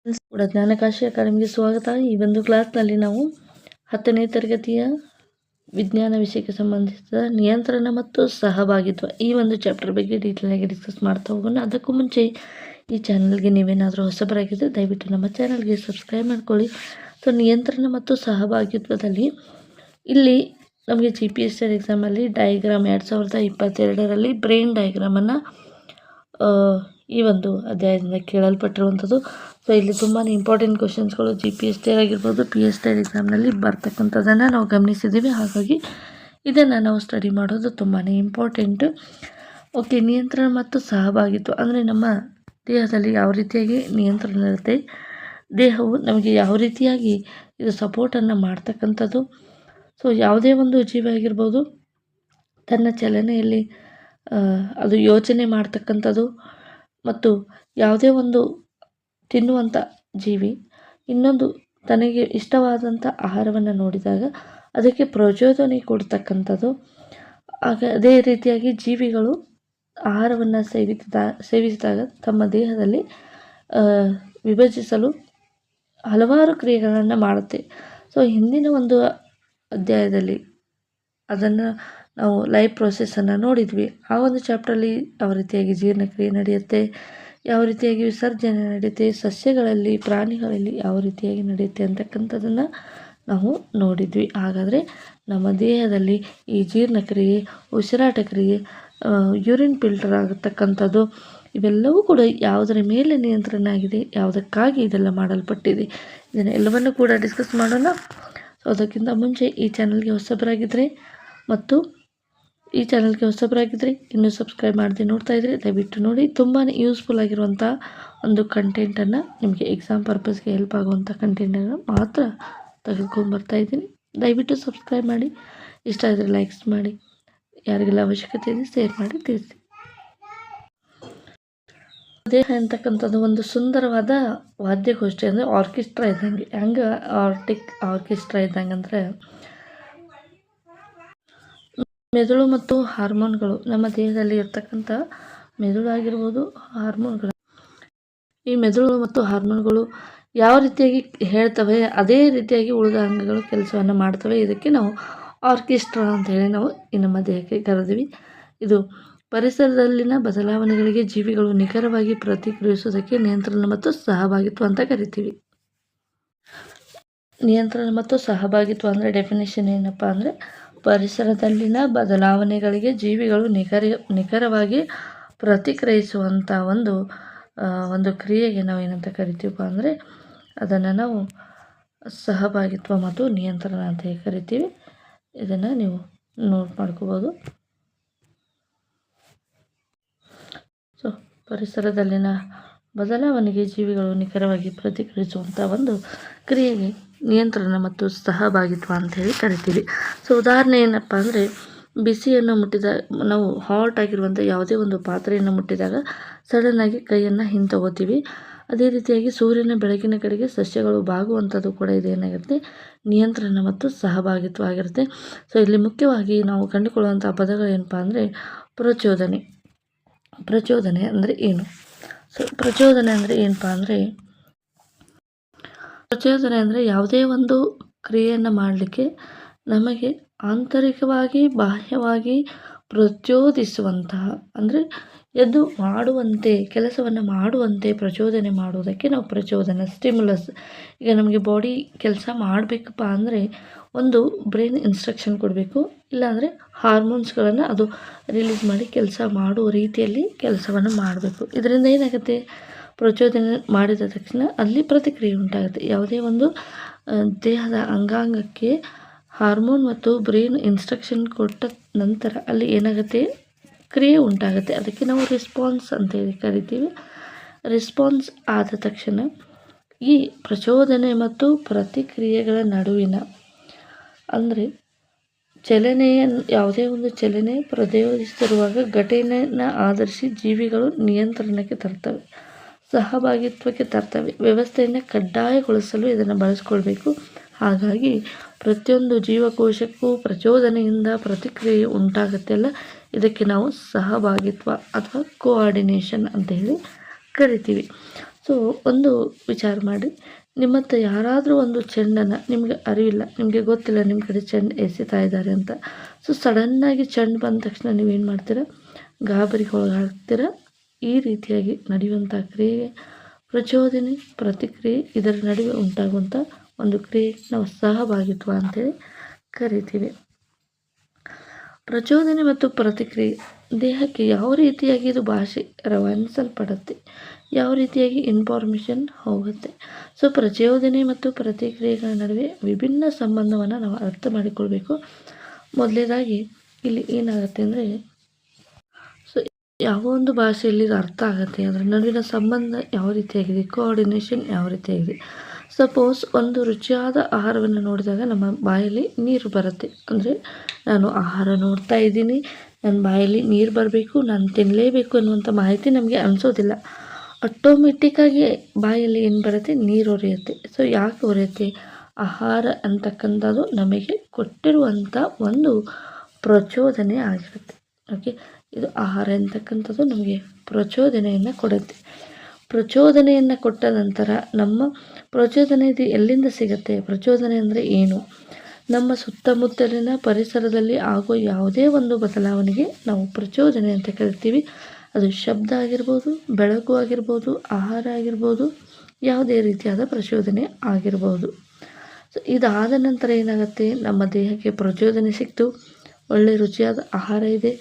ಕೂಡ ಜ್ಞಾನಕಾಶಿ ಅಕಾಡೆಮಿಗೆ ಸ್ವಾಗತ. ಈ ಒಂದು ಕ್ಲಾಸ್ನಲ್ಲಿ ನಾವು 10ನೇ ತರಗತಿಯ ವಿಜ್ಞಾನ ವಿಷಯಕ್ಕೆ ಸಂಬಂಧಿಸಿದ ನಿಯಂತ್ರಣ ಮತ್ತು ಸಹಭಾಗಿತ್ವ ಈ ಒಂದು ಚಾಪ್ಟರ್ ಬಗ್ಗೆ ಡೀಟೇಲ್ ಆಗಿ ಡಿಸ್ಕಸ್ ಮಾಡ್ತಾ ಹೋಗೋಣ. ಅದಕ್ಕೂ ಮುಂಚೆ ಈ ಚಾನಲ್ಗೆ ನೀವೇನಾದರೂ ಹೊಸಬರಾಗಿದ್ದರೆ ದಯವಿಟ್ಟು ನಮ್ಮ ಚಾನಲ್ಗೆ ಸಬ್ಸ್ಕ್ರೈಬ್ ಮಾಡ್ಕೊಳ್ಳಿ. ಸೊ ನಿಯಂತ್ರಣ ಮತ್ತು ಸಹಭಾಗಿತ್ವದಲ್ಲಿ ಇಲ್ಲಿ ನಮಗೆ GPSC ಎಕ್ಸಾಮಲ್ಲಿ ಡಯಾಗ್ರಾಮ್ 2022ರಲ್ಲಿ ಬ್ರೈನ್ ಡಯಾಗ್ರಾಮನ್ನು ಈ ಒಂದು ಅಧ್ಯಾಯದಿಂದ ಕೇಳಲ್ಪಟ್ಟಿರುವಂಥದ್ದು. ಸೊ ಇಲ್ಲಿ ತುಂಬಾ ಇಂಪಾರ್ಟೆಂಟ್ ಕ್ವಶನ್ಸ್ಗಳು GPSC ಆಗಿರ್ಬೋದು PSC ಎಕ್ಸಾಮ್ನಲ್ಲಿ ಬರ್ತಕ್ಕಂಥದ್ದನ್ನು ನಾವು ಗಮನಿಸಿದ್ದೀವಿ. ಹಾಗಾಗಿ ಇದನ್ನು ನಾವು ಸ್ಟಡಿ ಮಾಡೋದು ತುಂಬಾ ಇಂಪಾರ್ಟೆಂಟು. ಓಕೆ, ನಿಯಂತ್ರಣ ಮತ್ತು ಸಹಭಾಗಿತ್ವ ಅಂದರೆ ನಮ್ಮ ದೇಹದಲ್ಲಿ ಯಾವ ರೀತಿಯಾಗಿ ನಿಯಂತ್ರಣ ಇರುತ್ತೆ, ದೇಹವು ನಮಗೆ ಯಾವ ರೀತಿಯಾಗಿ ಇದು ಸಪೋರ್ಟನ್ನು ಮಾಡ್ತಕ್ಕಂಥದ್ದು. ಸೊ ಯಾವುದೇ ಒಂದು ಜೀವ ಆಗಿರ್ಬೋದು ತನ್ನ ಚಲನೆಯಲ್ಲಿ ಅದು ಯೋಚನೆ ಮಾಡ್ತಕ್ಕಂಥದ್ದು, ಮತ್ತು ಯಾವುದೇ ಒಂದು ತಿನ್ನುವಂಥ ಜೀವಿ ಇನ್ನೊಂದು ತನಗೆ ಇಷ್ಟವಾದಂಥ ಆಹಾರವನ್ನು ನೋಡಿದಾಗ ಅದಕ್ಕೆ ಪ್ರಚೋದನೆ ಕೊಡ್ತಕ್ಕಂಥದ್ದು. ಅದೇ ರೀತಿಯಾಗಿ ಜೀವಿಗಳು ಆಹಾರವನ್ನು ಸೇವಿಸಿದಾಗ ತಮ್ಮ ದೇಹದಲ್ಲಿ ವಿಭಜಿಸಲು ಹಲವಾರು ಕ್ರಿಯೆಗಳನ್ನು ಮಾಡುತ್ತೆ. ಸೊ ಹಿಂದಿನ ಒಂದು ಅಧ್ಯಾಯದಲ್ಲಿ ಅದನ್ನು ನಾವು ಲೈಫ್ ಪ್ರೊಸೆಸನ್ನು ನೋಡಿದ್ವಿ. ಆ ಒಂದು ಚಾಪ್ಟ್ರಲ್ಲಿ ಯಾವ ರೀತಿಯಾಗಿ ಜೀರ್ಣಕ್ರಿಯೆ ನಡೆಯುತ್ತೆ, ಯಾವ ರೀತಿಯಾಗಿ ವಿಸರ್ಜನೆ ನಡೆಯುತ್ತೆ, ಸಸ್ಯಗಳಲ್ಲಿ ಪ್ರಾಣಿಗಳಲ್ಲಿ ಯಾವ ರೀತಿಯಾಗಿ ನಡೆಯುತ್ತೆ ಅಂತಕ್ಕಂಥದ್ದನ್ನು ನಾವು ನೋಡಿದ್ವಿ. ಹಾಗಾದರೆ ನಮ್ಮ ದೇಹದಲ್ಲಿ ಈ ಜೀರ್ಣಕ್ರಿಯೆ, ಉಸಿರಾಟ ಕ್ರಿಯೆ, ಯೂರಿನ್ ಫಿಲ್ಟರ್ ಆಗತಕ್ಕಂಥದ್ದು ಇವೆಲ್ಲವೂ ಕೂಡ ಯಾವುದರ ಮೇಲೆ ನಿಯಂತ್ರಣ ಆಗಿದೆ, ಯಾವುದಕ್ಕಾಗಿ ಇದೆಲ್ಲ ಮಾಡಲ್ಪಟ್ಟಿದೆ, ಇದನ್ನೆಲ್ಲವನ್ನು ಕೂಡ ಡಿಸ್ಕಸ್ ಮಾಡೋಣ. ಸೊ ಅದಕ್ಕಿಂತ ಮುಂಚೆ ಈ ಚಾನಲ್ಗೆ ಹೊಸಬರಾಗಿದ್ದರೆ ಮತ್ತು ಈ ಚಾನಲ್ಗೆ ಹೊಸಬರಾಗಿದ್ದರೆ ಇನ್ನೂ ಸಬ್ಸ್ಕ್ರೈಬ್ ಮಾಡದೆ ನೋಡ್ತಾ ಇದ್ದರೆ ದಯವಿಟ್ಟು ನೋಡಿ. ತುಂಬಾ ಯೂಸ್ಫುಲ್ ಆಗಿರುವಂಥ ಒಂದು ಕಂಟೆಂಟನ್ನು, ನಿಮಗೆ ಎಕ್ಸಾಮ್ ಪರ್ಪಸ್ಗೆ ಹೆಲ್ಪ್ ಆಗುವಂಥ ಕಂಟೆಂಟನ್ನು ಮಾತ್ರ ತೆಗೆದುಕೊಂಡ್ಬರ್ತಾ ಇದ್ದೀನಿ. ದಯವಿಟ್ಟು ಸಬ್ಸ್ಕ್ರೈಬ್ ಮಾಡಿ, ಇಷ್ಟ ಆದರೆ ಲೈಕ್ಸ್ ಮಾಡಿ, ಯಾರಿಗೆಲ್ಲ ಅವಶ್ಯಕತೆ ಇದೆ ಶೇರ್ ಮಾಡಿ ತಿಳಿಸಿ. ದೇಹ ಅಂತಕ್ಕಂಥದ್ದು ಒಂದು ಸುಂದರವಾದ ವಾದ್ಯಗೋಷ್ಠಿ, ಅಂದರೆ ಆರ್ಕೆಸ್ಟ್ರಾ ಇದ್ದಂಗೆ. ಹೆಂಗೆ ಆರ್ಕೆಸ್ಟ್ರಾ ಇದ್ದಂಗೆ ಅಂದರೆ ಮೆದುಳು ಮತ್ತು ಹಾರ್ಮೋನ್ಗಳು, ನಮ್ಮ ದೇಹದಲ್ಲಿ ಇರ್ತಕ್ಕಂಥ ಮೆದುಳು ಆಗಿರ್ಬೋದು, ಹಾರ್ಮೋನ್ಗಳು, ಈ ಮೆದುಳು ಮತ್ತು ಹಾರ್ಮೋನ್ಗಳು ಯಾವ ರೀತಿಯಾಗಿ ಹೇಳ್ತವೆ ಅದೇ ರೀತಿಯಾಗಿ ಉಳಿದ ಅಂಗಗಳು ಕೆಲಸವನ್ನು ಮಾಡ್ತವೆ. ಇದಕ್ಕೆ ನಾವು ಆರ್ಕೆಸ್ಟ್ರಾ ಅಂತ ಹೇಳಿ ನಾವು ಈ ನಮ್ಮ ದೇಹಕ್ಕೆ ಕರೆದಿವಿ. ಇದು ಪರಿಸರದಲ್ಲಿನ ಬದಲಾವಣೆಗಳಿಗೆ ಜೀವಿಗಳು ನಿಖರವಾಗಿ ಪ್ರತಿಕ್ರಿಯಿಸುವುದಕ್ಕೆ ನಿಯಂತ್ರಣ ಮತ್ತು ಸಹಭಾಗಿತ್ವ ಅಂತ ಕರಿತೀವಿ. ನಿಯಂತ್ರಣ ಮತ್ತು ಸಹಭಾಗಿತ್ವ ಅಂದರೆ ಡೆಫಿನೇಷನ್ ಏನಪ್ಪ ಅಂದರೆ, ಪರಿಸರದಲ್ಲಿನ ಬದಲಾವಣೆಗಳಿಗೆ ಜೀವಿಗಳು ನಿಖರವಾಗಿ ಪ್ರತಿಕ್ರಿಯಿಸುವಂಥ ಒಂದು ಕ್ರಿಯೆಗೆ ನಾವು ಏನಂತ ಕರಿತೀವಪ್ಪ ಅಂದರೆ ಅದನ್ನು ನಾವು ಸಹಭಾಗಿತ್ವ ಮತ್ತು ನಿಯಂತ್ರಣ ಅಂತ ಕರಿತೀವಿ. ಇದನ್ನು ನೀವು ನೋಟ್ ಮಾಡ್ಕೋಬೋದು. ಸೊ ಪರಿಸರದಲ್ಲಿನ ಬದಲಾವಣೆಗೆ ಜೀವಿಗಳು ನಿಖರವಾಗಿ ಪ್ರತಿಕ್ರಿಯಿಸುವಂಥ ಒಂದು ಕ್ರಿಯೆಗೆ ನಿಯಂತ್ರಣ ಮತ್ತು ಸಹಭಾಗಿತ್ವ ಅಂಥೇಳಿ ಕರಿತೀವಿ. ಸೊ ಉದಾಹರಣೆ ಏನಪ್ಪ ಅಂದರೆ, ಬಿಸಿಯನ್ನು ಮುಟ್ಟಿದಾಗ ನಾವು ಹಾಟ್ ಆಗಿರುವಂಥ ಯಾವುದೇ ಒಂದು ಪಾತ್ರೆಯನ್ನು ಮುಟ್ಟಿದಾಗ ಸಡನ್ನಾಗಿ ಕೈಯನ್ನು ಹಿಂತಗೋತೀವಿ. ಅದೇ ರೀತಿಯಾಗಿ ಸೂರ್ಯನ ಬೆಳಕಿನ ಕಡೆಗೆ ಸಸ್ಯಗಳು ಬಾಗುವಂಥದ್ದು ಕೂಡ ಇದೇನಾಗಿರುತ್ತೆ, ನಿಯಂತ್ರಣ ಮತ್ತು ಸಹಭಾಗಿತ್ವ ಆಗಿರುತ್ತೆ. ಸೊ ಇಲ್ಲಿ ಮುಖ್ಯವಾಗಿ ನಾವು ಕಂಡುಕೊಳ್ಳುವಂಥ ಪದಗಳು ಏನಪ್ಪ ಅಂದರೆ ಪ್ರಚೋದನೆ. ಪ್ರಚೋದನೆ ಅಂದರೆ ಏನು? ಸೊ ಪ್ರಚೋದನೆ ಅಂದರೆ ಏನಪ್ಪ ಅಂದರೆ, ಪ್ರಚೋದನೆ ಅಂದರೆ ಯಾವುದೇ ಒಂದು ಕ್ರಿಯೆಯನ್ನು ಮಾಡಲಿಕ್ಕೆ ನಮಗೆ ಆಂತರಿಕವಾಗಿ ಬಾಹ್ಯವಾಗಿ ಪ್ರಚೋದಿಸುವಂತಹ, ಅಂದರೆ ಎದ್ದು ಮಾಡುವಂತೆ, ಕೆಲಸವನ್ನು ಮಾಡುವಂತೆ ಪ್ರಚೋದನೆ ಮಾಡುವುದಕ್ಕೆ ನಾವು ಪ್ರಚೋದನೆ, ಸ್ಟಿಮ್ಯುಲಸ್. ಈಗ ನಮಗೆ ಬಾಡಿ ಕೆಲಸ ಮಾಡಬೇಕಪ್ಪ ಅಂದರೆ ಒಂದು ಬ್ರೈನ್ ಇನ್ಸ್ಟ್ರಕ್ಷನ್ ಕೊಡಬೇಕು, ಇಲ್ಲಾಂದರೆ ಹಾರ್ಮೋನ್ಸ್ಗಳನ್ನು ಅದು ರಿಲೀಸ್ ಮಾಡಿ ಕೆಲಸ ಮಾಡುವ ರೀತಿಯಲ್ಲಿ ಕೆಲಸವನ್ನು ಮಾಡಬೇಕು. ಇದರಿಂದ ಏನಾಗುತ್ತೆ, ಪ್ರಚೋದನೆ ಮಾಡಿದ ತಕ್ಷಣ ಅಲ್ಲಿ ಪ್ರತಿಕ್ರಿಯೆ ಉಂಟಾಗುತ್ತೆ. ಯಾವುದೇ ಒಂದು ದೇಹದ ಅಂಗಾಂಗಕ್ಕೆ ಹಾರ್ಮೋನ್ ಮತ್ತು ಬ್ರೈನ್ ಇನ್ಸ್ಟ್ರಕ್ಷನ್ ಕೊಟ್ಟ ನಂತರ ಅಲ್ಲಿ ಏನಾಗುತ್ತೆ, ಕ್ರಿಯೆ ಉಂಟಾಗುತ್ತೆ. ಅದಕ್ಕೆ ನಾವು ರೆಸ್ಪಾನ್ಸ್ ಅಂತೇಳಿ ಕರಿತೀವಿ. ರೆಸ್ಪಾನ್ಸ್ ಆದ ತಕ್ಷಣ ಈ ಪ್ರಚೋದನೆ ಮತ್ತು ಪ್ರತಿಕ್ರಿಯೆಗಳ ನಡುವಿನ, ಅಂದರೆ ಯಾವುದೇ ಒಂದು ಚಲನೆ ಪ್ರಚೋದಿಸುತ್ತಿರುವಾಗ ಘಟನೆಯನ್ನು ಆಧರಿಸಿ ಜೀವಿಗಳು ನಿಯಂತ್ರಣಕ್ಕೆ ತರ್ತವೆ, ಸಹಭಾಗಿತ್ವಕ್ಕೆ ತರ್ತವೆ. ವ್ಯವಸ್ಥೆಯನ್ನು ಕಡ್ಡಾಯಗೊಳಿಸಲು ಇದನ್ನು ಬಳಸ್ಕೊಳ್ಬೇಕು. ಹಾಗಾಗಿ ಪ್ರತಿಯೊಂದು ಜೀವಕೋಶಕ್ಕೂ ಪ್ರಚೋದನೆಯಿಂದ ಪ್ರತಿಕ್ರಿಯೆ ಉಂಟಾಗುತ್ತೆಲ್ಲ, ಇದಕ್ಕೆ ನಾವು ಸಹಭಾಗಿತ್ವ ಅಥವಾ ಕೋಆರ್ಡಿನೇಷನ್ ಅಂತ ಹೇಳಿ ಕರಿತೀವಿ. ಸೊ ಒಂದು ವಿಚಾರ ಮಾಡಿ, ನಿಮ್ಮ ಹತ್ರ ಯಾರಾದರೂ ಒಂದು ಚೆಂಡನ್ನು, ನಿಮಗೆ ಅರಿವಿಲ್ಲ, ನಿಮಗೆ ಗೊತ್ತಿಲ್ಲ ನಿಮ್ಮ ಕಡೆ ಚೆಂಡು ಎಸೆತಾ ಇದ್ದಾರೆ ಅಂತ. ಸೊ ಸಡನ್ನಾಗಿ ಚೆಂಡು ಬಂದ ತಕ್ಷಣ ನೀವೇನು ಮಾಡ್ತೀರಾ, ಗಾಬರಿಗೆ ಒಳಗಾಗ್ತೀರಾ. ಈ ರೀತಿಯಾಗಿ ನಡೆಯುವಂಥ ಕ್ರಿಯೆ ಪ್ರಚೋದನೆ, ಪ್ರತಿಕ್ರಿಯೆ, ಇದರ ನಡುವೆ ಉಂಟಾಗುವಂಥ ಒಂದು ಕ್ರಿಯೆ ನಾವು ಸಹಭಾಗಿತ್ವ ಅಂತೇಳಿ ಕರಿತೀವಿ. ಪ್ರಚೋದನೆ ಮತ್ತು ಪ್ರತಿಕ್ರಿಯೆ ದೇಹಕ್ಕೆ ಯಾವ ರೀತಿಯಾಗಿ ಇದು ಭಾಷೆ ರವಾನಿಸಲ್ಪಡುತ್ತೆ, ಯಾವ ರೀತಿಯಾಗಿ ಇನ್ಫಾರ್ಮೇಷನ್ ಹೋಗುತ್ತೆ. ಸೊ ಪ್ರಚೋದನೆ ಮತ್ತು ಪ್ರತಿಕ್ರಿಯೆಗಳ ನಡುವೆ ವಿಭಿನ್ನ ಸಂಬಂಧವನ್ನು ನಾವು ಅರ್ಥ ಮಾಡಿಕೊಳ್ಬೇಕು. ಮೊದಲನೇದಾಗಿ ಇಲ್ಲಿ ಏನಾಗುತ್ತೆ ಅಂದರೆ, ಸೊ ಯಾವ ಒಂದು ಭಾಷೆಯಲ್ಲಿ ಇದು ಅರ್ಥ ಆಗುತ್ತೆ, ಅದರ ನಡುವಿನ ಸಂಬಂಧ ಯಾವ ರೀತಿಯಾಗಿದೆ, ಕೋಆರ್ಡಿನೇಷನ್ ಯಾವ ರೀತಿಯಾಗಿದೆ. ಸಪೋಸ್ ಒಂದು ರುಚಿಯಾದ ಆಹಾರವನ್ನು ನೋಡಿದಾಗ ನಮ್ಮ ಬಾಯಲ್ಲಿ ನೀರು ಬರುತ್ತೆ. ಅಂದರೆ ನಾನು ಆಹಾರ ನೋಡ್ತಾ ಇದ್ದೀನಿ, ನನ್ನ ಬಾಯಲ್ಲಿ ನೀರು ಬರಬೇಕು, ನಾನು ತಿನ್ನಲೇಬೇಕು ಅನ್ನುವಂಥ ಮಾಹಿತಿ ನಮಗೆ ಅನಿಸೋದಿಲ್ಲ. ಆಟೋಮೆಟಿಕ್ಕಾಗಿ ಬಾಯಲ್ಲಿ ಏನು ಬರುತ್ತೆ, ನೀರು ಹೊರೆಯುತ್ತೆ. ಸೊ ಯಾಕೆ ಹೊರೆಯುತ್ತೆ, ಆಹಾರ ಅಂತಕ್ಕಂಥದ್ದು ನಮಗೆ ಕೊಟ್ಟಿರುವಂಥ ಒಂದು ಪ್ರಚೋದನೆ ಆಗಿರುತ್ತೆ. ಓಕೆ, ಇದು ಆಹಾರ ಅಂತಕ್ಕಂಥದ್ದು ನಮಗೆ ಪ್ರಚೋದನೆಯನ್ನು ಕೊಡುತ್ತೆ. ಪ್ರಚೋದನೆಯನ್ನು ಕೊಟ್ಟ ನಂತರ ನಮ್ಮ ಪ್ರಚೋದನೆ ಇದು ಎಲ್ಲಿಂದ ಸಿಗುತ್ತೆ, ಪ್ರಚೋದನೆ ಅಂದರೆ ಏನು, ನಮ್ಮ ಸುತ್ತಮುತ್ತಲಿನ ಪರಿಸರದಲ್ಲಿ ಆಗುವ ಯಾವುದೇ ಒಂದು ಬದಲಾವಣೆಗೆ ನಾವು ಪ್ರಚೋದನೆ ಅಂತ ಕರಿತೀವಿ. ಅದು ಶಬ್ದ ಆಗಿರ್ಬೋದು, ಬೆಳಕು ಆಗಿರ್ಬೋದು, ಆಹಾರ ಆಗಿರ್ಬೋದು, ಯಾವುದೇ ರೀತಿಯಾದ ಪ್ರಚೋದನೆ ಆಗಿರ್ಬೋದು. ಸೊ ಇದಾದ ನಂತರ ಏನಾಗುತ್ತೆ, ನಮ್ಮ ದೇಹಕ್ಕೆ ಪ್ರಚೋದನೆ ಸಿಕ್ತು, ಒಳ್ಳೆ ರುಚಿಯಾದ ಆಹಾರ ಇದೆ,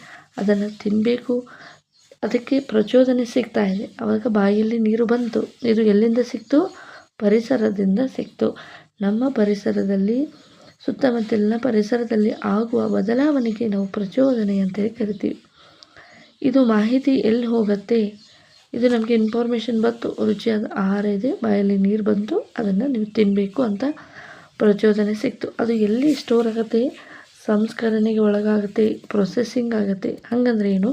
ಅದನ್ನು ತಿನ್ನಬೇಕು, ಅದಕ್ಕೆ ಪ್ರಚೋದನೆ ಸಿಗ್ತಾ ಇದೆ. ಆವಾಗ ಬಾಯಲ್ಲಿ ನೀರು ಬಂತು. ಇದು ಎಲ್ಲಿಂದ ಸಿಕ್ತು, ಪರಿಸರದಿಂದ ಸಿಕ್ತು. ನಮ್ಮ ಪರಿಸರದಲ್ಲಿ, ಸುತ್ತಮುತ್ತಲಿನ ಪರಿಸರದಲ್ಲಿ ಆಗುವ ಬದಲಾವಣೆಗೆ ನಾವು ಪ್ರಚೋದನೆ ಅಂತೇಳಿ ಕರಿತೀವಿ. ಇದು ಮಾಹಿತಿ ಎಲ್ಲಿ ಹೋಗುತ್ತೆ, ಇದು ನಮಗೆ ಇನ್ಫಾರ್ಮೇಷನ್ ಬಂತು, ರುಚಿಯಾದ ಆಹಾರ ಇದೆ, ಬಾಯಲ್ಲಿ ನೀರು ಬಂತು, ಅದನ್ನು ನೀವು ತಿನ್ನಬೇಕು ಅಂತ ಪ್ರಚೋದನೆ ಸಿಕ್ತು. ಅದು ಎಲ್ಲಿ ಸ್ಟೋರ್ ಆಗುತ್ತೆ, ಸಂಸ್ಕರಣೆಗೆ ಒಳಗಾಗುತ್ತೆ, ಪ್ರೊಸೆಸಿಂಗ್ ಆಗುತ್ತೆ. ಹಾಗಂದ್ರೆ ಏನು,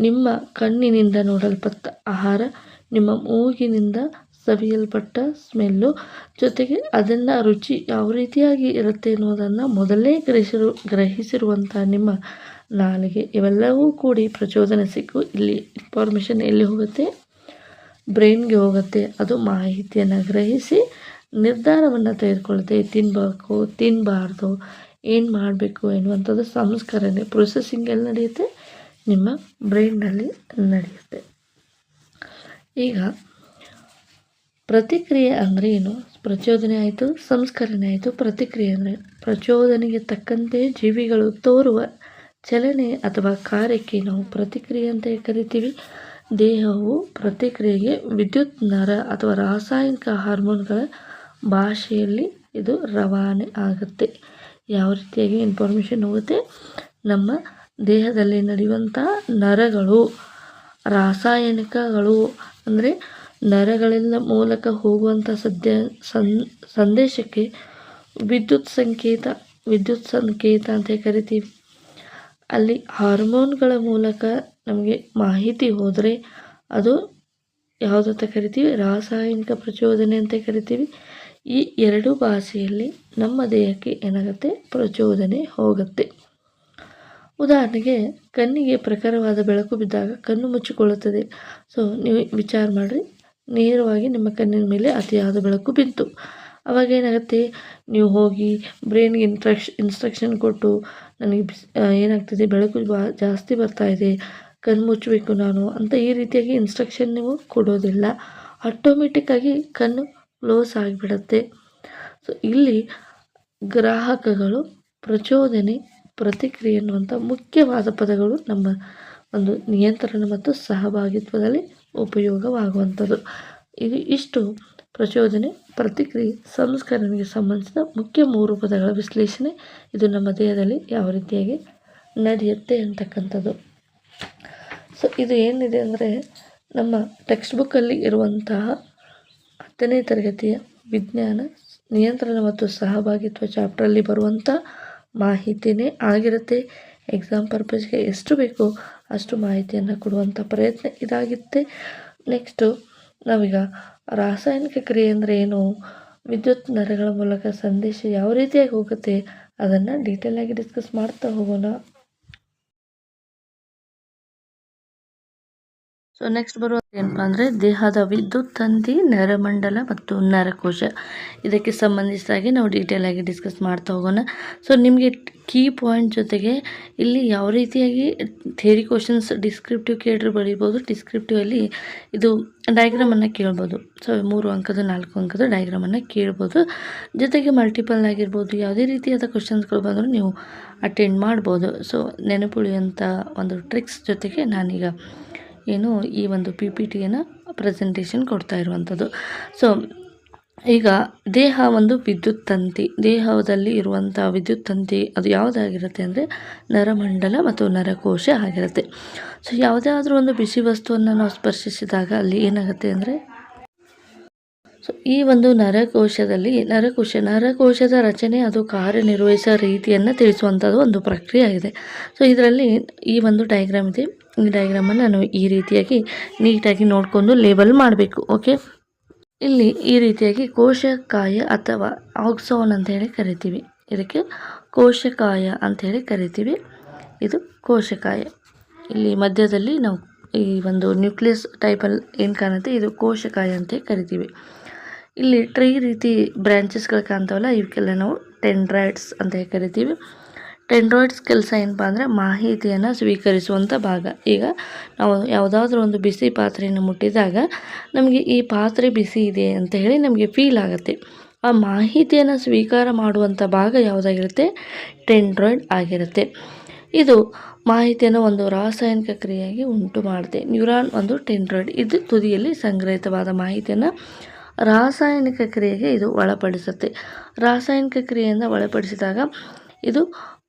ನಿಮ್ಮ ಕಣ್ಣಿನಿಂದ ನೋಡಲ್ಪಟ್ಟ ಆಹಾರ, ನಿಮ್ಮ ಮೂಗಿನಿಂದ ಸವಿಯಲ್ಪಟ್ಟ ಸ್ಮೆಲ್ಲು, ಜೊತೆಗೆ ಅದನ್ನು ರುಚಿ ಯಾವ ರೀತಿಯಾಗಿ ಇರುತ್ತೆ ಅನ್ನೋದನ್ನು ಮೊದಲೇ ಗ್ರಹಿಸಿರುವಂಥ ನಿಮ್ಮ ನಾಲಿಗೆ, ಇವೆಲ್ಲವೂ ಕೂಡಿ ಪ್ರಚೋದನೆ ಸಿಕ್ಕು ಇಲ್ಲಿ ಇನ್ಫಾರ್ಮೇಷನ್ ಎಲ್ಲಿ ಹೋಗುತ್ತೆ, ಬ್ರೈನ್ಗೆ ಹೋಗುತ್ತೆ. ಅದು ಮಾಹಿತಿಯನ್ನು ಗ್ರಹಿಸಿ ನಿರ್ಧಾರವನ್ನು ತೆಗೆದುಕೊಳ್ಳುತ್ತೆ. ತಿನ್ನಬೇಕು, ತಿನ್ನಬಾರ್ದು, ಏನು ಮಾಡಬೇಕು ಎನ್ನುವಂಥದ್ದು ಸಂಸ್ಕರಣೆ, ಪ್ರೊಸೆಸಿಂಗ್ ಎಲ್ಲಿ ನಡೆಯುತ್ತೆ, ನಿಮ್ಮ ಬ್ರೈನ್ನಲ್ಲಿ ನಡೆಯುತ್ತೆ. ಈಗ ಪ್ರತಿಕ್ರಿಯೆ ಅಂದರೆ ಏನು, ಪ್ರಚೋದನೆ ಆಯಿತು, ಸಂಸ್ಕರಣೆ ಆಯಿತು. ಪ್ರತಿಕ್ರಿಯೆ ಅಂದರೆ ಪ್ರಚೋದನೆಗೆ ತಕ್ಕಂತೆ ಜೀವಿಗಳು ತೋರುವ ಚಲನೆ ಅಥವಾ ಕಾರ್ಯಕ್ಕೆ ನಾವು ಪ್ರತಿಕ್ರಿಯೆ ಅಂತ ಕರಿತೀವಿ. ದೇಹವು ಪ್ರತಿಕ್ರಿಯೆಗೆ ವಿದ್ಯುತ್, ನರ ಅಥವಾ ರಾಸಾಯನಿಕ ಹಾರ್ಮೋನ್ಗಳ ಭಾಷೆಯಲ್ಲಿ ಇದು ರವಾನೆ ಆಗುತ್ತೆ. ಯಾವ ರೀತಿಯಾಗಿ ಇನ್ಫಾರ್ಮೇಷನ್ ಹೋಗುತ್ತೆ, ನಮ್ಮ ದೇಹದಲ್ಲಿ ನಡೆಯುವಂಥ ನರಗಳು, ರಾಸಾಯನಿಕಗಳು ಅಂದರೆ ನರಗಳಿಂದ ಮೂಲಕ ಹೋಗುವಂಥ ಸಂದೇಶಕ್ಕೆ ವಿದ್ಯುತ್ ಸಂಕೇತ ಅಂತ ಕರಿತೀವಿ. ಅಲ್ಲಿ ಹಾರ್ಮೋನ್ಗಳ ಮೂಲಕ ನಮಗೆ ಮಾಹಿತಿ ಹೋದರೆ ಅದು ಯಾವುದಂತ ಕರಿತೀವಿ, ರಾಸಾಯನಿಕ ಪ್ರಚೋದನೆ ಅಂತ ಕರಿತೀವಿ. ಈ ಎರಡು ಭಾಷೆಯಲ್ಲಿ ನಮ್ಮ ದೇಹಕ್ಕೆ ಏನಾಗುತ್ತೆ, ಪ್ರಚೋದನೆ ಹೋಗುತ್ತೆ. ಉದಾಹರಣೆಗೆ ಕಣ್ಣಿಗೆ ಪ್ರಖರವಾದ ಬೆಳಕು ಬಿದ್ದಾಗ ಕಣ್ಣು ಮುಚ್ಚಿಕೊಳ್ಳುತ್ತದೆ. ಸೊ ನೀವು ವಿಚಾರ ಮಾಡಿರಿ, ನೇರವಾಗಿ ನಿಮ್ಮ ಕಣ್ಣಿನ ಮೇಲೆ ಅತಿಯಾದ ಬೆಳಕು ಬಿತ್ತು, ಅವಾಗ ಏನಾಗುತ್ತೆ, ನೀವು ಹೋಗಿ ಬ್ರೈನ್ಗೆ ಇನ್ಸ್ಟ್ರಕ್ಷನ್ ಕೊಟ್ಟು, ನನಗೆ ಏನಾಗ್ತಿದೆ, ಬೆಳಕು ಜಾಸ್ತಿ ಬರ್ತಾ ಇದೆ, ಕಣ್ಣು ಮುಚ್ಚಬೇಕು ನಾನು ಅಂತ ಈ ರೀತಿಯಾಗಿ ಇನ್ಸ್ಟ್ರಕ್ಷನ್ ನೀವು ಕೊಡೋದಿಲ್ಲ. ಆಟೋಮೆಟಿಕ್ಕಾಗಿ ಕಣ್ಣು ಕ್ಲೋಸ್ ಆಗಿಬಿಡುತ್ತೆ. ಸೊ ಇಲ್ಲಿ ಗ್ರಾಹಕಗಳು, ಪ್ರಚೋದನೆ, ಪ್ರತಿಕ್ರಿಯೆ ಎನ್ನುವಂಥ ಮುಖ್ಯವಾದ ಪದಗಳು ನಮ್ಮ ಒಂದು ನಿಯಂತ್ರಣ ಮತ್ತು ಸಹಭಾಗಿತ್ವದಲ್ಲಿ ಉಪಯೋಗವಾಗುವಂಥದ್ದು. ಇಷ್ಟು ಪ್ರಚೋದನೆ, ಪ್ರತಿಕ್ರಿಯೆ, ಸಂಸ್ಕರಣೆಗೆ ಸಂಬಂಧಿಸಿದ ಮುಖ್ಯ 3 ಪದಗಳ ವಿಶ್ಲೇಷಣೆ. ಇದು ನಮ್ಮ ದೇಹದಲ್ಲಿ ಯಾವ ರೀತಿಯಾಗಿ ನಡೆಯುತ್ತೆ ಅಂತಕ್ಕಂಥದ್ದು. ಸೊ ಇದು ಏನಿದೆ ಅಂದರೆ, ನಮ್ಮ ಟೆಕ್ಸ್ಟ್ ಬುಕ್ಕಲ್ಲಿ ಇರುವಂತಹ 10ನೇ ತರಗತಿಯ ವಿಜ್ಞಾನ ನಿಯಂತ್ರಣ ಮತ್ತು ಸಹಭಾಗಿತ್ವ ಚಾಪ್ಟ್ರಲ್ಲಿ ಬರುವಂಥ ಮಾಹಿತಿನೇ ಆಗಿರುತ್ತೆ. ಎಕ್ಸಾಮ್ ಪರ್ಪಸ್ಗೆ ಎಷ್ಟು ಬೇಕೋ ಅಷ್ಟು ಮಾಹಿತಿಯನ್ನು ಕೊಡುವಂಥ ಪ್ರಯತ್ನ ಇದಾಗುತ್ತೆ. ನೆಕ್ಸ್ಟು ನಾವೀಗ ರಾಸಾಯನಿಕ ಕ್ರಿಯೆ ಅಂದರೆ ಏನು, ವಿದ್ಯುತ್ ನರಗಳ ಮೂಲಕ ಸಂದೇಶ ಯಾವ ರೀತಿಯಾಗಿ ಹೋಗುತ್ತೆ ಅದನ್ನು ಡೀಟೇಲಾಗಿ ಡಿಸ್ಕಸ್ ಮಾಡ್ತಾ ಹೋಗೋಣ. ಸೊ ನೆಕ್ಸ್ಟ್ ಬರುವ ಏನಪ್ಪ ಅಂದರೆ ದೇಹದ ವಿದ್ಯುತ್ ತಂತಿ, ನರಮಂಡಲ ಮತ್ತು ನರಕೋಶ. ಇದಕ್ಕೆ ಸಂಬಂಧಿಸಿದಾಗಿ ನಾವು ಡೀಟೇಲ್ ಆಗಿ ಡಿಸ್ಕಸ್ ಮಾಡ್ತಾ ಹೋಗೋಣ. ಸೊ ನಿಮಗೆ ಕೀ ಪಾಯಿಂಟ್ ಜೊತೆಗೆ ಇಲ್ಲಿ ಯಾವ ರೀತಿಯಾಗಿ ಥಿಯರಿ ಕ್ವಶನ್ಸ್ ಡಿಸ್ಕ್ರಿಪ್ಟಿವ್ ಕೇಳಿದ್ರೆ ಬರೀಬೋದು, ಡಿಸ್ಕ್ರಿಪ್ಟಿವಲ್ಲಿ ಇದು ಡಯಾಗ್ರಾಮನ್ನು ಕೇಳ್ಬೋದು. ಸೊ 3 ಅಂಕದ 4 ಅಂಕದ ಡಯಾಗ್ರಾಮನ್ನು ಕೇಳ್ಬೋದು. ಜೊತೆಗೆ ಮಲ್ಟಿಪಲ್ ಆಗಿರ್ಬೋದು, ಯಾವುದೇ ರೀತಿಯಾದ ಕ್ವಶನ್ಸ್ಗಳು ಬಂದರೂ ನೀವು ಅಟೆಂಡ್ ಮಾಡ್ಬೋದು. ಸೊ ನೆನಪುಳಿಯುವಂಥ ಒಂದು ಟ್ರಿಕ್ಸ್ ಜೊತೆಗೆ ನಾನೀಗ ಏನು ಈ ಒಂದು PPTಯನ್ನು ಪ್ರೆಸೆಂಟೇಷನ್ ಕೊಡ್ತಾ ಇರುವಂಥದ್ದು. ಸೊ ಈಗ ದೇಹ ಒಂದು ವಿದ್ಯುತ್ ತಂತಿ, ದೇಹದಲ್ಲಿ ಇರುವಂಥ ವಿದ್ಯುತ್ ತಂತಿ ಅದು ಯಾವುದಾಗಿರುತ್ತೆ ಅಂದರೆ ನರಮಂಡಲ ಮತ್ತು ನರಕೋಶ ಆಗಿರುತ್ತೆ. ಸೊ ಯಾವುದಾದ್ರೂ ಒಂದು ಬಿಸಿ ವಸ್ತುವನ್ನು ನಾವು ಸ್ಪರ್ಶಿಸಿದಾಗ ಅಲ್ಲಿ ಏನಾಗುತ್ತೆ ಅಂದರೆ ಸೊ ಈ ಒಂದು ನರಕೋಶದಲ್ಲಿ ನರಕೋಶದ ರಚನೆ ಅದು ಕಾರ್ಯನಿರ್ವಹಿಸೋ ರೀತಿಯನ್ನು ತಿಳಿಸುವಂಥದ್ದು ಒಂದು ಪ್ರಕ್ರಿಯೆ ಆಗಿದೆ. ಸೊ ಇದರಲ್ಲಿ ಈ ಒಂದು ಡಯಾಗ್ರಾಮ್ ಇದೆ. ಈ ಡಯಾಗ್ರಾಮನ್ನು ನಾವು ಈ ರೀತಿಯಾಗಿ ನೀಟಾಗಿ ನೋಡಿಕೊಂಡು ಲೇಬಲ್ ಮಾಡಬೇಕು. ಓಕೆ, ಇಲ್ಲಿ ಈ ರೀತಿಯಾಗಿ ಕೋಶಕಾಯ ಅಥವಾ ಆಕ್ಸಾನ್ ಅಂತ ಹೇಳಿ ಕರಿತೀವಿ. ಇದಕ್ಕೆ ಕೋಶಕಾಯ ಅಂತ ಹೇಳಿ ಕರಿತೀವಿ. ಇದು ಕೋಶಕಾಯ. ಇಲ್ಲಿ ಮಧ್ಯದಲ್ಲಿ ನಾವು ಈ ಒಂದು ನ್ಯೂಕ್ಲಿಯಸ್ ಟೈಪಲ್ಲಿ ಏನು ಕಾಣುತ್ತೆ ಇದು ಕೋಶಕಾಯ ಅಂತ ಕರಿತೀವಿ. ಇಲ್ಲಿ ಟ್ರೀ ರೀತಿ ಬ್ರಾಂಚಸ್ಗಳು ಕಾಣ್ತಾವಲ್ಲ ಇವಕ್ಕೆಲ್ಲ ನಾವು ಟೆಂಡ್ರೈಡ್ಸ್ ಅಂತ ಕರಿತೀವಿ. ಟೆಂಡ್ರಾಯ್ಡ್ಸ್ ಕೆಲಸ ಏನಪ್ಪ ಅಂದರೆ ಮಾಹಿತಿಯನ್ನು ಸ್ವೀಕರಿಸುವಂಥ ಭಾಗ. ಈಗ ನಾವು ಯಾವುದಾದ್ರೂ ಒಂದು ಬಿಸಿ ಪಾತ್ರೆಯನ್ನು ಮುಟ್ಟಿದಾಗ ನಮಗೆ ಈ ಪಾತ್ರೆ ಬಿಸಿ ಇದೆ ಅಂತ ಹೇಳಿ ನಮಗೆ ಫೀಲ್ ಆಗುತ್ತೆ. ಆ ಮಾಹಿತಿಯನ್ನು ಸ್ವೀಕಾರ ಮಾಡುವಂಥ ಭಾಗ ಯಾವುದಾಗಿರುತ್ತೆ, ಟೆಂಡ್ರಾಯ್ಡ್ ಆಗಿರುತ್ತೆ. ಇದು ಮಾಹಿತಿಯನ್ನು ಒಂದು ರಾಸಾಯನಿಕ ಕ್ರಿಯೆಯಾಗಿ ಉಂಟು ಮಾಡುತ್ತೆ. ನ್ಯೂರಾನ್ ಒಂದು ಟೆಂಡ್ರಾಯ್ಡ್. ಇದು ತುದಿಯಲ್ಲಿ ಸಂಗ್ರಹಿತವಾದ ಮಾಹಿತಿಯನ್ನು ರಾಸಾಯನಿಕ ಕ್ರಿಯೆಗೆ ಇದು ಒಳಪಡಿಸುತ್ತೆ. ರಾಸಾಯನಿಕ ಕ್ರಿಯೆಯಿಂದ ಒಳಪಡಿಸಿದಾಗ ಇದು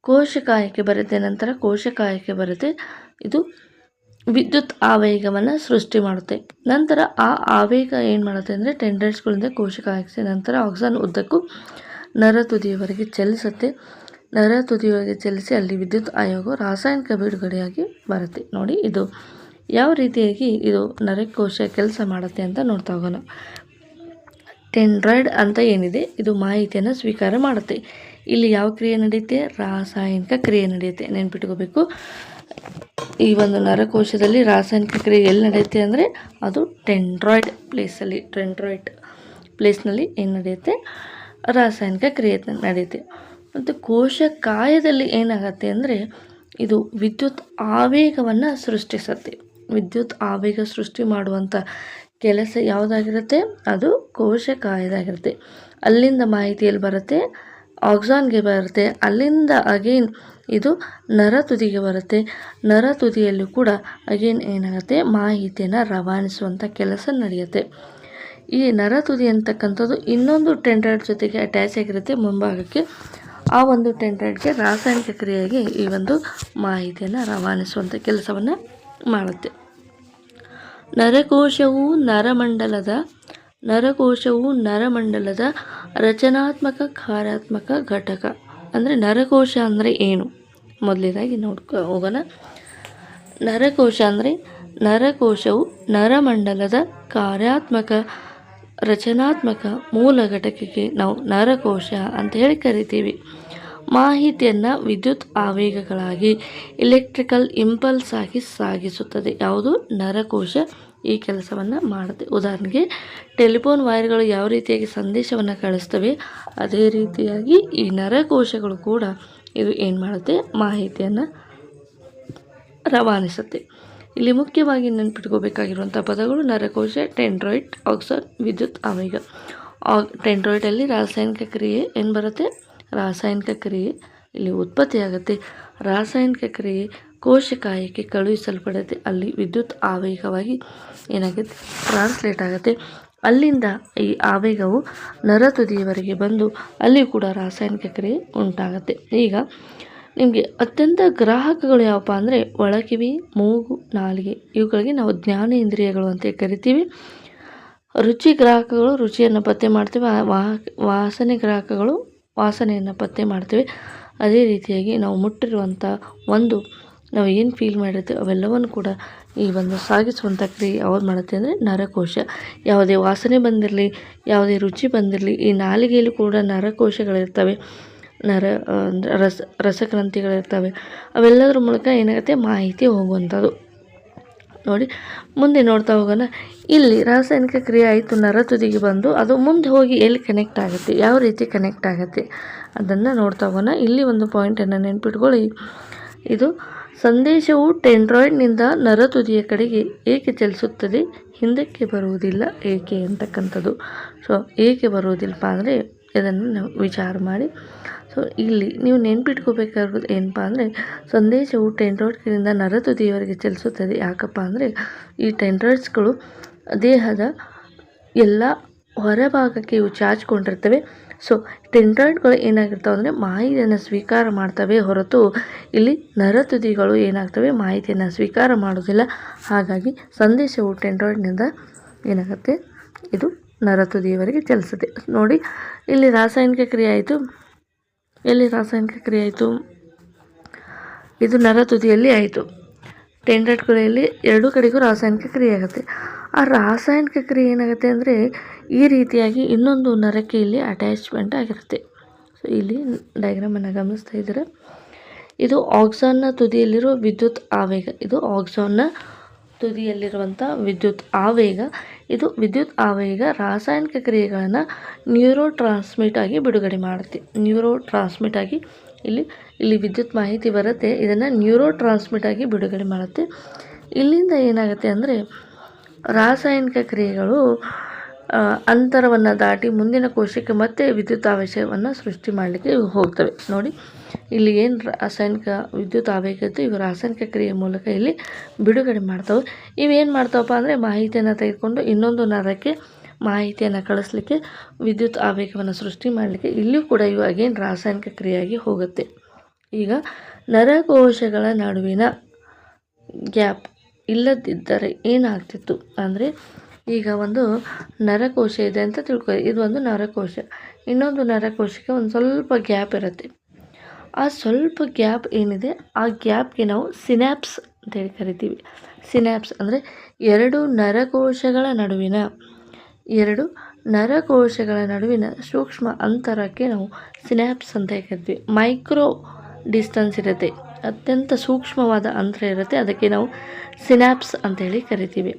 ಕೋಶಕಾಯಕ್ಕೆ ಬರುತ್ತೆ. ನಂತರ ಕೋಶಕಾಯಕ್ಕೆ ಬರುತ್ತೆ. ಇದು ವಿದ್ಯುತ್ ಆವೇಗವನ್ನು ಸೃಷ್ಟಿ ಮಾಡುತ್ತೆ. ನಂತರ ಆ ಆವೇಗ ಏನು ಮಾಡುತ್ತೆ ಅಂದರೆ ಟೆಂಡ್ರೈಡ್ಸ್ಗಳಿಂದ ಕೋಶಕಾಯಕ್ಕೆ, ನಂತರ ಆಕ್ಸಾನ್ ಉದ್ದಕ್ಕೂ ನರ ತುದಿಯವರೆಗೆ ಚಲಿಸುತ್ತೆ. ನರ ತುದಿಯವರೆಗೆ ಚಲಿಸಿ ಅಲ್ಲಿ ವಿದ್ಯುತ್ ಆಯೋಗವು ರಾಸಾಯನಿಕ ಬಿಡುಗಡೆಯಾಗಿ ಬರುತ್ತೆ. ನೋಡಿ ಇದು ಯಾವ ರೀತಿಯಾಗಿ ಇದು ನರಕೋಶ ಕೆಲಸ ಮಾಡುತ್ತೆ ಅಂತ ನೋಡ್ತಾ ಹೋಗೋಣ. ಟೆಂಡ್ರಾಯ್ಡ್ ಅಂತ ಏನಿದೆ ಇದು ಮಾಹಿತಿಯನ್ನು ಸ್ವೀಕಾರ ಮಾಡುತ್ತೆ. ಇಲ್ಲಿ ಯಾವ ಕ್ರಿಯೆ ನಡೆಯುತ್ತೆ, ರಾಸಾಯನಿಕ ಕ್ರಿಯೆ ನಡೆಯುತ್ತೆ. ನೆನ್ಪಿಟ್ಕೋಬೇಕು, ಈ ಒಂದು ನರಕೋಶದಲ್ಲಿ ರಾಸಾಯನಿಕ ಕ್ರಿಯೆ ಎಲ್ಲಿ ನಡೆಯುತ್ತೆ ಅಂದರೆ ಅದು ಟೆಂಡ್ರಾಯ್ಡ್ ಪ್ಲೇಸ್ನಲ್ಲಿ ಏನು ನಡೆಯುತ್ತೆ, ರಾಸಾಯನಿಕ ಕ್ರಿಯೆ ನಡೆಯುತ್ತೆ. ಮತ್ತು ಕೋಶಕಾಯದಲ್ಲಿ ಏನಾಗುತ್ತೆ ಅಂದರೆ ಇದು ವಿದ್ಯುತ್ ಆವೇಗವನ್ನು ಸೃಷ್ಟಿಸುತ್ತೆ. ವಿದ್ಯುತ್ ಆವೇಗ ಸೃಷ್ಟಿ ಮಾಡುವಂಥ ಕೆಲಸ ಯಾವುದಾಗಿರುತ್ತೆ, ಅದು ಕೋಶಕಾಯದಾಗಿರುತ್ತೆ. ಅಲ್ಲಿಂದ ಮಾಹಿತಿಯಲ್ಲಿ ಬರುತ್ತೆ, ಆಕ್ಸಾನ್ಗೆ ಬರುತ್ತೆ. ಅಲ್ಲಿಂದ ಅಗೇನ್ ಇದು ನರ ತುದಿಗೆ ಬರುತ್ತೆ. ನರ ತುದಿಯಲ್ಲೂ ಕೂಡ ಅಗೇನ್ ಏನಾಗುತ್ತೆ, ಮಾಹಿತಿಯನ್ನು ರವಾನಿಸುವಂಥ ಕೆಲಸ ನಡೆಯುತ್ತೆ. ಈ ನರ ತುದಿ ಅಂತಕ್ಕಂಥದ್ದು ಇನ್ನೊಂದು ಟೆಂಡ್ರಾಯ್ಡ್ ಜೊತೆಗೆ ಅಟ್ಯಾಚ್ ಆಗಿರುತ್ತೆ ಮುಂಭಾಗಕ್ಕೆ. ಆ ಒಂದು ಟೆಂಡ್ರಾಯ್ಡ್ಗೆ ರಾಸಾಯನಿಕ ಕ್ರಿಯೆಗೆ ಈ ಒಂದು ಮಾಹಿತಿಯನ್ನು ರವಾನಿಸುವಂಥ ಕೆಲಸವನ್ನು ಮಾಡುತ್ತೆ. ನರಕೋಶವು ನರಮಂಡಲದ ರಚನಾತ್ಮಕ ಕಾರ್ಯಾತ್ಮಕ ಘಟಕ. ಅಂದರೆ ನರಕೋಶ ಅಂದರೆ ಏನು ಮೊದಲೇದಾಗಿ ಹೋಗೋಣ. ನರಕೋಶವು ನರಮಂಡಲದ ಕಾರ್ಯಾತ್ಮಕ ರಚನಾತ್ಮಕ ಮೂಲ ಘಟಕಕ್ಕೆ ನಾವು ನರಕೋಶ ಅಂತ ಹೇಳಿ ಕರಿತೀವಿ. ಮಾಹಿತಿಯನ್ನು ವಿದ್ಯುತ್ ಆವೇಗಗಳಾಗಿ ಎಲೆಕ್ಟ್ರಿಕಲ್ ಇಂಪಲ್ಸ್ ಆಗಿ ಸಾಗಿಸುತ್ತದೆ. ಯಾವುದು, ನರಕೋಶ ಈ ಕೆಲಸವನ್ನು ಮಾಡುತ್ತೆ. ಉದಾಹರಣೆಗೆ ಟೆಲಿಫೋನ್ ವೈರ್ಗಳು ಯಾವ ರೀತಿಯಾಗಿ ಸಂದೇಶವನ್ನು ಕಳಿಸ್ತವೆ ಅದೇ ರೀತಿಯಾಗಿ ಈ ನರಕೋಶಗಳು ಕೂಡ ಇದು ಏನು ಮಾಡುತ್ತೆ, ಮಾಹಿತಿಯನ್ನು ರವಾನಿಸುತ್ತೆ. ಇಲ್ಲಿ ಮುಖ್ಯವಾಗಿ ನೆನಪಿಟ್ಕೋಬೇಕಾಗಿರುವಂಥ ಪದಗಳು ನರಕೋಶ, ಟೆಂಡ್ರಾಯ್ಡ್, ಆಕ್ಸಾನ್, ವಿದ್ಯುತ್ ಆವೇಗ. ಟೆಂಡ್ರಾಯ್ಡಲ್ಲಿ ರಾಸಾಯನಿಕ ಕ್ರಿಯೆ ಏನು ಬರುತ್ತೆ, ರಾಸಾಯನಿಕ ಕ್ರಿಯೆ ಇಲ್ಲಿ ಉತ್ಪತ್ತಿಯಾಗುತ್ತೆ. ರಾಸಾಯನಿಕ ಕ್ರಿಯೆ ಕೋಶಕಾಯಕ್ಕೆ ಕಳುಹಿಸಲ್ಪಡುತ್ತೆ. ಅಲ್ಲಿ ವಿದ್ಯುತ್ ಆವೇಗವಾಗಿ ಏನಾಗುತ್ತೆ, ಟ್ರಾನ್ಸ್ಲೇಟ್ ಆಗುತ್ತೆ. ಅಲ್ಲಿಂದ ಈ ಆವೇಗವು ನರ ತುದಿಯವರೆಗೆ ಬಂದು ಅಲ್ಲಿ ಕೂಡ ರಾಸಾಯನಿಕ ಕ್ರಿಯೆ ಉಂಟಾಗುತ್ತೆ. ಈಗ ನಿಮಗೆ ಅತ್ಯಂತ ಗ್ರಾಹಕಗಳು ಯಾವಪ್ಪ ಅಂದರೆ ಒಳಕಿವಿ, ಮೂಗು, ನಾಲಿಗೆ. ಇವುಗಳಿಗೆ ನಾವು ಜ್ಞಾನೇಂದ್ರಿಯಗಳು ಅಂತ ಕರಿತೀವಿ. ರುಚಿ ಗ್ರಾಹಕಗಳು ರುಚಿಯನ್ನು ಪತ್ತೆ ಮಾಡ್ತೇವೆ. ವಾಸನೆ ಗ್ರಾಹಕಗಳು ವಾಸನೆಯನ್ನು ಪತ್ತೆ ಮಾಡ್ತೇವೆ. ಅದೇ ರೀತಿಯಾಗಿ ನಾವು ಮುಟ್ಟಿರುವಂಥ ನಾವು ಏನು ಫೀಲ್ ಮಾಡಿರ್ತೀವಿ ಅವೆಲ್ಲವನ್ನು ಕೂಡ ಈ ಒಂದು ಸಾಗಿಸುವಂಥ ಕ್ರಿಯೆ ಯಾವ್ದು ಮಾಡುತ್ತೆ ಅಂದರೆ ನರಕೋಶ. ಯಾವುದೇ ವಾಸನೆ ಬಂದಿರಲಿ, ಯಾವುದೇ ರುಚಿ ಬಂದಿರಲಿ, ಈ ನಾಲಿಗೆಯಲ್ಲಿ ಕೂಡ ನರಕೋಶಗಳಿರ್ತವೆ, ರಸಗ್ರಂಥಿಗಳಿರ್ತವೆ. ಅವೆಲ್ಲದರ ಮೂಲಕ ಏನಾಗುತ್ತೆ, ಮಾಹಿತಿ ಹೋಗುವಂಥದ್ದು. ನೋಡಿ ಮುಂದೆ ನೋಡ್ತಾ ಹೋಗೋಣ. ಇಲ್ಲಿ ರಾಸಾಯನಿಕ ಕ್ರಿಯೆ ಆಯಿತು, ನರ ತುದಿಗೆ ಬಂದು ಅದು ಮುಂದೆ ಹೋಗಿ ಎಲ್ಲಿ ಕನೆಕ್ಟ್ ಆಗುತ್ತೆ, ಯಾವ ರೀತಿ ಕನೆಕ್ಟ್ ಆಗುತ್ತೆ ಅದನ್ನು ನೋಡ್ತಾ ಹೋಗೋಣ. ಇಲ್ಲಿ ಒಂದು ಪಾಯಿಂಟನ್ನು ನೆನ್ಪಿಟ್ಕೊಳ್ಳಿ. ಇದು ಸಂದೇಶವು ಟೆಂಡ್ರಾಯ್ಡ್ನಿಂದ ನರ ತುದಿಯ ಕಡೆಗೆ ಏಕೆ ಚಲಿಸುತ್ತದೆ, ಹಿಂದಕ್ಕೆ ಬರುವುದಿಲ್ಲ ಏಕೆ ಅಂತಕ್ಕಂಥದ್ದು. ಸೊ ಏಕೆ ಬರುವುದಿಲ್ಲಪ್ಪ ಅಂದರೆ ಇದನ್ನು ನಾವು ವಿಚಾರ ಮಾಡಿ. ಸೊ ಇಲ್ಲಿ ನೀವು ನೆನ್ಪಿಟ್ಕೋಬೇಕಾಗಿರೋದು ಏನಪ್ಪ ಅಂದರೆ, ಸಂದೇಶವು ಟೆಂಡ್ರಾಯ್ಡ್ಗಳಿಂದ ನರ ತುದಿಯವರೆಗೆ ಚಲಿಸುತ್ತದೆ. ಯಾಕಪ್ಪ ಅಂದರೆ ಈ ಟೆಂಡ್ರಾಯ್ಡ್ಸ್ಗಳು ದೇಹದ ಎಲ್ಲ ಹೊರಭಾಗಕ್ಕೆ ಇವು ಚಾಚಿಕೊಂಡಿರ್ತವೆ. ಸೊ ಟೆಂಡ್ರಾಯ್ಡ್ಗಳು ಏನಾಗಿರ್ತಾವೆ ಅಂದರೆ ಮಾಹಿತಿಯನ್ನು ಸ್ವೀಕಾರ ಮಾಡ್ತವೆ ಹೊರತು ಇಲ್ಲಿ ನರ ತುದಿಗಳು ಏನಾಗ್ತವೆ, ಮಾಹಿತಿಯನ್ನು ಸ್ವೀಕಾರ ಮಾಡೋದಿಲ್ಲ. ಹಾಗಾಗಿ ಸಂದೇಶವು ಟೆಂಡ್ರಾಯ್ಡ್ನಿಂದ ಏನಾಗುತ್ತೆ, ಇದು ನರ ತುದಿಯವರೆಗೆ ಚಲಿಸುತ್ತೆ. ನೋಡಿ ಇಲ್ಲಿ ರಾಸಾಯನಿಕ ಕ್ರಿಯೆ ಆಯಿತು, ಎಲ್ಲಿ ರಾಸಾಯನಿಕ ಕ್ರಿಯೆ ಆಯಿತು, ಇದು ನರ ತುದಿಯಲ್ಲಿ ಆಯಿತು. ಟೆಂಡ್ರಾಯ್ಡ್ಗಳಲ್ಲಿ ಎರಡೂ ಕಡೆಗೂ ರಾಸಾಯನಿಕ ಕ್ರಿಯೆ ಆಗುತ್ತೆ. ಆ ರಾಸಾಯನಿಕ ಕ್ರಿಯೆ ಏನಾಗುತ್ತೆ ಅಂದರೆ ಈ ರೀತಿಯಾಗಿ ಇನ್ನೊಂದು ನರಕ್ಕೆ ಇಲ್ಲಿ ಅಟ್ಯಾಚ್ಮೆಂಟ್ ಆಗಿರುತ್ತೆ. ಸೊ ಇಲ್ಲಿ ಡಯಾಗ್ರಾಮನ್ನು ಗಮನಿಸ್ತಾ ಇದ್ದೀರಾ. ಇದು ಆಕ್ಸಾನ್ನ ತುದಿಯಲ್ಲಿರುವ ವಿದ್ಯುತ್ ಆವೇಗ, ಇದು ಆಕ್ಸಾನ್ನ ತುದಿಯಲ್ಲಿರುವಂಥ ವಿದ್ಯುತ್ ಆವೇಗ. ಇದು ವಿದ್ಯುತ್ ಆವೇಗ ರಾಸಾಯನಿಕ ಕ್ರಿಯೆಗಳನ್ನು ನ್ಯೂರೋ ಟ್ರಾನ್ಸ್ಮಿಟ್ ಆಗಿ ಬಿಡುಗಡೆ ಮಾಡುತ್ತೆ. ನ್ಯೂರೋ ಟ್ರಾನ್ಸ್ಮಿಟ್ ಆಗಿ ಇಲ್ಲಿ ವಿದ್ಯುತ್ ಮಾಹಿತಿ ಬರುತ್ತೆ, ಇದನ್ನು ನ್ಯೂರೋ ಟ್ರಾನ್ಸ್ಮಿಟ್ ಆಗಿ ಬಿಡುಗಡೆ ಮಾಡುತ್ತೆ. ಇಲ್ಲಿಂದ ಏನಾಗುತ್ತೆ ಅಂದರೆ ರಾಸಾಯನಿಕ ಕ್ರಿಯೆಗಳು ಅಂತರವನ್ನು ದಾಟಿ ಮುಂದಿನ ಕೋಶಕ್ಕೆ ಮತ್ತೆ ವಿದ್ಯುತ್ ಆವೇಶವನ್ನು ಸೃಷ್ಟಿ ಮಾಡಲಿಕ್ಕೆ ಹೋಗ್ತವೆ. ನೋಡಿ ಇಲ್ಲಿ ಏನು ರಾಸಾಯನಿಕ ವಿದ್ಯುತ್ ಆವೇಗ ಇತ್ತು, ಇವು ರಾಸಾಯನಿಕ ಕ್ರಿಯೆ ಮೂಲಕ ಇಲ್ಲಿ ಬಿಡುಗಡೆ ಮಾಡ್ತವೆ. ಇವೇನು ಮಾಡ್ತಾವಪ್ಪ ಅಂದರೆ ಮಾಹಿತಿಯನ್ನು ತೆಗೆದುಕೊಂಡು ಇನ್ನೊಂದು ನರಕ್ಕೆ ಮಾಹಿತಿಯನ್ನು ಕಳಿಸ್ಲಿಕ್ಕೆ, ವಿದ್ಯುತ್ ಆವೇಗವನ್ನು ಸೃಷ್ಟಿ ಮಾಡಲಿಕ್ಕೆ ಇಲ್ಲಿಯೂ ಕೂಡ ಇವು ಅಗೇನ್ ರಾಸಾಯನಿಕ ಕ್ರಿಯೆಯಾಗಿ ಹೋಗುತ್ತೆ. ಈಗ ನರಕೋಶಗಳ ನಡುವಿನ ಗ್ಯಾಪ್ ಇಲ್ಲದಿದ್ದರೆ ಏನಾಗ್ತಿತ್ತು ಅಂದರೆ, ಈಗ ಒಂದು ನರಕೋಶ ಇದೆ ಅಂತ ತಿಳ್ಕೊಳ್ಳಿ, ಇದು ಒಂದು ನರಕೋಶ, ಇನ್ನೊಂದು ನರಕೋಶಕ್ಕೆ ಒಂದು ಸ್ವಲ್ಪ ಗ್ಯಾಪ್ ಇರುತ್ತೆ. ಆ ಸ್ವಲ್ಪ ಗ್ಯಾಪ್ ಏನಿದೆ ಆ ಗ್ಯಾಪ್ಗೆ ನಾವು ಸಿನ್ಯಾಪ್ಸ್ ಅಂತೇಳಿ ಕರಿತೀವಿ. ಸಿನ್ಯಾಪ್ಸ್ ಅಂದರೆ ಎರಡು ನರಕೋಶಗಳ ನಡುವಿನ ಸೂಕ್ಷ್ಮ ಅಂತರಕ್ಕೆ ನಾವು ಸಿನ್ಯಾಪ್ಸ್ ಅಂತ ಕರಿತೀವಿ. ಮೈಕ್ರೋ ಡಿಸ್ಟೆನ್ಸ್ ಇರುತ್ತೆ, ಅತ್ಯಂತ ಸೂಕ್ಷ್ಮವಾದ ಅಂತರ ಇರುತ್ತೆ, ಅದಕ್ಕೆ ನಾವು ಸಿನ್ಯಾಪ್ಸ್ ಅಂತೇಳಿ ಕರಿತೀವಿ.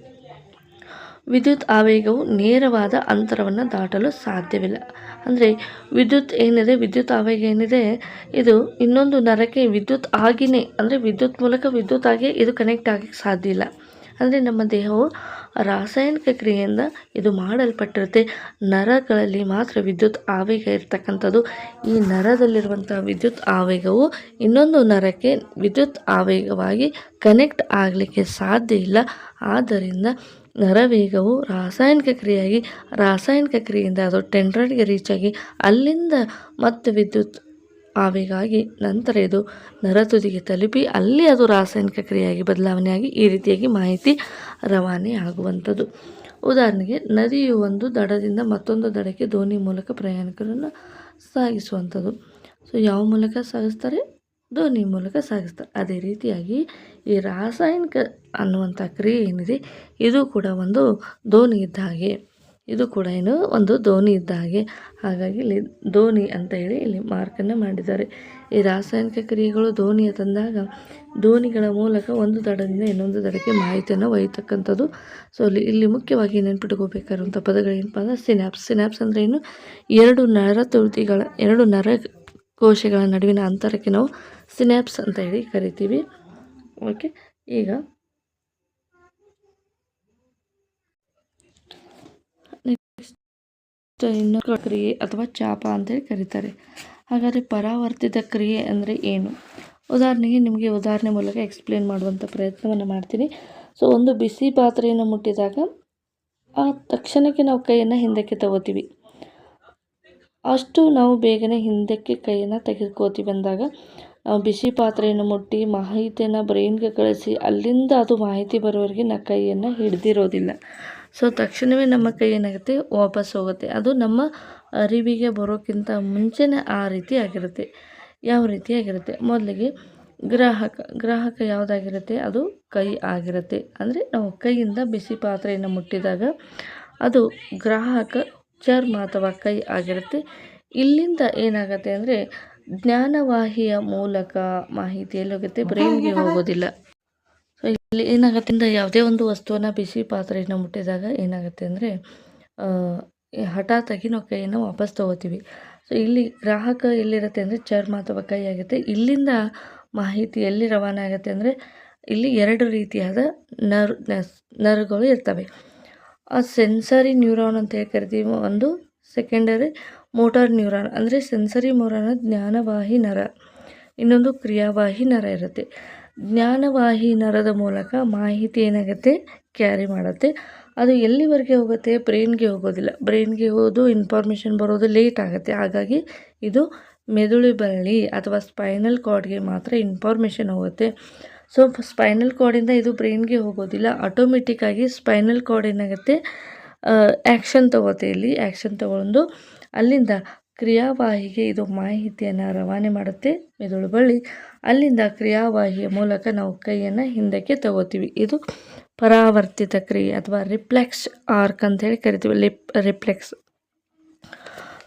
ವಿದ್ಯುತ್ ಆವೇಗವು ನೇರವಾದ ಅಂತರವನ್ನು ದಾಟಲು ಸಾಧ್ಯವಿಲ್ಲ. ಅಂದರೆ ವಿದ್ಯುತ್ ಆವೇಗ ಏನಿದೆ ಇದು ಇನ್ನೊಂದು ನರಕ್ಕೆ ವಿದ್ಯುತ್ ಆಗಿಯೇ, ಅಂದರೆ ವಿದ್ಯುತ್ ಮೂಲಕ ವಿದ್ಯುತ್ ಆಗಿ ಇದು ಕನೆಕ್ಟ್ ಆಗಕ್ಕೆ ಸಾಧ್ಯ ಇಲ್ಲ. ಅಂದರೆ ನಮ್ಮ ದೇಹವು ರಾಸಾಯನಿಕ ಕ್ರಿಯೆಯಿಂದ ಇದು ಮಾಡಲ್ಪಟ್ಟಿರುತ್ತೆ. ನರಗಳಲ್ಲಿ ಮಾತ್ರ ವಿದ್ಯುತ್ ಆವೇಗ ಇರ್ತಕ್ಕಂಥದ್ದು. ಈ ನರದಲ್ಲಿರುವಂಥ ವಿದ್ಯುತ್ ಆವೇಗವು ಇನ್ನೊಂದು ನರಕ್ಕೆ ವಿದ್ಯುತ್ ಆವೇಗವಾಗಿ ಕನೆಕ್ಟ್ ಆಗಲಿಕ್ಕೆ ಸಾಧ್ಯ ಇಲ್ಲ. ಆದ್ದರಿಂದ ನರವೇಗವು ರಾಸಾಯನಿಕ ಕ್ರಿಯೆಯಿಂದ ಅದು ಟೆಂಡ್ರಾಯ್ಡ್ಗೆ ರೀಚ್ ಆಗಿ ಅಲ್ಲಿಂದ ಮತ್ತೆ ವಿದ್ಯುತ್ ಆವೇಗ ಆಗಿ ನಂತರ ಇದು ನರತುದಿಗೆ ತಲುಪಿ ಅಲ್ಲಿ ಅದು ರಾಸಾಯನಿಕ ಕ್ರಿಯೆಯಾಗಿ ಬದಲಾವಣೆಯಾಗಿ ಈ ರೀತಿಯಾಗಿ ಮಾಹಿತಿ ರವಾನೆ ಆಗುವಂಥದ್ದು. ಉದಾಹರಣೆಗೆ ನದಿಯು ಒಂದು ದಡದಿಂದ ಮತ್ತೊಂದು ದಡಕ್ಕೆ ದೋಣಿ ಮೂಲಕ ಪ್ರಯಾಣಿಕರನ್ನು ಸಾಗಿಸುವಂಥದ್ದು. ಸೊ ಯಾವ ಮೂಲಕ ಸಾಗಿಸ್ತಾರೆ, ದೋಣಿ ಮೂಲಕ ಸಾಗಿಸ್ತಾರೆ. ಅದೇ ರೀತಿಯಾಗಿ ಈ ರಾಸಾಯನಿಕ ಅನ್ನುವಂಥ ಕ್ರಿಯೆ ಏನಿದೆ ಇದು ಕೂಡ ಒಂದು ದೋಣಿ ಇದ್ದ ಹಾಗೆ, ಹಾಗಾಗಿ ಇಲ್ಲಿ ದೋಣಿ ಅಂತ ಹೇಳಿ ಇಲ್ಲಿ ಮಾರ್ಕನ್ನು ಮಾಡಿದ್ದಾರೆ. ಈ ರಾಸಾಯನಿಕ ಕ್ರಿಯೆಗಳು ದೋಣಿಯ ತಂದಾಗ ದೋಣಿಗಳ ಮೂಲಕ ಒಂದು ದಡದಿಂದ ಇನ್ನೊಂದು ದಡಕ್ಕೆ ಮಾಹಿತಿಯನ್ನು ಒಯ್ಯತಕ್ಕಂಥದ್ದು. ಸೊ ಇಲ್ಲಿ ಮುಖ್ಯವಾಗಿ ನೆನ್ಪಿಟ್ಕೋಬೇಕಾಗಿರುವಂಥ ಪದಗಳೇನಪ್ಪ ಅಂದರೆ ಸಿನ್ಯಾಪ್ಸ್ ಅಂದರೆ ಏನು, ಎರಡು ನರಕೋಶಗಳ ನಡುವಿನ ಅಂತರಕ್ಕೆ ನಾವು ಸಿನ್ಯಾಪ್ಸ್ ಅಂತ ಹೇಳಿ ಕರಿತೀವಿ. ಓಕೆ, ಈಗ ಇನ್ನೊಂದು ಕ್ರಿಯೆ ಅಥವಾ ಚಾಪ ಅಂತೇಳಿ ಕರೀತಾರೆ. ಹಾಗಾದರೆ ಪರಾವರ್ತಿತ ಕ್ರಿಯೆ ಅಂದರೆ ಏನು? ಉದಾಹರಣೆಗೆ ನಿಮಗೆ ಉದಾಹರಣೆ ಮೂಲಕ ಎಕ್ಸ್ಪ್ಲೇನ್ ಮಾಡುವಂಥ ಪ್ರಯತ್ನವನ್ನು ಮಾಡ್ತೀನಿ. ಸೊ ಒಂದು ಬಿಸಿ ಪಾತ್ರೆಯನ್ನು ಮುಟ್ಟಿದಾಗ ಆ ತಕ್ಷಣಕ್ಕೆ ನಾವು ಕೈಯನ್ನು ಹಿಂದಕ್ಕೆ ತಗೋತೀವಿ. ಅಷ್ಟು ನಾವು ಬೇಗನೆ ಹಿಂದಕ್ಕೆ ಕೈಯನ್ನು ತೆಗೆದುಕೋತೀವಿ ಅಂದಾಗ ನಾವು ಬಿಸಿ ಪಾತ್ರೆಯನ್ನು ಮುಟ್ಟಿ ಮಾಹಿತಿಯನ್ನು ಬ್ರೈನ್ಗೆ ಕಳಿಸಿ ಅಲ್ಲಿಂದ ಅದು ಮಾಹಿತಿ ಬರೋವರೆಗೆ ನಾವು ಕೈಯನ್ನು ಹಿಡ್ದಿರೋದಿಲ್ಲ. ಸೊ ತಕ್ಷಣವೇ ನಮ್ಮ ಕೈ ಏನಾಗುತ್ತೆ, ವಾಪಸ್ ಹೋಗುತ್ತೆ. ಅದು ನಮ್ಮ ಅರಿವಿಗೆ ಬರೋಕ್ಕಿಂತ ಮುಂಚೆನೇ ಆ ರೀತಿ ಆಗಿರುತ್ತೆ. ಯಾವ ರೀತಿ ಆಗಿರುತ್ತೆ, ಮೊದಲಿಗೆ ಗ್ರಾಹಕ ಯಾವುದಾಗಿರುತ್ತೆ, ಅದು ಕೈ ಆಗಿರುತ್ತೆ. ಅಂದರೆ ನಾವು ಕೈಯಿಂದ ಬಿಸಿ ಪಾತ್ರೆಯನ್ನು ಮುಟ್ಟಿದಾಗ ಅದು ಗ್ರಾಹಕ ಚರ್ಮ ಅಥವಾ ಕೈ ಆಗಿರುತ್ತೆ. ಇಲ್ಲಿಂದ ಏನಾಗುತ್ತೆ ಅಂದರೆ ಜ್ಞಾನವಾಹಿಯ ಮೂಲಕ ಮಾಹಿತಿ ಎಲ್ಲಿ ಹೋಗುತ್ತೆ, ಬ್ರೈನ್ಗೆ ಹೋಗೋದಿಲ್ಲ. ಇಲ್ಲಿ ಏನಾಗುತ್ತೆ ಅಂದರೆ ಯಾವುದೇ ಒಂದು ವಸ್ತುವನ್ನು ಬಿಸಿ ಪಾತ್ರೆಯನ್ನು ಮುಟ್ಟಿದಾಗ ಏನಾಗುತ್ತೆ ಅಂದರೆ ಹಠಾತ್ತಾಗಿ ನಾವು ಕೈಯನ್ನು ವಾಪಸ್ ತೊಗೋತೀವಿ. ಸೊ ಇಲ್ಲಿ ಗ್ರಾಹಕ ಎಲ್ಲಿರುತ್ತೆ ಅಂದರೆ ಚರ್ಮ ಅಥವಾ ಕೈ ಆಗುತ್ತೆ. ಇಲ್ಲಿಂದ ಮಾಹಿತಿ ಎಲ್ಲಿ ರವಾನೆ ಆಗುತ್ತೆ ಅಂದರೆ ಇಲ್ಲಿ 2 ರೀತಿಯಾದ ನರಗಳು ಇರ್ತವೆ. ಆ ಸೆನ್ಸರಿ ನ್ಯೂರಾನ್ ಅಂತ ಹೇಳಿ ಕರಿತೀವಿ. ಒಂದು ಸೆಕೆಂಡರಿ ಮೋಟಾರ್ ನ್ಯೂರಾನ್ ಅಂದರೆ ಸೆನ್ಸರಿ ನ್ಯೂರಾನ್ ಜ್ಞಾನವಾಹಿ ನರ, ಇನ್ನೊಂದು ಕ್ರಿಯಾವಾಹಿ ನರ ಇರುತ್ತೆ. ಜ್ಞಾನವಾಹಿ ನರದ ಮೂಲಕ ಮಾಹಿತಿ ಏನಾಗುತ್ತೆ ಕ್ಯಾರಿ ಮಾಡುತ್ತೆ. ಅದು ಎಲ್ಲಿವರೆಗೆ ಹೋಗುತ್ತೆ? ಬ್ರೈನ್ಗೆ ಹೋಗೋದಿಲ್ಲ. ಬ್ರೈನ್ಗೆ ಹೋಗೋದು ಇನ್ಫಾರ್ಮೇಷನ್ ಬರೋದು ಲೇಟ್ ಆಗುತ್ತೆ. ಹಾಗಾಗಿ ಇದು ಮೆದುಳು ಬಳ್ಳಿ ಅಥವಾ ಸ್ಪೈನಲ್ ಕಾರ್ಡ್ಗೆ ಮಾತ್ರ ಇನ್ಫಾರ್ಮೇಷನ್ ಹೋಗುತ್ತೆ. ಸೊ ಸ್ಪೈನಲ್ ಕಾರ್ಡಿಂದ ಇದು ಬ್ರೈನ್ಗೆ ಹೋಗೋದಿಲ್ಲ. ಆಟೋಮೆಟಿಕ್ಕಾಗಿ ಸ್ಪೈನಲ್ ಕಾರ್ಡ್ ಏನಾಗುತ್ತೆ ಆ್ಯಕ್ಷನ್ ತಗೋತೆ. ಇಲ್ಲಿ ಆ್ಯಕ್ಷನ್ ತಗೊಂಡು ಅಲ್ಲಿಂದ ಕ್ರಿಯಾವಾಹಿಗೆ ಇದು ಮಾಹಿತಿಯನ್ನು ರವಾನೆ ಮಾಡುತ್ತೆ ಮೆದುಳು ಬಳ್ಳಿ. ಅಲ್ಲಿಂದ ಕ್ರಿಯಾವಾಹಿಯ ಮೂಲಕ ನಾವು ಕೈಯನ್ನು ಹಿಂದಕ್ಕೆ ತಗೋತೀವಿ. ಇದು ಪರಾವರ್ತಿತ ಕ್ರಿಯೆ ಅಥವಾ ರಿಫ್ಲೆಕ್ಸ್ ಆರ್ಕ್ ಅಂತೇಳಿ ಕರಿತೀವಿ. ರಿಫ್ಲೆಕ್ಸ್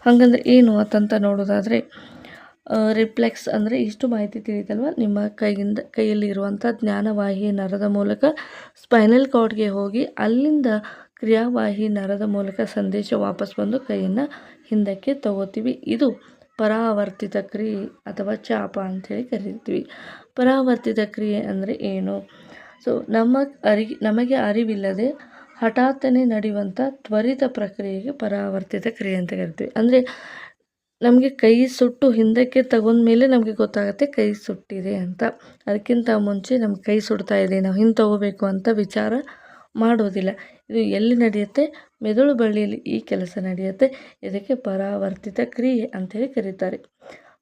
ಹಾಗಂದ್ರೆ ಏನು ಅಂತಂತ ನೋಡೋದಾದರೆ ರಿಫ್ಲೆಕ್ಸ್ ಅಂದರೆ ಇಷ್ಟು ಮಾಹಿತಿ ತಿಳಿತಲ್ವ, ನಿಮ್ಮ ಕೈಯಲ್ಲಿ ಇರುವಂಥ ಜ್ಞಾನವಾಹಿ ನರದ ಮೂಲಕ ಸ್ಪೈನಲ್ ಕಾರ್ಡ್ಗೆ ಹೋಗಿ ಅಲ್ಲಿಂದ ಕ್ರಿಯಾವಾಹಿ ನರದ ಮೂಲಕ ಸಂದೇಶ ವಾಪಸ್ ಬಂದು ಕೈಯನ್ನು ಹಿಂದಕ್ಕೆ ತಗೋತೀವಿ. ಇದು ಪರಾವರ್ತಿತ ಕ್ರಿಯೆ ಅಥವಾ ಚಾಪ ಅಂಥೇಳಿ ಕರಿತೀವಿ. ಪರಾವರ್ತಿತ ಕ್ರಿಯೆ ಅಂದರೆ ಏನು? ಸೊ ನಮಗೆ ಅರಿವಿಲ್ಲದೆ ಹಠಾತ್ತನೆ ನಡೆಯುವಂಥ ತ್ವರಿತ ಪ್ರಕ್ರಿಯೆಗೆ ಪರಾವರ್ತಿತ ಕ್ರಿಯೆ ಅಂತ ಕರಿತೀವಿ. ಅಂದರೆ ನಮಗೆ ಕೈ ಸುಟ್ಟು ಹಿಂದಕ್ಕೆ ತಗೊಂಡ್ಮೇಲೆ ನಮಗೆ ಗೊತ್ತಾಗುತ್ತೆ ಕೈ ಸುಟ್ಟಿದೆ ಅಂತ. ಅದಕ್ಕಿಂತ ಮುಂಚೆ ನಮ್ಗೆ ಕೈ ಸುಡ್ತಾ ಇದೆ, ನಾವು ಹಿಂದೆ ತಗೋಬೇಕು ಅಂತ ವಿಚಾರ ಮಾಡೋದಿಲ್ಲ. ಇದು ಎಲ್ಲಿ ನಡೆಯುತ್ತೆ? ಮೆದುಳು ಬಳ್ಳಿಯಲ್ಲಿ ಈ ಕೆಲಸ ನಡೆಯುತ್ತೆ. ಇದಕ್ಕೆ ಪರಾವರ್ತಿತ ಕ್ರಿಯೆ ಅಂಥೇಳಿ ಕರೀತಾರೆ.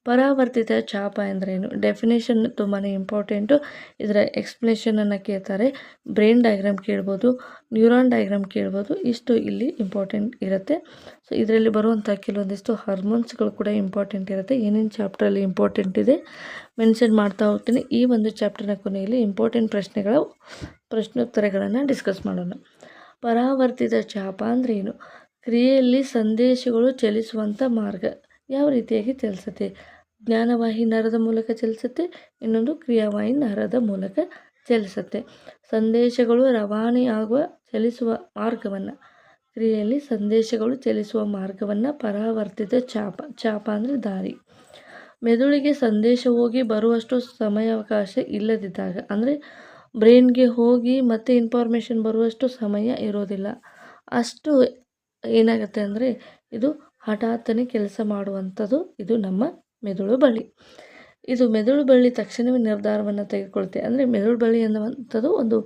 ಪರಾವರ್ತಿತ ಚಾಪ ಎಂದರೇನು? ಡೆಫಿನೇಷನ್ ತುಂಬಾ ಇಂಪಾರ್ಟೆಂಟು. ಇದರ ಎಕ್ಸ್ಪ್ಲೇಷನನ್ನು ಕೇಳ್ತಾರೆ. ಬ್ರೈನ್ ಡಯಾಗ್ರಾಮ್ ಕೇಳ್ಬೋದು, ನ್ಯೂರಾನ್ ಡಯಾಗ್ರಾಮ್ ಕೇಳ್ಬೋದು. ಇಷ್ಟು ಇಲ್ಲಿ ಇಂಪಾರ್ಟೆಂಟ್ ಇರುತ್ತೆ. ಸೊ ಇದರಲ್ಲಿ ಬರುವಂಥ ಕೆಲವೊಂದಿಷ್ಟು ಹಾರ್ಮೋನ್ಸ್ಗಳು ಕೂಡ ಇಂಪಾರ್ಟೆಂಟ್ ಇರುತ್ತೆ. ಏನೇನು ಚಾಪ್ಟ್ರಲ್ಲಿ ಇಂಪಾರ್ಟೆಂಟ್ ಇದೆ ಮೆನ್ಷನ್ ಮಾಡ್ತಾ ಹೋಗ್ತೀನಿ. ಈ ಒಂದು ಚಾಪ್ಟರ್ನ ಕೊನೆಯಲ್ಲಿ ಇಂಪಾರ್ಟೆಂಟ್ ಪ್ರಶ್ನೋತ್ತರಗಳನ್ನು ಡಿಸ್ಕಸ್ ಮಾಡೋಣ. ಪರಾವರ್ತಿತ ಚಾಪ ಅಂದರೆ ಏನು? ಕ್ರಿಯೆಯಲ್ಲಿ ಸಂದೇಶಗಳು ಚಲಿಸುವಂಥ ಮಾರ್ಗ ಯಾವ ರೀತಿಯಾಗಿ ಚಲಿಸುತ್ತೆ? ಜ್ಞಾನವಾಹಿ ನರದ ಮೂಲಕ ಚಲಿಸುತ್ತೆ, ಇನ್ನೊಂದು ಕ್ರಿಯಾವಾಹಿ ನರದ ಮೂಲಕ ಚಲಿಸುತ್ತೆ. ಸಂದೇಶಗಳು ರವಾನೆಯಾಗುವ ಚಲಿಸುವ ಮಾರ್ಗವನ್ನು, ಕ್ರಿಯೆಯಲ್ಲಿ ಸಂದೇಶಗಳು ಚಲಿಸುವ ಮಾರ್ಗವನ್ನು ಪರಾವರ್ತಿತ ಚಾಪ ಅಂದರೆ ದಾರಿ. ಮೆದುಳಿಗೆ ಸಂದೇಶ ಹೋಗಿ ಬರುವಷ್ಟು ಸಮಯಾವಕಾಶ ಇಲ್ಲದಿದ್ದಾಗ, ಅಂದರೆ ಬ್ರೈನ್ಗೆ ಹೋಗಿ ಮತ್ತೆ ಇನ್ಫಾರ್ಮೇಷನ್ ಬರುವಷ್ಟು ಸಮಯ ಇರೋದಿಲ್ಲ. ಅಷ್ಟು ಏನಾಗುತ್ತೆ ಅಂದರೆ ಇದು ಹಠಾತ್ತನೆ ಕೆಲಸ ಮಾಡುವಂಥದ್ದು ಇದು ನಮ್ಮ ಮೆದುಳು ಬಳ್ಳಿ. ಇದು ಮೆದುಳು ಬಳ್ಳಿ ತಕ್ಷಣವೇ ನಿರ್ಧಾರವನ್ನು ತೆಗೆದುಕೊಳುತ್ತೆ. ಅಂದರೆ ಮೆದುಳು ಬಳ್ಳಿ ಅನ್ನುವಂಥದ್ದು ಒಂದು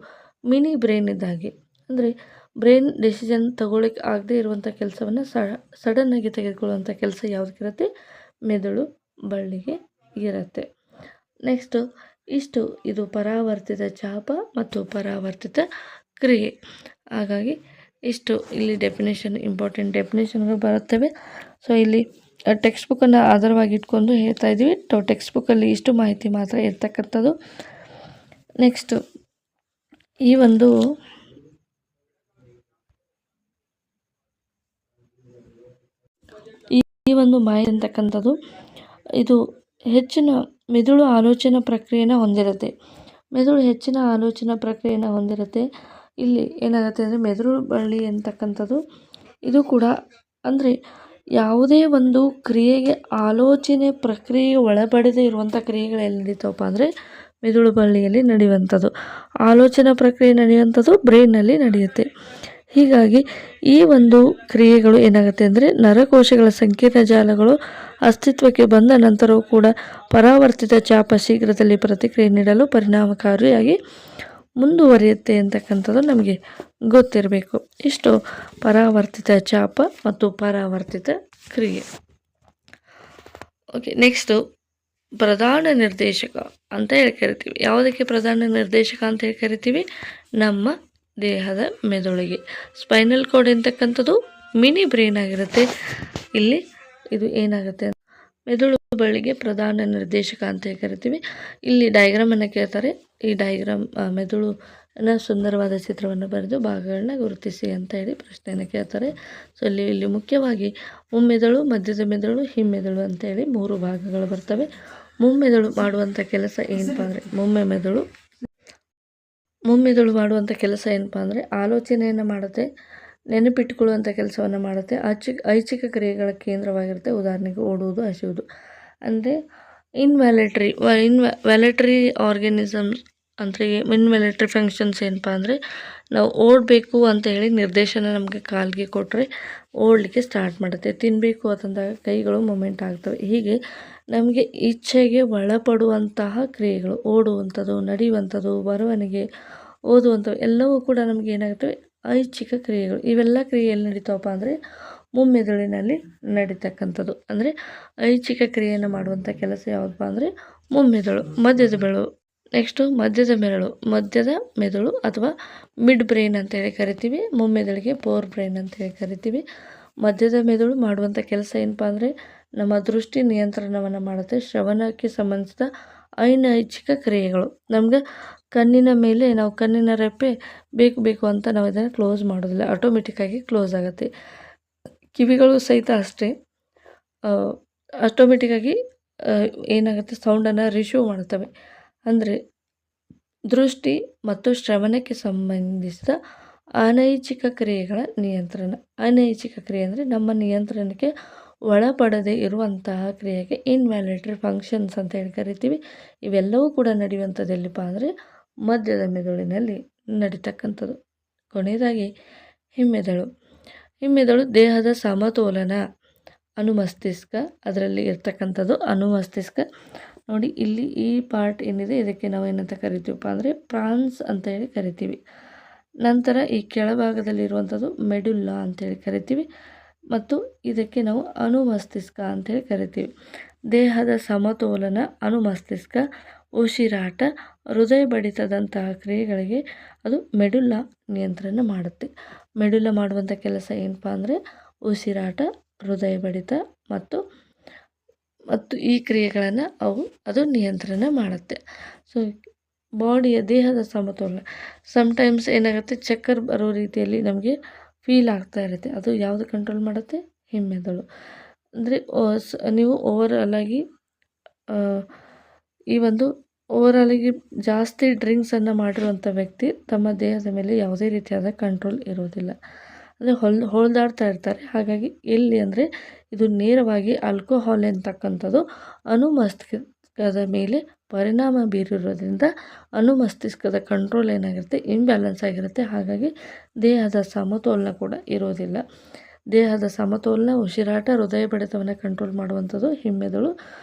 ಮಿನಿ ಬ್ರೈನ್ ಇದ್ದಾಗೆ. ಅಂದರೆ ಬ್ರೈನ್ ಡೆಸಿಷನ್ ತಗೊಳ್ಳಿಕ್ಕೆ ಆಗದೆ ಇರುವಂಥ ಕೆಲಸವನ್ನು ಸಡನ್ನಾಗಿ ತೆಗೆದುಕೊಳ್ಳುವಂಥ ಕೆಲಸ ಯಾವುದಕ್ಕಿರುತ್ತೆ? ಮೆದುಳು ಬಳ್ಳಿಗೆ ಇರುತ್ತೆ. ನೆಕ್ಸ್ಟು ಇಷ್ಟು ಇದು ಪರಾವರ್ತಿತ ಚಾಪ ಮತ್ತು ಪರಾವರ್ತಿತ ಕ್ರಿಯೆ. ಹಾಗಾಗಿ ಇಷ್ಟು ಇಲ್ಲಿ ಇಂಪಾರ್ಟೆಂಟ್ ಡೆಫಿನೇಷನ್ಗಳು ಬರುತ್ತವೆ. ಸೊ ಇಲ್ಲಿ ಟೆಕ್ಸ್ಟ್ ಬುಕ್ಕನ್ನು ಆಧಾರವಾಗಿ ಇಟ್ಕೊಂಡು ಹೇಳ್ತಾ ಇದ್ದೀವಿ. ಟೆಕ್ಸ್ಟ್ ಬುಕ್ಕಲ್ಲಿ ಇಷ್ಟು ಮಾಹಿತಿ ಮಾತ್ರ ಇರ್ತಕ್ಕಂಥದ್ದು. ನೆಕ್ಸ್ಟು ಈ ಒಂದು ಮಾಹಿತಿ ಅಂತಕ್ಕಂಥದ್ದು ಇದು ಹೆಚ್ಚಿನ ಮೆದುಳು ಆಲೋಚನಾ ಪ್ರಕ್ರಿಯೆನ ಹೊಂದಿರುತ್ತೆ. ಮೆದುಳು ಹೆಚ್ಚಿನ ಆಲೋಚನಾ ಪ್ರಕ್ರಿಯೆನ ಹೊಂದಿರುತ್ತೆ. ಇಲ್ಲಿ ಏನಾಗುತ್ತೆ ಅಂದರೆ ಮೆದುಳು ಬಳ್ಳಿ ಅಂತಕ್ಕಂಥದ್ದು ಇದು ಕೂಡ ಅಂದರೆ ಯಾವುದೇ ಒಂದು ಕ್ರಿಯೆಗೆ ಆಲೋಚನೆ ಪ್ರಕ್ರಿಯೆಗೆ ಒಳಪಡದೇ ಇರುವಂಥ ಕ್ರಿಯೆಗಳು ಎಲ್ಲಿ ನಡೀತಾವಪ್ಪ ಅಂದರೆ ಮೆದುಳು ಬಳ್ಳಿಯಲ್ಲಿ ನಡೆಯುವಂಥದ್ದು. ಆಲೋಚನಾ ಪ್ರಕ್ರಿಯೆ ನಡೆಯುವಂಥದ್ದು ಬ್ರೈನ್ನಲ್ಲಿ ನಡೆಯುತ್ತೆ. ಹೀಗಾಗಿ ಈ ಒಂದು ಕ್ರಿಯೆಗಳು ಏನಾಗುತ್ತೆ ಅಂದರೆ ನರಕೋಶಗಳ ಸಂಕೀರ್ಣ ಜಾಲಗಳು ಅಸ್ತಿತ್ವಕ್ಕೆ ಬಂದ ನಂತರವೂ ಕೂಡ ಪರಾವರ್ತಿತ ಚಾಪ ಶೀಘ್ರದಲ್ಲಿ ಪ್ರತಿಕ್ರಿಯೆ ನೀಡಲು ಪರಿಣಾಮಕಾರಿಯಾಗಿ ಮುಂದುವರಿಯುತ್ತೆ ಅಂತಕ್ಕಂಥದ್ದು ನಮಗೆ ಗೊತ್ತಿರಬೇಕು. ಇಷ್ಟು ಪರಾವರ್ತಿತ ಚಾಪ ಮತ್ತು ಪರಾವರ್ತಿತ ಕ್ರಿಯೆ. ಓಕೆ, ನೆಕ್ಸ್ಟು ಪ್ರಧಾನ ನಿರ್ದೇಶಕ ಅಂತ ಹೇಳಿ ಕರಿತೀವಿ. ಯಾವುದಕ್ಕೆ ಪ್ರಧಾನ ನಿರ್ದೇಶಕ ಅಂತ ಹೇಳಿ ಕರಿತೀವಿ? ನಮ್ಮ ದೇಹದ ಮೆದುಳಿಗೆ. ಸ್ಪೈನಲ್ ಕಾರ್ಡ್ ಅಂತಕ್ಕಂಥದ್ದು ಮಿನಿ ಬ್ರೈನ್ ಆಗಿರುತ್ತೆ. ಇಲ್ಲಿ ಇದು ಏನಾಗುತ್ತೆ ಮೆದುಳು ಬಳ್ಳಿಗೆ ಪ್ರಧಾನ ನಿರ್ದೇಶಕ ಅಂತ ಹೇಳಿ ಕರಿತೀವಿ. ಇಲ್ಲಿ ಡಯಾಗ್ರಾಮನ್ನು ಕೇಳ್ತಾರೆ. ಈ ಡಯಾಗ್ರಾಮ್ ಮೆದುಳುನ ಸುಂದರವಾದ ಚಿತ್ರವನ್ನು ಬರೆದು ಭಾಗಗಳನ್ನ ಗುರುತಿಸಿ ಅಂತ ಹೇಳಿ ಪ್ರಶ್ನೆಯನ್ನು ಕೇಳ್ತಾರೆ. ಸೊ ಇಲ್ಲಿ ಮುಖ್ಯವಾಗಿ ಮುಮ್ಮೆದುಳು, ಮಧ್ಯದ ಮೆದುಳು, ಹಿಮ್ಮೆದುಳು ಅಂತ ಹೇಳಿ 3 ಭಾಗಗಳು ಬರ್ತವೆ. ಮುಮ್ಮೆದುಳು ಮಾಡುವಂಥ ಕೆಲಸ ಏನಪ್ಪ ಅಂದರೆ ಮುಮ್ಮೆದುಳು ಮಾಡುವಂಥ ಕೆಲಸ ಏನಪ್ಪ ಅಂದರೆ ಆಲೋಚನೆಯನ್ನು ಮಾಡುತ್ತೆ, ನೆನಪಿಟ್ಟುಕೊಳ್ಳುವಂಥ ಕೆಲಸವನ್ನು ಮಾಡುತ್ತೆ, ಐಚ್ಛಿಕ ಕ್ರಿಯೆಗಳ ಕೇಂದ್ರವಾಗಿರುತ್ತೆ. ಉದಾಹರಣೆಗೆ ಓಡುವುದು, ಹಸಿಯುವುದು. ಅಂದರೆ ವ್ಯಾಲೆಟರಿ ಆರ್ಗ್ಯಾನಿಸಮ್ಸ್ ಅಂದರೆ ಇನ್ವ್ಯಾಲೆಟರಿ ಫಂಕ್ಷನ್ಸ್ ಏನಪ್ಪ ಅಂದರೆ ನಾವು ಓಡಬೇಕು ಅಂತ ಹೇಳಿ ನಿರ್ದೇಶನ ನಮಗೆ ಕಾಲಿಗೆ ಕೊಟ್ಟರೆ ಓಡಲಿಕ್ಕೆ ಸ್ಟಾರ್ಟ್ ಮಾಡುತ್ತೆ. ತಿನ್ನಬೇಕು ಅಂತಂದಾಗ ಕೈಗಳು ಮೂಮೆಂಟ್ ಆಗ್ತವೆ. ಹೀಗೆ ನಮಗೆ ಇಚ್ಛೆಗೆ ಒಳಪಡುವಂತಹ ಕ್ರಿಯೆಗಳು, ಓಡುವಂಥದ್ದು, ನಡೆಯುವಂಥದ್ದು, ಬರವಣಿಗೆ, ಓದುವಂಥವು ಎಲ್ಲವೂ ಕೂಡ ನಮಗೆ ಏನಾಗುತ್ತವೆ ಐಚ್ಛಿಕ ಕ್ರಿಯೆಗಳು. ಇವೆಲ್ಲ ಕ್ರಿಯೆ ಎಲ್ಲಿ ನಡೀತಾವಪ್ಪ ಅಂದರೆ ಮುಮ್ಮೆದುಳಿನಲ್ಲಿ ನಡೀತಕ್ಕಂಥದ್ದು. ಅಂದರೆ ಐಚ್ಛಿಕ ಕ್ರಿಯೆಯನ್ನು ಮಾಡುವಂಥ ಕೆಲಸ ಯಾವುದಪ್ಪ ಅಂದರೆ ಮುಮ್ಮೆದುಳು. ಮಧ್ಯದ ಬೆರಳು, ನೆಕ್ಸ್ಟು ಮಧ್ಯದ ಮೆದುಳು ಅಥವಾ ಮಿಡ್ ಬ್ರೈನ್ ಅಂತೇಳಿ ಕರಿತೀವಿ. ಮುಮ್ಮೆದುಳಿಗೆ ಪೋರ್ ಬ್ರೈನ್ ಅಂತೇಳಿ ಕರಿತೀವಿ. ಮಧ್ಯದ ಮೆದುಳು ಮಾಡುವಂಥ ಕೆಲಸ ಏನಪ್ಪ ಅಂದರೆ ನಮ್ಮ ದೃಷ್ಟಿ ನಿಯಂತ್ರಣವನ್ನು ಮಾಡುತ್ತೆ. ಶ್ರವಣಕ್ಕೆ ಸಂಬಂಧಿಸಿದ ಅನೈಚ್ಛಿಕ ಕ್ರಿಯೆಗಳು. ನಮ್ಗೆ ಕಣ್ಣಿನ ಮೇಲೆ ನಾವು ಕಣ್ಣಿನ ರೆಪ್ಪೆ ಬೇಕು ಅಂತ ನಾವು ಇದನ್ನು ಕ್ಲೋಸ್ ಮಾಡೋದಿಲ್ಲ, ಆಟೋಮೆಟಿಕ್ಕಾಗಿ ಕ್ಲೋಸ್ ಆಗುತ್ತೆ. ಕಿವಿಗಳು ಸಹಿತ ಅಷ್ಟೇ, ಆಟೋಮೆಟಿಕ್ಕಾಗಿ ಏನಾಗುತ್ತೆ ಸೌಂಡನ್ನು ರಿಸೀವ್ ಮಾಡ್ತವೆ. ಅಂದರೆ ದೃಷ್ಟಿ ಮತ್ತು ಶ್ರವಣಕ್ಕೆ ಸಂಬಂಧಿಸಿದ ಅನೈಚ್ಛಿಕ ಕ್ರಿಯೆಗಳ ನಿಯಂತ್ರಣ. ಅನೈಚ್ಛಿಕ ಕ್ರಿಯೆ ಅಂದರೆ ನಮ್ಮ ನಿಯಂತ್ರಣಕ್ಕೆ ಒಳಪಡದೆ ಇರುವಂತಹ ಕ್ರಿಯೆಗೆ ಇನ್ವ್ಯಾಲಿಟರಿ ಫಂಕ್ಷನ್ಸ್ ಅಂತ ಹೇಳಿ ಕರಿತೀವಿ. ಇವೆಲ್ಲವೂ ಕೂಡ ನಡೆಯುವಂಥದ್ದು ಎಲ್ಲಿಪ್ಪ ಅಂದರೆ ಮಧ್ಯದ ಮೆದುಳಿನಲ್ಲಿ ನಡೀತಕ್ಕಂಥದ್ದು. ಕೊನೆಯದಾಗಿ ಹಿಮ್ಮೆದುಳು ದೇಹದ ಸಮತೋಲನ, ಅನುಮಸ್ತಿಷ್ಕ ಅದರಲ್ಲಿ ಇರ್ತಕ್ಕಂಥದ್ದು. ಅನುಮಸ್ತಿಷ್ಕ ನೋಡಿ, ಇಲ್ಲಿ ಈ ಪಾರ್ಟ್ ಏನಿದೆ ಇದಕ್ಕೆ ನಾವು ಏನಂತ ಕರಿತೀವಪ್ಪ ಅಂದರೆ ಪ್ರಾನ್ಸ್ ಅಂತ ಹೇಳಿ ಕರಿತೀವಿ. ನಂತರ ಈ ಕೆಳಭಾಗದಲ್ಲಿರುವಂಥದ್ದು ಮೆಡುಲ್ಲಾ ಅಂತೇಳಿ ಕರಿತೀವಿ ಮತ್ತು ಇದಕ್ಕೆ ನಾವು ಅನುಮಸ್ತಿಷ್ಕ ಅಂತೇಳಿ ಕರಿತೀವಿ. ದೇಹದ ಸಮತೋಲನ, ಅನುಮಸ್ತಿಷ್ಕ, ಉಸಿರಾಟ, ಹೃದಯ ಬಡಿತದಂತಹ ಕ್ರಿಯೆಗಳಿಗೆ ಅದು ಮೆಡುಲ್ಲಾ ನಿಯಂತ್ರಣ ಮಾಡುತ್ತೆ. ಮೆಡುಲ್ಲಾ ಮಾಡುವಂಥ ಕೆಲಸ ಏನಪ್ಪ ಅಂದರೆ ಉಸಿರಾಟ, ಹೃದಯ ಬಡಿತ ಮತ್ತು ಈ ಕ್ರಿಯೆಗಳನ್ನು ಅದು ನಿಯಂತ್ರಣ ಮಾಡುತ್ತೆ. ಸೊ ದೇಹದ ಸಮತೋಲನ ಸಮ್ಟೈಮ್ಸ್ ಏನಾಗುತ್ತೆ ಚಕ್ಕರ್ ಬರೋ ರೀತಿಯಲ್ಲಿ ನಮಗೆ ಫೀಲ್ ಆಗ್ತಾ ಇರುತ್ತೆ. ಅದು ಯಾವುದು ಕಂಟ್ರೋಲ್ ಮಾಡುತ್ತೆ? ಹಿಮ್ಮೆದುಳು. ಅಂದರೆ ನೀವು ಓವರಾಲಾಗಿ ಜಾಸ್ತಿ ಡ್ರಿಂಕ್ಸನ್ನು ಮಾಡಿರುವಂಥ ವ್ಯಕ್ತಿ ತಮ್ಮ ದೇಹದ ಮೇಲೆ ಯಾವುದೇ ರೀತಿಯಾದ ಕಂಟ್ರೋಲ್ ಇರೋದಿಲ್ಲ. ಅಂದರೆ ಹೊಡೆದಾಡ್ತಾ ಇರ್ತಾರೆ. ಹಾಗಾಗಿ ಎಲ್ಲಿ ಅಂದರೆ ಇದು ನೇರವಾಗಿ ಆಲ್ಕೋಹಾಲ್ ಅಂತಕ್ಕಂಥದ್ದು ಅನುಮಸ್ತಿಷ್ಕದ ಮೇಲೆ ಪರಿಣಾಮ ಬೀರಿರೋದ್ರಿಂದ ಅನುಮಸ್ತಿಷ್ಕದ ಕಂಟ್ರೋಲ್ ಏನಾಗಿರುತ್ತೆ ಇಂಬ್ಯಾಲೆನ್ಸ್ ಆಗಿರುತ್ತೆ. ಹಾಗಾಗಿ ದೇಹದ ಸಮತೋಲನ ಕೂಡ ಇರೋದಿಲ್ಲ. ದೇಹದ ಸಮತೋಲನ, ಉಸಿರಾಟ, ಹೃದಯ ಬಡಿತವನ್ನು ಕಂಟ್ರೋಲ್ ಮಾಡುವಂಥದ್ದು ಹಿಮ್ಮೆದುಳು.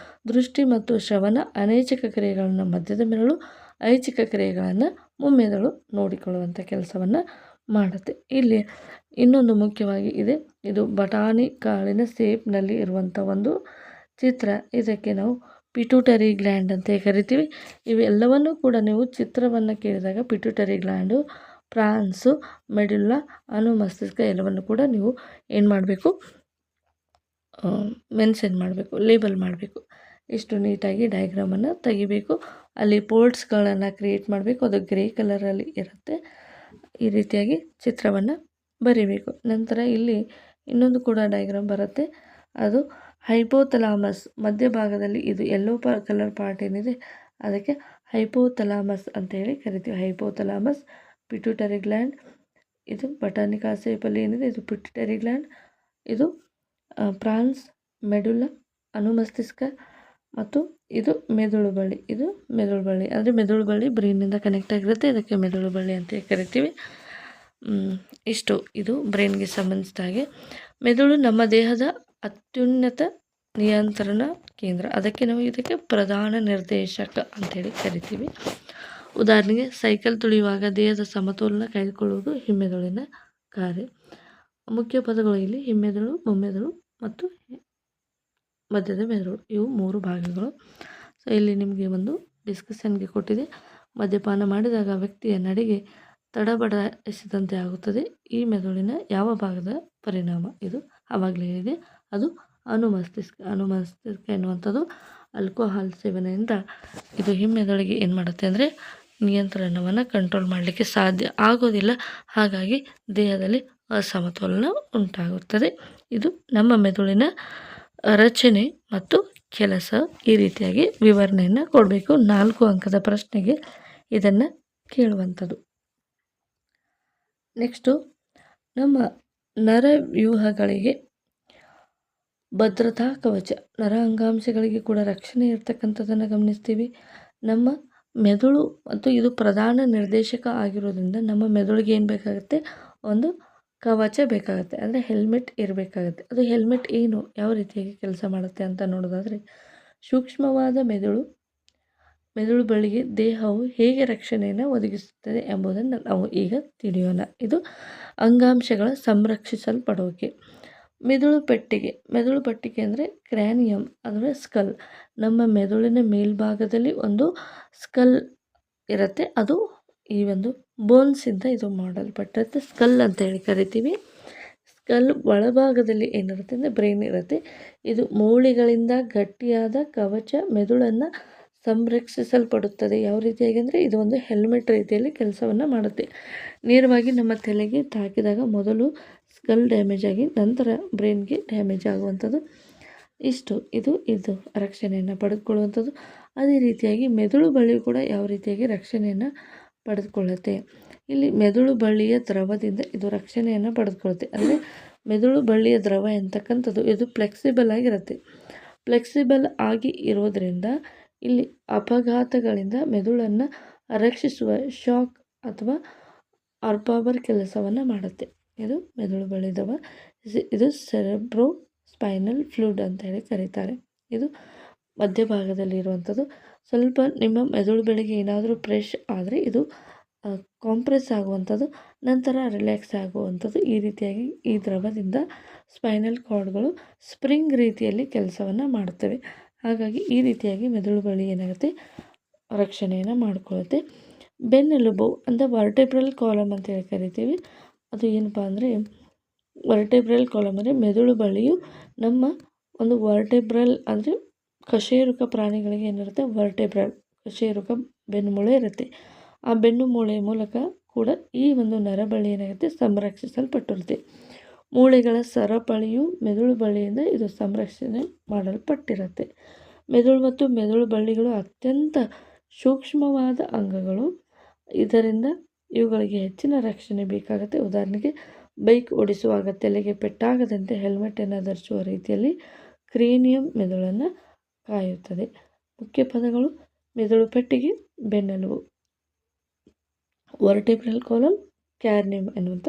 ದೃಷ್ಟಿ ಮತ್ತು ಶ್ರವಣ, ಅನೈಚ್ಛಿಕ ಕ್ರಿಯೆಗಳನ್ನು ಮಧ್ಯದ ಮೆದುಳು, ಐಚ್ಛಿಕ ಕ್ರಿಯೆಗಳನ್ನು ಮುಮ್ಮೆದುಳು ನೋಡಿಕೊಳ್ಳುವಂಥ ಕೆಲಸವನ್ನು ಮಾಡುತ್ತೆ. ಇಲ್ಲಿ ಇನ್ನೊಂದು ಮುಖ್ಯವಾಗಿ ಇದೆ, ಇದು ಬಟಾಣಿ ಕಾಳಿನ ಶೇಪ್ನಲ್ಲಿ ಇರುವಂಥ ಒಂದು ಚಿತ್ರ. ಇದಕ್ಕೆ ನಾವು ಪಿಟ್ಯೂಟರಿ ಗ್ಲ್ಯಾಂಡ್ ಅಂತ ಕರಿತೀವಿ. ಇವೆಲ್ಲವನ್ನೂ ಕೂಡ ನೀವು ಚಿತ್ರವನ್ನು ಕೇಳಿದಾಗ ಪಿಟ್ಯೂಟರಿ ಗ್ಲ್ಯಾಂಡು, ಪ್ರಾನ್ಸು, ಮೆಡುಲ್ಲಾ, ಅನುಮಸ್ತಿಷ್ಕ ಎಲ್ಲವನ್ನು ಕೂಡ ನೀವು ಏನು ಮಾಡಬೇಕು, ಮೆನ್ಷನ್ ಮಾಡಬೇಕು, ಲೇಬಲ್ ಮಾಡಬೇಕು. ಇಷ್ಟು ನೀಟಾಗಿ ಡಯಾಗ್ರಾಮನ್ನು ತೆಗಿಬೇಕು. ಅಲ್ಲಿ ಪೋರ್ಟ್ಸ್ಗಳನ್ನು ಕ್ರಿಯೇಟ್ ಮಾಡಬೇಕು. ಅದು ಗ್ರೇ ಕಲರಲ್ಲಿ ಇರುತ್ತೆ. ಈ ರೀತಿಯಾಗಿ ಚಿತ್ರವನ್ನು ಬರೀಬೇಕು. ನಂತರ ಇಲ್ಲಿ ಇನ್ನೊಂದು ಕೂಡ ಡಯಾಗ್ರಾಮ್ ಬರುತ್ತೆ. ಅದು ಹೈಪೋಥಲಾಮಸ್ ಮಧ್ಯಭಾಗದಲ್ಲಿ ಇದು ಯೆಲ್ಲೋ ಕಲರ್ ಪಾರ್ಟ್ ಏನಿದೆ ಅದಕ್ಕೆ ಹೈಪೋಥಲಾಮಸ್ ಅಂತೇಳಿ ಕರಿತೀವಿ. ಹೈಪೋಥಲಾಮಸ್, ಪಿಟ್ಯೂಟರಿ ಗ್ಲ್ಯಾಂಡ್, ಇದು ಬಟಾನಿಕಾ ಶೇಪಲ್ಲಿ ಏನಿದೆ ಇದು ಪಿಟ್ಯೂಟರಿ ಗ್ಲ್ಯಾಂಡ್, ಇದು ಪ್ರಾನ್ಸ್, ಮೆಡುಲ್ಲಾ, ಅನುಮಸ್ತಿಷ್ಕ ಮತ್ತು ಇದು ಮೆದುಳು ಬಳ್ಳಿ. ಇದು ಮೆದುಳು ಬಳ್ಳಿ ಅಂದರೆ ಮೆದುಳು ಬಳ್ಳಿ ಬ್ರೈನಿಂದ ಕನೆಕ್ಟ್ ಆಗಿರುತ್ತೆ. ಇದಕ್ಕೆ ಮೆದುಳು ಬಳ್ಳಿ ಅಂತ ಕರಿತೀವಿ. ಇಷ್ಟು ಇದು ಬ್ರೈನ್ಗೆ ಸಂಬಂಧಿಸಿದ ಹಾಗೆ. ಮೆದುಳು ನಮ್ಮ ದೇಹದ ಅತ್ಯುನ್ನತ ನಿಯಂತ್ರಣ ಕೇಂದ್ರ. ಅದಕ್ಕೆ ನಾವು ಇದಕ್ಕೆ ಪ್ರಧಾನ ನಿರ್ದೇಶಕ ಅಂತೇಳಿ ಕರಿತೀವಿ. ಉದಾಹರಣೆಗೆ ಸೈಕಲ್ ತುಳಿಯುವಾಗ ದೇಹದ ಸಮತೋಲನ ಕಾಯ್ದುಕೊಳ್ಳುವುದು ಹಿಮ್ಮೆದುಳಿನ ಕಾರ್ಯ. ಮುಖ್ಯ ಪದಗಳು ಇಲ್ಲಿ ಹಿಮ್ಮೆದುಳು, ಮುಮ್ಮೆದುಳು ಮತ್ತು ಮಧ್ಯದ ಮೆದುಳು, ಇವು 3 ಭಾಗಗಳು. ಸೊ ಇಲ್ಲಿ ನಿಮಗೆ ಒಂದು ಡಿಸ್ಕಷನ್ಗೆ ಕೊಟ್ಟಿದೆ. ಮದ್ಯಪಾನ ಮಾಡಿದಾಗ ವ್ಯಕ್ತಿಯ ನಡೆಗೆ ತಡಬಡ ಎಸೆದಂತೆ ಆಗುತ್ತದೆ. ಈ ಮೆದುಳಿನ ಯಾವ ಭಾಗದ ಪರಿಣಾಮ? ಇದು ಆವಾಗಲೇ ಹೇಳಿದೆ, ಅದು ಅನುಮಸ್ತಿಷ್ಕ. ಅನುಮಸ್ತಿಷ್ಕ ಎನ್ನುವಂಥದ್ದು ಆಲ್ಕೋಹಾಲ್ ಸೇವನೆಯಿಂದ ಇದು ಹಿಮ್ಮೆದುಳಿಗೆ ಏನು ಮಾಡುತ್ತೆ ಅಂದರೆ ನಿಯಂತ್ರಣವನ್ನು ಕಂಟ್ರೋಲ್ ಮಾಡಲಿಕ್ಕೆ ಸಾಧ್ಯ ಆಗೋದಿಲ್ಲ. ಹಾಗಾಗಿ ದೇಹದಲ್ಲಿ ಅಸಮತೋಲನ ಉಂಟಾಗುತ್ತದೆ. ಇದು ನಮ್ಮ ಮೆದುಳಿನ ರಚನೆ ಮತ್ತು ಕೆಲಸ. ಈ ರೀತಿಯಾಗಿ ವಿವರಣೆಯನ್ನು ಕೊಡಬೇಕು. 4 ಅಂಕದ ಪ್ರಶ್ನೆಗೆ ಇದನ್ನು ಕೇಳುವಂಥದ್ದು. ನೆಕ್ಸ್ಟು ನಮ್ಮ ನರವ್ಯೂಹಗಳಿಗೆ ಭದ್ರತಾ ಕವಚ, ನರ ಅಂಗಾಂಶಗಳಿಗೆ ಕೂಡ ರಕ್ಷಣೆ ಇರ್ತಕ್ಕಂಥದ್ದನ್ನು ಗಮನಿಸ್ತೀವಿ. ನಮ್ಮ ಮೆದುಳು ಮತ್ತು ಇದು ಪ್ರಧಾನ ನಿರ್ದೇಶಕ ಆಗಿರೋದ್ರಿಂದ ನಮ್ಮ ಮೆದುಳಿಗೆ ಏನು ಬೇಕಾಗುತ್ತೆ, ಒಂದು ಕವಚ ಬೇಕಾಗುತ್ತೆ, ಅಂದರೆ ಹೆಲ್ಮೆಟ್ ಇರಬೇಕಾಗುತ್ತೆ. ಅದು ಹೆಲ್ಮೆಟ್ ಏನು, ಯಾವ ರೀತಿಯಾಗಿ ಕೆಲಸ ಮಾಡುತ್ತೆ ಅಂತ ನೋಡೋದಾದರೆ, ಸೂಕ್ಷ್ಮವಾದ ಮೆದುಳು ಬಳಿಗೆ ದೇಹವು ಹೇಗೆ ರಕ್ಷಣೆಯನ್ನು ಒದಗಿಸುತ್ತದೆ ಎಂಬುದನ್ನು ನಾವು ಈಗ ತಿಳಿಯೋಣ. ಇದು ಅಂಗಾಂಶಗಳ ಸಂರಕ್ಷಿಸಲ್ಪಡುವಿಕೆ. ಮೆದುಳು ಪೆಟ್ಟಿಗೆ ಅಂದರೆ ಕ್ರ್ಯಾನಿಯಂ ಅಂದರೆ ಸ್ಕಲ್. ನಮ್ಮ ಮೆದುಳಿನ ಮೇಲ್ಭಾಗದಲ್ಲಿ ಒಂದು ಸ್ಕಲ್ ಇರುತ್ತೆ. ಅದು ಈ ಒಂದು ಬೋನ್ಸಿಂದ ಇದು ಮಾಡಲ್ಪಟ್ಟಿರುತ್ತೆ, ಸ್ಕಲ್ ಅಂತ ಹೇಳಿ ಕರಿತೀವಿ. ಸ್ಕಲ್ ಒಳಭಾಗದಲ್ಲಿ ಏನಿರುತ್ತೆ ಅಂದರೆ ಬ್ರೈನ್ ಇರುತ್ತೆ. ಇದು ಮೂಳೆಗಳಿಂದ ಗಟ್ಟಿಯಾದ ಕವಚ ಮೆದುಳನ್ನು ಸಂರಕ್ಷಿಸಲ್ಪಡುತ್ತದೆ. ಯಾವ ರೀತಿಯಾಗಿ ಅಂದರೆ ಇದು ಒಂದು ಹೆಲ್ಮೆಟ್ ರೀತಿಯಲ್ಲಿ ಕೆಲಸವನ್ನು ಮಾಡುತ್ತೆ. ನೇರವಾಗಿ ನಮ್ಮ ತಲೆಗೆ ತಾಕಿದಾಗ ಮೊದಲು ಸ್ಕಲ್ ಡ್ಯಾಮೇಜ್ ಆಗಿ ನಂತರ ಬ್ರೈನ್ಗೆ ಡ್ಯಾಮೇಜ್ ಆಗುವಂಥದ್ದು. ಇದು ರಕ್ಷಣೆಯನ್ನು ಪಡೆದುಕೊಳ್ಳುವಂಥದ್ದು. ಅದೇ ರೀತಿಯಾಗಿ ಮೆದುಳು ಬಳ್ಳಿ ಕೂಡ ಯಾವ ರೀತಿಯಾಗಿ ರಕ್ಷಣೆಯನ್ನು ಪಡೆದುಕೊಳ್ಳುತ್ತೆ. ಇಲ್ಲಿ ಮೆದುಳು ಬಳ್ಳಿಯ ದ್ರವದಿಂದ ಇದು ರಕ್ಷಣೆಯನ್ನು ಪಡೆದುಕೊಳ್ಳುತ್ತೆ. ಅಂದರೆ ಮೆದುಳು ಬಳ್ಳಿಯ ದ್ರವ ಎಂತಕ್ಕಂಥದ್ದು ಇದು ಫ್ಲೆಕ್ಸಿಬಲ್ ಆಗಿರುತ್ತೆ. ಫ್ಲೆಕ್ಸಿಬಲ್ ಆಗಿ ಇರೋದರಿಂದ ಇಲ್ಲಿ ಅಪಘಾತಗಳಿಂದ ಮೆದುಳನ್ನು ರಕ್ಷಿಸುವ ಶಾಕ್ ಅಥವಾ ಅರ್ಬಾಬರ್ ಕೆಲಸವನ್ನು ಮಾಡುತ್ತೆ. ಇದು ಮೆದುಳು ಬಳ್ಳಿ ದ್ರವ. ಇದು ಸೆರೆಬ್ರೋ ಸ್ಪೈನಲ್ ಫ್ಲೂಯಿಡ್ ಅಂತ ಹೇಳಿ ಕರೀತಾರೆ. ಇದು ಮಧ್ಯಭಾಗದಲ್ಲಿ ಇರುವಂಥದ್ದು. ಸ್ವಲ್ಪ ನಿಮ್ಮ ಮೆದುಳು ಬಳಿಗೆ ಏನಾದರೂ ಪ್ರೆಶ್ ಆದರೆ ಇದು ಕಾಂಪ್ರೆಸ್ ಆಗುವಂಥದ್ದು, ನಂತರ ರಿಲ್ಯಾಕ್ಸ್ ಆಗುವಂಥದ್ದು. ಈ ರೀತಿಯಾಗಿ ಈ ದ್ರವದಿಂದ ಸ್ಪೈನಲ್ ಕಾರ್ಡ್ಗಳು ಸ್ಪ್ರಿಂಗ್ ರೀತಿಯಲ್ಲಿ ಕೆಲಸವನ್ನು ಮಾಡುತ್ತವೆ. ಹಾಗಾಗಿ ಈ ರೀತಿಯಾಗಿ ಮೆದುಳು ಬಳಿ ಏನಾಗುತ್ತೆ, ರಕ್ಷಣೆಯನ್ನು ಮಾಡಿಕೊಳ್ಳುತ್ತೆ. ಬೆನ್ನೆಲುಬು ಅಂದರೆ ವರ್ಟೆಬ್ರಲ್ ಕಾಲಮ್ ಅಂತ ಹೇಳಿ ಕರಿತೀವಿ. ಅದು ಏನಪ್ಪ ಅಂದರೆ ವರ್ಟೆಬ್ರಲ್ ಕಾಲಮ್ ಅಂದರೆ ಮೆದುಳು ಬಳಿಯು ನಮ್ಮ ಒಂದು ವರ್ಟೆಬ್ರಲ್ ಅಂದರೆ ಕಶೇರುಕ ಪ್ರಾಣಿಗಳಿಗೆ ಏನಿರುತ್ತೆ, ಕಶೇರುಕ ಬೆನ್ನುಮೂಳೆ ಇರುತ್ತೆ. ಆ ಬೆನ್ನುಮೂಳೆಯ ಮೂಲಕ ಕೂಡ ಈ ಒಂದು ನರಬಳ್ಳಿ ಏನಾಗುತ್ತೆ, ಸಂರಕ್ಷಿಸಲ್ಪಟ್ಟಿರುತ್ತೆ. ಮೂಳೆಗಳ ಸರಪಳಿಯು ಮೆದುಳು ಬಳ್ಳಿಯಿಂದ ಇದು ಸಂರಕ್ಷಣೆ ಮಾಡಲ್ಪಟ್ಟಿರುತ್ತೆ. ಮೆದುಳು ಮತ್ತು ಮೆದುಳು ಬಳ್ಳಿಗಳು ಅತ್ಯಂತ ಸೂಕ್ಷ್ಮವಾದ ಅಂಗಗಳು. ಇದರಿಂದ ಇವುಗಳಿಗೆ ಹೆಚ್ಚಿನ ರಕ್ಷಣೆ ಬೇಕಾಗುತ್ತೆ. ಉದಾಹರಣೆಗೆ ಬೈಕ್ ಓಡಿಸುವಾಗ ತಲೆಗೆ ಪೆಟ್ಟಾಗದಂತೆ ಹೆಲ್ಮೆಟನ್ನು ಧರಿಸುವ ರೀತಿಯಲ್ಲಿ ಕ್ರೇನಿಯಂ ಮೆದುಳನ್ನು ಕಾಯುತ್ತದೆ. ಮುಖ್ಯ ಪದಗಳು ಮೆದುಳು ಪೆಟ್ಟಿಗೆ, ಬೆನ್ನೆಲುಬು, ವರ್ಟೆಬ್ರಲ್ ಕಾಲಮ್, ಕ್ಯಾರ್ನಿಯಂ ಎನ್ನುವಂಥ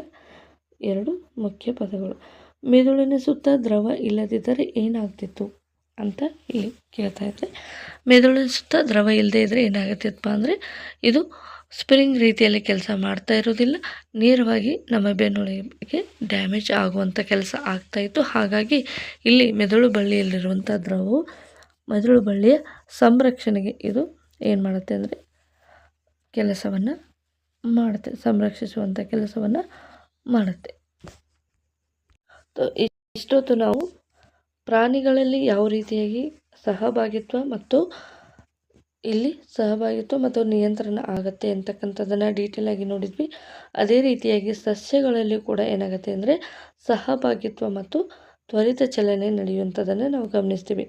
2 ಮುಖ್ಯ ಪದಗಳು. ಮೆದುಳಿನ ಸುತ್ತ ದ್ರವ ಇಲ್ಲದಿದ್ದರೆ ಏನಾಗ್ತಿತ್ತು ಅಂತ ಇಲ್ಲಿ ಕೇಳ್ತಾ ಇದ್ದಾರೆ. ಮೆದುಳಿನ ಸುತ್ತ ದ್ರವ ಇಲ್ಲದೇ ಇದ್ದರೆ ಏನಾಗುತ್ತಪ್ಪ ಅಂದರೆ ಇದು ಸ್ಪ್ರಿಂಗ್ ರೀತಿಯಲ್ಲಿ ಕೆಲಸ ಮಾಡ್ತಾ ಇರೋದಿಲ್ಲ, ನೇರವಾಗಿ ನಮ್ಮ ಬೆನ್ನುಳಿಗೆ ಡ್ಯಾಮೇಜ್ ಆಗುವಂಥ ಕೆಲಸ ಆಗ್ತಾಯಿತ್ತು. ಹಾಗಾಗಿ ಇಲ್ಲಿ ಮೆದುಳು ಬಳ್ಳಿಯಲ್ಲಿರುವಂಥ ದ್ರವವು ಮೆದುಳು ಬಳ್ಳಿಯ ಸಂರಕ್ಷಣೆಗೆ ಇದು ಏನು ಮಾಡುತ್ತೆ ಅಂದರೆ ಕೆಲಸವನ್ನು ಮಾಡುತ್ತೆ, ಸಂರಕ್ಷಿಸುವಂಥ ಕೆಲಸವನ್ನು ಮಾಡುತ್ತೆ. ಇಷ್ಟೊತ್ತು ನಾವು ಪ್ರಾಣಿಗಳಲ್ಲಿ ಯಾವ ರೀತಿಯಾಗಿ ಸಹಭಾಗಿತ್ವ ಮತ್ತು ನಿಯಂತ್ರಣ ಆಗುತ್ತೆ ಅಂತಕ್ಕಂಥದ್ದನ್ನು ಡೀಟೇಲ್ ಆಗಿ ನೋಡಿದ್ವಿ. ಅದೇ ರೀತಿಯಾಗಿ ಸಸ್ಯಗಳಲ್ಲಿ ಕೂಡ ಏನಾಗುತ್ತೆ ಅಂದರೆ ಸಹಭಾಗಿತ್ವ ಮತ್ತು ತ್ವರಿತ ಚಲನೆ ನಡೆಯುವಂಥದ್ದನ್ನು ನಾವು ಗಮನಿಸ್ತೀವಿ.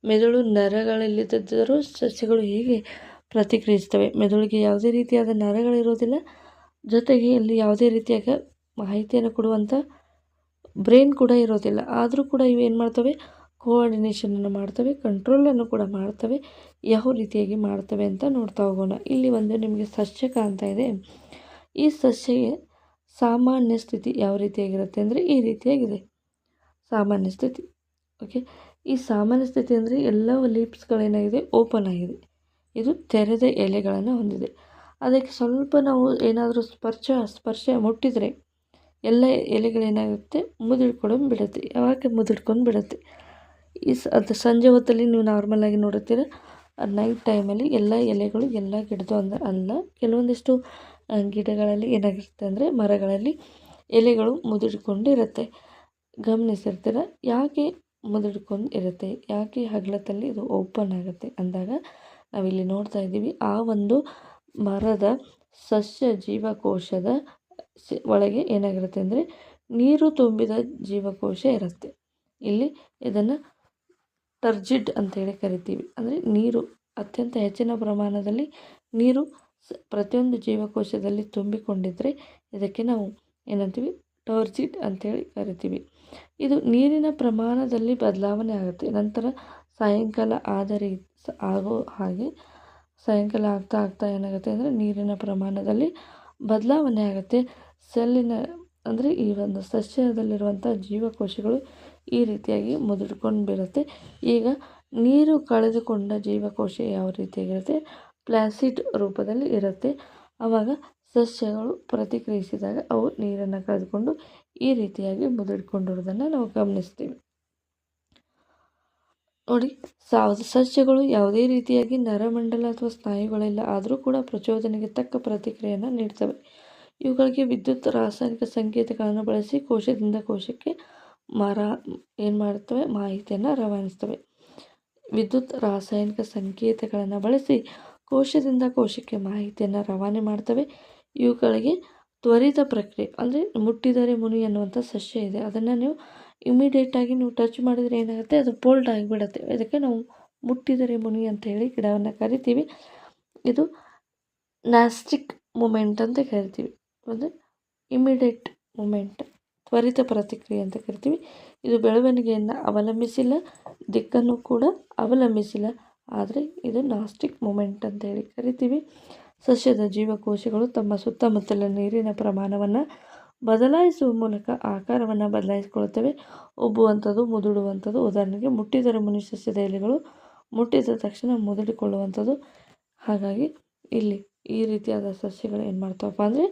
ಮೆದುಳು ನರಗಳಲ್ಲಿದ್ದರೂ ಸಸ್ಯಗಳು ಹೇಗೆ ಪ್ರತಿಕ್ರಿಯಿಸ್ತವೆ. ಮೆದುಳಿಗೆ ಯಾವುದೇ ರೀತಿಯಾದ ನರಗಳಿರೋದಿಲ್ಲ, ಜೊತೆಗೆ ಇಲ್ಲಿ ಯಾವುದೇ ರೀತಿಯಾದ ಮಾಹಿತಿಯನ್ನು ಕೊಡುವಂಥ ಬ್ರೈನ್ ಕೂಡ ಇರೋದಿಲ್ಲ. ಆದರೂ ಕೂಡ ಇವು ಏನು ಮಾಡ್ತವೆ, ಕೋಆರ್ಡಿನೇಷನನ್ನು ಮಾಡ್ತವೆ, ಕಂಟ್ರೋಲನ್ನು ಕೂಡ ಮಾಡ್ತವೆ. ಯಾವ ರೀತಿಯಾಗಿ ಮಾಡ್ತವೆ ಅಂತ ನೋಡ್ತಾ ಹೋಗೋಣ. ಇಲ್ಲಿ ಒಂದು ನಿಮಗೆ ಸಸ್ಯ ಕಾಣ್ತಾ ಇದೆ. ಈ ಸಸ್ಯಗೆ ಸಾಮಾನ್ಯ ಸ್ಥಿತಿ ಯಾವ ರೀತಿಯಾಗಿರುತ್ತೆ ಅಂದರೆ ಈ ರೀತಿಯಾಗಿದೆ ಸಾಮಾನ್ಯ ಸ್ಥಿತಿ. ಓಕೆ, ಈ ಸಾಮಾನ್ಯ ಸ್ಥಿತಿ ಅಂದರೆ ಎಲ್ಲ ಲೀವ್ಸ್ಗಳೇನಾಗಿದೆ, ಓಪನ್ ಆಗಿದೆ. ಇದು ತೆರೆದ ಎಲೆಗಳನ್ನು ಹೊಂದಿದೆ. ಅದಕ್ಕೆ ಸ್ವಲ್ಪ ನಾವು ಏನಾದರೂ ಸ್ಪರ್ಶ ಮುಟ್ಟಿದರೆ ಎಲ್ಲ ಎಲೆಗಳೇನಾಗುತ್ತೆ, ಮುದುಡ್ಕೊಂಡು ಬಿಡುತ್ತೆ. ಯಾವಾಗ ಮುದುಡ್ಕೊಂಡು ಬಿಡುತ್ತೆ. ಅದು ಸಂಜೆ ಹೊತ್ತಲ್ಲಿ ನೀವು ನಾರ್ಮಲಾಗಿ ನೋಡುತ್ತೀರ, ನೈಟ್ ಟೈಮಲ್ಲಿ ಎಲ್ಲ ಎಲೆಗಳು ಎಲ್ಲ ಗಿಡದ್ದು ಅಲ್ಲ, ಕೆಲವೊಂದಿಷ್ಟು ಗಿಡಗಳಲ್ಲಿ ಏನಾಗಿರುತ್ತೆ ಅಂದರೆ ಮರಗಳಲ್ಲಿ ಎಲೆಗಳು ಮುದುಡ್ಕೊಂಡಿರುತ್ತೆ. ಗಮನಿಸಿರ್ತೀರ, ಯಾಕೆ ಮುದುಡ್ಕೊಂಡು ಇರುತ್ತೆ, ಯಾಕೆ ಹಗಲತ್ತಲ್ಲಿ ಇದು ಓಪನ್ ಆಗುತ್ತೆ ಅಂದಾಗ ನಾವಿಲ್ಲಿ ನೋಡ್ತಾ ಇದ್ದೀವಿ. ಆ ಒಂದು ಮರದ ಸಸ್ಯ ಜೀವಕೋಶದ ಒಳಗೆ ಏನಾಗಿರುತ್ತೆ ಅಂದರೆ ನೀರು ತುಂಬಿದ ಜೀವಕೋಶ ಇರುತ್ತೆ. ಇಲ್ಲಿ ಇದನ್ನು ಟರ್ಜಿಡ್ ಅಂತೇಳಿ ಕರಿತೀವಿ. ಅಂದರೆ ನೀರು ಅತ್ಯಂತ ಹೆಚ್ಚಿನ ಪ್ರಮಾಣದಲ್ಲಿ ನೀರು ಪ್ರತಿಯೊಂದು ಜೀವಕೋಶದಲ್ಲಿ ತುಂಬಿಕೊಂಡಿದ್ದರೆ ಇದಕ್ಕೆ ನಾವು ಏನಂತೀವಿ, ಟರ್ಜಿಡ್ ಅಂತೇಳಿ ಕರಿತೀವಿ. ಇದು ನೀರಿನ ಪ್ರಮಾಣದಲ್ಲಿ ಬದಲಾವಣೆ ಆಗುತ್ತೆ. ನಂತರ ಸಾಯಂಕಾಲ ಆಗೋ ಹಾಗೆ ಸಾಯಂಕಾಲ ಆಗ್ತಾ ಆಗ್ತಾ ಏನಾಗುತ್ತೆ ಅಂದರೆ ನೀರಿನ ಪ್ರಮಾಣದಲ್ಲಿ ಬದಲಾವಣೆ ಆಗುತ್ತೆ. ಸೆಲ್ಲಿನ ಅಂದರೆ ಈ ಒಂದು ಸಸ್ಯದಲ್ಲಿರುವಂಥ ಜೀವಕೋಶಗಳು ಈ ರೀತಿಯಾಗಿ ಮುದುಡ್ಕೊಂಡು ಬರುತ್ತೆ. ಈಗ ನೀರು ಕಳೆದುಕೊಂಡ ಜೀವಕೋಶ ಯಾವ ರೀತಿಯಾಗಿರುತ್ತೆ, ಪ್ಲಾಸಿಡ್ ರೂಪದಲ್ಲಿ ಇರುತ್ತೆ. ಆವಾಗ ಸಸ್ಯಗಳು ಪ್ರತಿಕ್ರಿಯಿಸಿದಾಗ ಅವು ನೀರನ್ನು ಕಳೆದುಕೊಂಡು ಈ ರೀತಿಯಾಗಿ ಮುದುಡ್ಕೊಂಡಿರೋದನ್ನು ನಾವು ಗಮನಿಸ್ತೀವಿ. ನೋಡಿ, ಸಸ್ಯಗಳು ಯಾವುದೇ ರೀತಿಯಾಗಿ ನರಮಂಡಲ ಅಥವಾ ಸ್ನಾಯುಗಳಿಲ್ಲ, ಆದರೂ ಕೂಡ ಪ್ರಚೋದನೆಗೆ ತಕ್ಕ ಪ್ರತಿಕ್ರಿಯೆಯನ್ನು ನೀಡ್ತವೆ. ಇವುಗಳಿಗೆ ವಿದ್ಯುತ್ ರಾಸಾಯನಿಕ ಸಂಕೇತಗಳನ್ನು ಬಳಸಿ ಕೋಶದಿಂದ ಕೋಶಕ್ಕೆ ಏನು ಮಾಡ್ತವೆ, ಮಾಹಿತಿಯನ್ನು ರವಾನಿಸ್ತವೆ. ವಿದ್ಯುತ್ ರಾಸಾಯನಿಕ ಸಂಕೇತಗಳನ್ನು ಬಳಸಿ ಕೋಶದಿಂದ ಕೋಶಕ್ಕೆ ಮಾಹಿತಿಯನ್ನು ರವಾನೆ ಮಾಡ್ತವೆ. ಇವುಗಳಿಗೆ ತ್ವರಿತ ಪ್ರಕ್ರಿಯೆ ಅಂದರೆ ಮುಟ್ಟಿದರೆ ಮುನಿ ಅನ್ನುವಂಥ ಸಸ್ಯ ಇದೆ. ಅದನ್ನು ನೀವು ಇಮಿಡಿಯೇಟಾಗಿ ನೀವು ಟಚ್ ಮಾಡಿದರೆ ಏನಾಗುತ್ತೆ, ಅದು ಪೋಲ್ಡ್ ಆಗಿಬಿಡುತ್ತೆ. ಇದಕ್ಕೆ ನಾವು ಮುಟ್ಟಿದರೆ ಮುನಿ ಅಂತ ಹೇಳಿ ಗಿಡವನ್ನು ಕರಿತೀವಿ. ಇದು ನಾಸ್ಟಿಕ್ ಮೂಮೆಂಟ್ ಅಂತ ಕರಿತೀವಿ. ಅಂದರೆ ಇಮಿಡಿಯೇಟ್ ಮೂಮೆಂಟ್, ತ್ವರಿತ ಪ್ರತಿಕ್ರಿಯೆ ಅಂತ ಕರಿತೀವಿ. ಇದು ಬೆಳವಣಿಗೆಯನ್ನು ಅವಲಂಬಿಸಿಲ್ಲ, ದಿಕ್ಕನ್ನು ಕೂಡ ಅವಲಂಬಿಸಿಲ್ಲ, ಆದರೆ ಇದು ನಾಸ್ಟಿಕ್ ಮೂಮೆಂಟ್ ಅಂತ ಹೇಳಿ ಕರಿತೀವಿ. ಸಸ್ಯದ ಜೀವಕೋಶಗಳು ತಮ್ಮ ಸುತ್ತಮುತ್ತಲಿನ ನೀರಿನ ಪ್ರಮಾಣವನ್ನು ಬದಲಾಯಿಸುವ ಮೂಲಕ ಆಕಾರವನ್ನು ಬದಲಾಯಿಸಿಕೊಳ್ಳುತ್ತವೆ. ಉಬ್ಬುವಂಥದ್ದು, ಮುದುಡುವಂಥದ್ದು. ಉದಾಹರಣೆಗೆ ಮುಟ್ಟಿದರೆ ಮುನಿ ಸಸ್ಯದ ಎಲೆಗಳು ಮುಟ್ಟಿದ ತಕ್ಷಣ ಮುದುಡಿಕೊಳ್ಳುವಂಥದ್ದು. ಹಾಗಾಗಿ ಇಲ್ಲಿ ಈ ರೀತಿಯಾದ ಸಸ್ಯಗಳು ಏನು ಮಾಡ್ತಾವಪ್ಪ ಅಂದರೆ